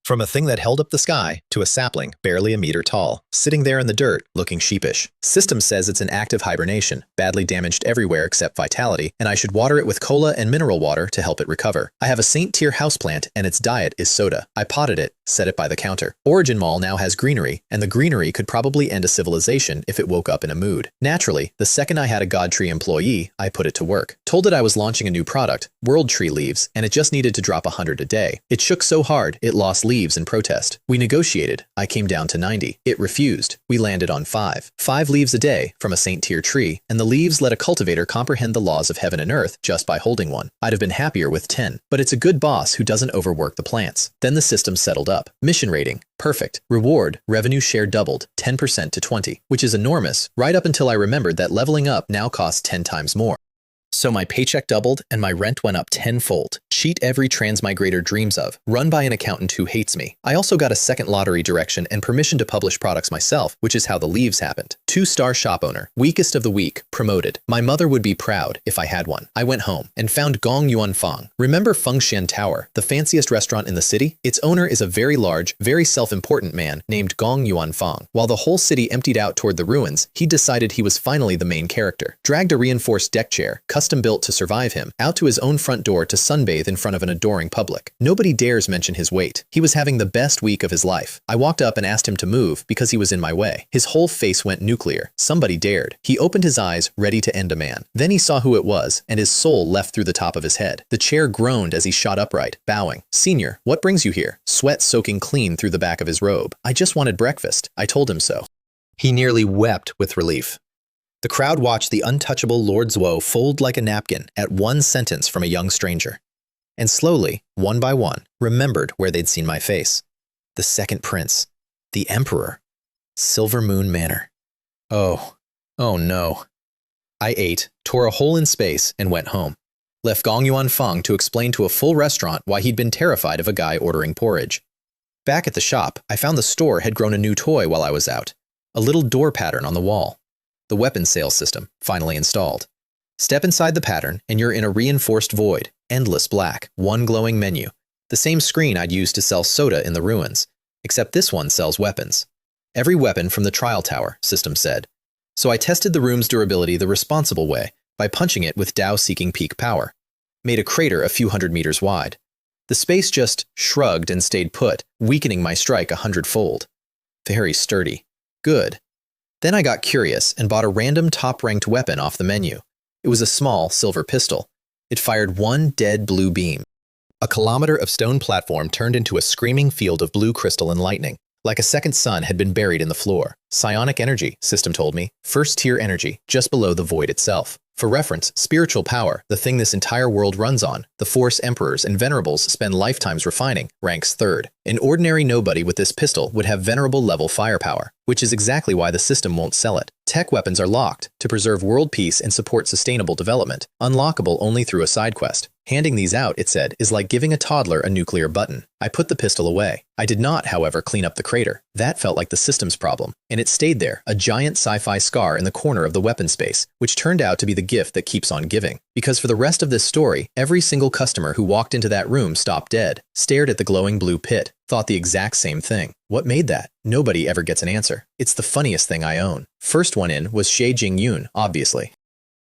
From a thing that held up the sky to a sapling barely a meter tall, sitting there in the dirt, looking sheepish. System says it's in active hibernation, badly damaged everywhere except vitality, and I should water it with cola and mineral water to help it recover. I have a saint-tier houseplant, and its diet is soda. I potted it, set it by the counter. Origin Mall now has greenery, and the greenery could probably end a civilization if it woke up in a mood. Naturally, the second I had a God Tree employee, I put it to work. Told it I was launching a new product, World Tree Leaves, and it just needed to drop 100 a day. It shook so hard, it lost leaves in protest. We negotiated. I came down to 90. It refused. We landed on 5. 5 leaves a day from a saint-tier tree, and the leaves let a cultivator comprehend the laws of heaven and earth just by holding one. I'd have been happier with 10, but it's a good boss who doesn't overwork the plants. Then the system settled up. Mission rating, perfect. Reward, revenue share doubled, 10% to 20, which is enormous, right up until I remembered that leveling up now costs 10 times more. So my paycheck doubled and my rent went up tenfold. Cheat every transmigrator dreams of, run by an accountant who hates me. I also got a second lottery direction and permission to publish products myself, which is how the leaves happened. 2-star shop owner, weakest of the weak, promoted. My mother would be proud if I had one. I went home and found Gong Yuan Fang. Remember Fengshan Tower, the fanciest restaurant in the city? Its owner is a very large, very self-important man named Gong Yuan Fang. While the whole city emptied out toward the ruins, he decided he was finally the main character. Dragged a reinforced deck chair, custom built to survive him, out to his own front door to sunbathe in front of an adoring public. Nobody dares mention his weight. He was having the best week of his life. I walked up and asked him to move because he was in my way. His whole face went nuclear. Somebody dared. He opened his eyes, ready to end a man. Then he saw who it was, and his soul left through the top of his head. The chair groaned as he shot upright, bowing. "Senior, what brings you here?" Sweat soaking clean through the back of his robe. "I just wanted breakfast." I told him so. He nearly wept with relief. The crowd watched the untouchable Lord Zhuo fold like a napkin at one sentence from a young stranger. And slowly, one by one, remembered where they'd seen my face. The second prince. The emperor. Silver Moon Manor. Oh no. I ate, tore a hole in space, and went home. Left Gong Yuan Fang to explain to a full restaurant why he'd been terrified of a guy ordering porridge. Back at the shop, I found the store had grown a new toy while I was out. A little door pattern on the wall. The weapon sales system, finally installed. Step inside the pattern, and you're in a reinforced void, endless black, one glowing menu. The same screen I'd used to sell soda in the ruins, except this one sells weapons. Every weapon from the trial tower, system said. So I tested the room's durability the responsible way, by punching it with Tao-seeking peak power. Made a crater a few hundred meters wide. The space just shrugged and stayed put, weakening my strike 100-fold. Very sturdy. Good. Then I got curious and bought a random top-ranked weapon off the menu. It was a small, silver pistol. It fired one dead blue beam. A kilometer of stone platform turned into a screaming field of blue crystal and lightning, like a second sun had been buried in the floor. Psionic energy, system told me. First-tier energy, just below the void itself. For reference, spiritual power, the thing this entire world runs on, the Force emperors and venerables spend lifetimes refining, ranks third. An ordinary nobody with this pistol would have venerable level firepower, which is exactly why the system won't sell it. Tech weapons are locked to preserve world peace and support sustainable development, unlockable only through a side quest. Handing these out, it said, is like giving a toddler a nuclear button. I put the pistol away. I did not, however, clean up the crater. That felt like the system's problem, and it stayed there, a giant sci-fi scar in the corner of the weapon space, which turned out to be the gift that keeps on giving. Because for the rest of this story, every single customer who walked into that room stopped dead, stared at the glowing blue pit, thought the exact same thing. What made that? Nobody ever gets an answer. It's the funniest thing I own. First one in was Xie Jingyun, obviously.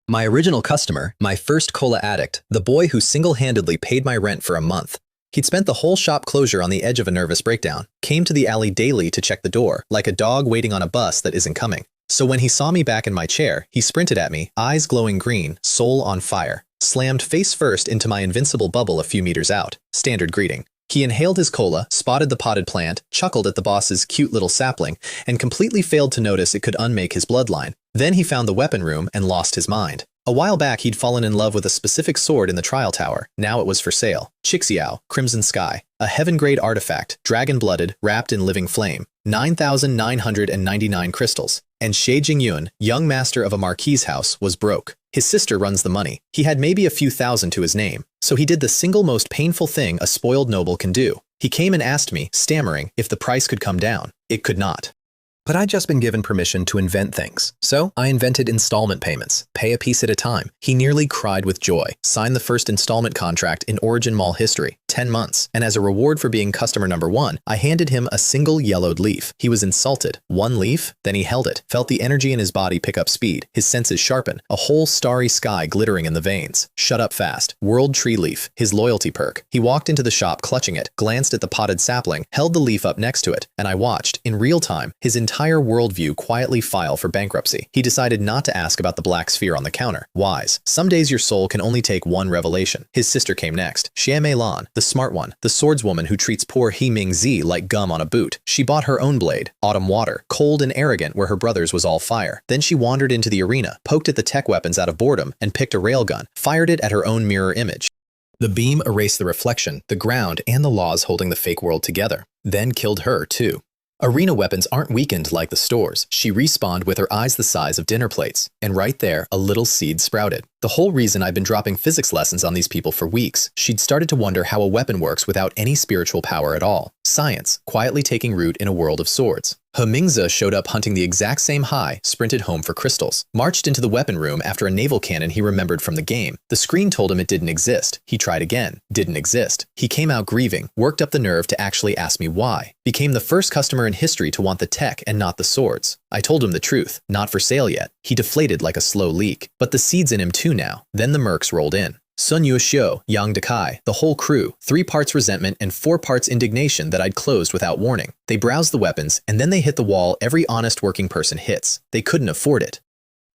My original customer, my first cola addict, the boy who single-handedly paid my rent for a month. He'd spent the whole shop closure on the edge of a nervous breakdown, came to the alley daily to check the door, like a dog waiting on a bus that isn't coming. So when he saw me back in my chair, he sprinted at me, eyes glowing green, soul on fire, slammed face first into my invincible bubble a few meters out. Standard greeting. He inhaled his cola, spotted the potted plant, chuckled at the boss's cute little sapling, and completely failed to notice it could unmake his bloodline. Then he found the weapon room and lost his mind. A while back, he'd fallen in love with a specific sword in the trial tower. Now it was for sale. Chixiao, Crimson Sky. A heaven-grade artifact, dragon-blooded, wrapped in living flame. 9,999 crystals. And Xie Jingyun, young master of a marquise house, was broke. His sister runs the money. He had maybe a few thousand to his name. So he did the single most painful thing a spoiled noble can do. He came and asked me, stammering, if the price could come down. It could not. But I'd just been given permission to invent things. So I invented installment payments, pay a piece at a time. He nearly cried with joy, signed the first installment contract in Origin Mall history, 10 months. And as a reward for being customer number one, I handed him a single yellowed leaf. He was insulted. One leaf? Then he held it, felt the energy in his body pick up speed, his senses sharpen, a whole starry sky glittering in the veins. Shut up fast. World tree leaf, his loyalty perk. He walked into the shop clutching it, glanced at the potted sapling, held the leaf up next to it, and I watched, in real time, his entire worldview quietly file for bankruptcy. He decided not to ask about the black sphere on the counter. Wise. Some days your soul can only take one revelation. His sister came next. Xie Meilan, the smart one, the swordswoman who treats poor He Mingzi like gum on a boot. She bought her own blade, Autumn Water, cold and arrogant where her brother's was all fire. Then she wandered into the arena, poked at the tech weapons out of boredom, and picked a railgun, fired it at her own mirror image. The beam erased the reflection, the ground, and the laws holding the fake world together. Then killed her, too. Arena weapons aren't weakened like the stores. She respawned with her eyes the size of dinner plates. And right there, a little seed sprouted. The whole reason I've been dropping physics lessons on these people for weeks. She'd started to wonder how a weapon works without any spiritual power at all. Science, quietly taking root in a world of swords. Hemingza showed up hunting the exact same high, sprinted home for crystals. Marched into the weapon room after a naval cannon he remembered from the game. The screen told him it didn't exist. He tried again. Didn't exist. He came out grieving, worked up the nerve to actually ask me why. Became the first customer in history to want the tech and not the swords. I told him the truth. Not for sale yet. He deflated like a slow leak. But the seed's in him too now. Then the mercs rolled in. Sun Yueshio, Yang Dekai, the whole crew, 3 parts resentment and 4 parts indignation that I'd closed without warning. They browsed the weapons, and then they hit the wall every honest working person hits. They couldn't afford it.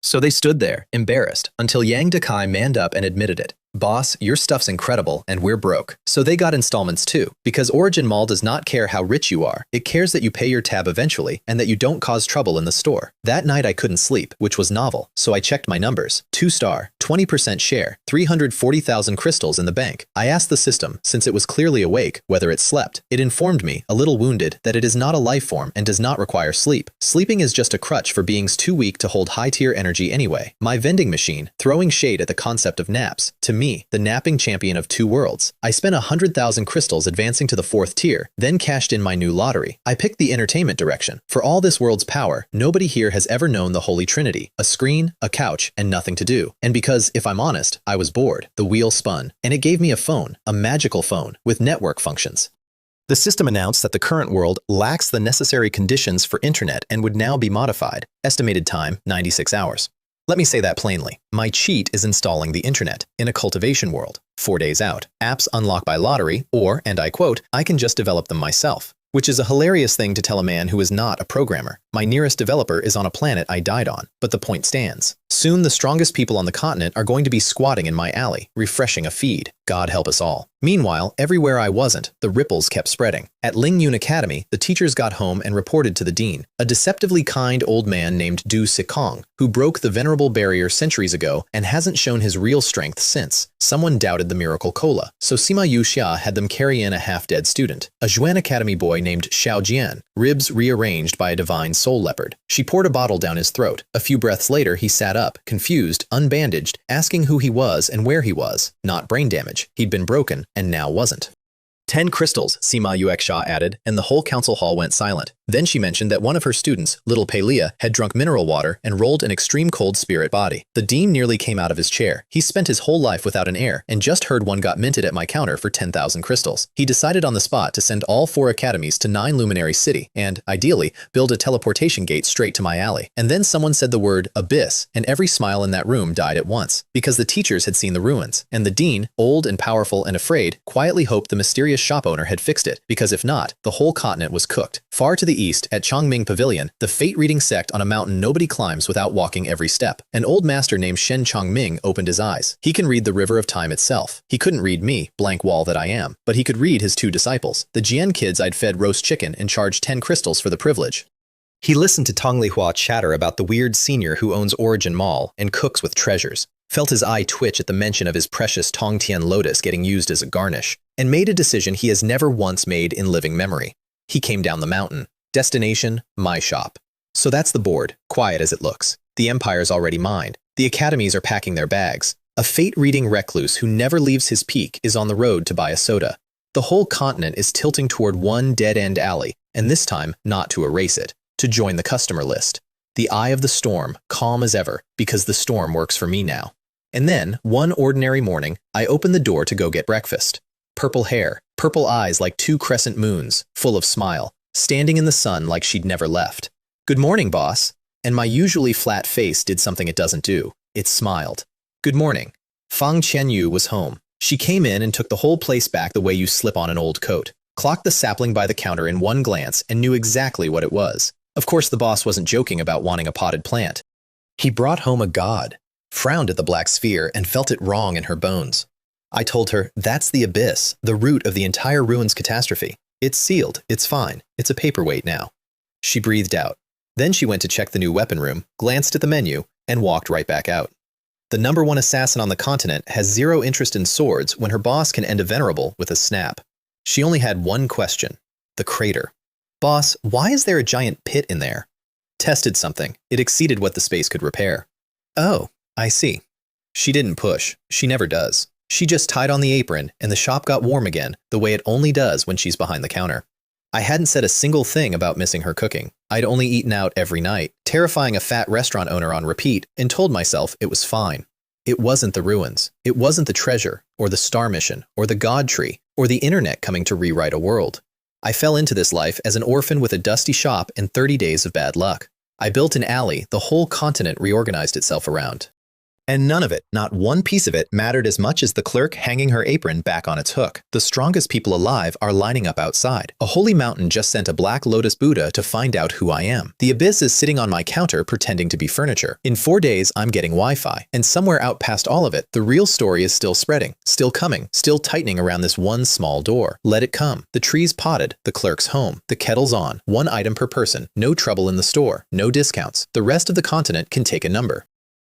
So they stood there, embarrassed, until Yang Dekai manned up and admitted it. Boss, your stuff's incredible, and we're broke. So they got installments too, because Origin Mall does not care how rich you are. It cares that you pay your tab eventually, and that you don't cause trouble in the store. That night I couldn't sleep, which was novel, so I checked my numbers. 2-star, 20% share, 340,000 crystals in the bank. I asked the system, since it was clearly awake, whether it slept. It informed me, a little wounded, that it is not a life form and does not require sleep. Sleeping is just a crutch for beings too weak to hold high-tier energy anyway. My vending machine, throwing shade at the concept of naps. To me, the napping champion of 2 worlds. I spent 100,000 crystals advancing to the 4th tier, then cashed in my new lottery. I picked the entertainment direction. For all this world's power, nobody here has ever known the Holy Trinity. A screen, a couch, and nothing to do. And because, if I'm honest, I was bored, the wheel spun. And it gave me a phone, a magical phone, with network functions. The system announced that the current world lacks the necessary conditions for internet and would now be modified. Estimated time, 96 hours. Let me say that plainly. My cheat is installing the internet in a cultivation world. 4 days out. Apps unlock by lottery, or, and I quote, I can just develop them myself. Which is a hilarious thing to tell a man who is not a programmer. My nearest developer is on a planet I died on, but the point stands. Soon the strongest people on the continent are going to be squatting in my alley, refreshing a feed. God help us all. Meanwhile, everywhere I wasn't, the ripples kept spreading. At Lingyun Academy, the teachers got home and reported to the dean, a deceptively kind old man named Du Sikong, who broke the venerable barrier centuries ago and hasn't shown his real strength since. Someone doubted the miracle cola, so Sima Yuxia had them carry in a half-dead student, a Zhuan Academy boy named Xiao Jian, ribs rearranged by a divine soul leopard. She poured a bottle down his throat. A few breaths later, he sat up, confused, unbandaged, asking who he was and where he was. Not brain damage. He'd been broken, and now wasn't. 10 crystals, Sima Yuexia added, and the whole council hall went silent. Then she mentioned that one of her students, little Pelia, had drunk mineral water and rolled an extreme cold spirit body. The dean nearly came out of his chair. He spent his whole life without an heir, and just heard one got minted at my counter for 10,000 crystals. He decided on the spot to send all 4 academies to 9 Luminary City, and, ideally, build a teleportation gate straight to my alley. And then someone said the word, abyss, and every smile in that room died at once, because the teachers had seen the ruins, and the dean, old and powerful and afraid, quietly hoped the mysterious shop owner had fixed it, because if not, the whole continent was cooked. Far to the east, at Chongming Pavilion, the fate-reading sect on a mountain nobody climbs without walking every step. An old master named Shen Chongming opened his eyes. He can read the river of time itself. He couldn't read me, blank wall that I am, but he could read his 2 disciples, the Jian kids I'd fed roast chicken and charged 10 crystals for the privilege. He listened to Tong Lihua chatter about the weird senior who owns Origin Mall and cooks with treasures, felt his eye twitch at the mention of his precious Tongtian lotus getting used as a garnish, and made a decision he has never once made in living memory. He came down the mountain. Destination, my shop. So that's the board, quiet as it looks. The empire's already mine. The academies are packing their bags. A fate-reading recluse who never leaves his peak is on the road to buy a soda. The whole continent is tilting toward one dead-end alley, and this time not to erase it, to join the customer list. The eye of the storm, calm as ever, because the storm works for me now. And then, one ordinary morning, I open the door to go get breakfast. Purple hair, purple eyes like 2 crescent moons, full of smile, standing in the sun like she'd never left. Good morning, boss. And my usually flat face did something it doesn't do. It smiled. Good morning. Fang Qianyu was home. She came in and took the whole place back the way you slip on an old coat. Clocked the sapling by the counter in one glance and knew exactly what it was. Of course, the boss wasn't joking about wanting a potted plant. He brought home a god, frowned at the black sphere, and felt it wrong in her bones. I told her, that's the abyss, the root of the entire ruins catastrophe. It's sealed, it's fine, it's a paperweight now. She breathed out. Then she went to check the new weapon room, glanced at the menu, and walked right back out. The #1 assassin on the continent has 0 interest in swords when her boss can end a venerable with a snap. She only had one question. The crater. Boss, why is there a giant pit in there? Tested something. It exceeded what the space could repair. Oh, I see. She didn't push. She never does. She just tied on the apron, and the shop got warm again, the way it only does when she's behind the counter. I hadn't said a single thing about missing her cooking. I'd only eaten out every night, terrifying a fat restaurant owner on repeat, and told myself it was fine. It wasn't the ruins. It wasn't the treasure, or the star mission, or the god tree, or the internet coming to rewrite a world. I fell into this life as an orphan with a dusty shop and 30 days of bad luck. I built an alley the whole continent reorganized itself around. And none of it, not one piece of it, mattered as much as the clerk hanging her apron back on its hook. The strongest people alive are lining up outside. A holy mountain just sent a black lotus Buddha to find out who I am. The abyss is sitting on my counter pretending to be furniture. In 4 days, I'm getting Wi-Fi. And somewhere out past all of it, the real story is still spreading, still coming, still tightening around this one small door. Let it come. The tree's potted, the clerk's home, the kettle's on, 1 item per person, no trouble in the store, no discounts. The rest of the continent can take a number.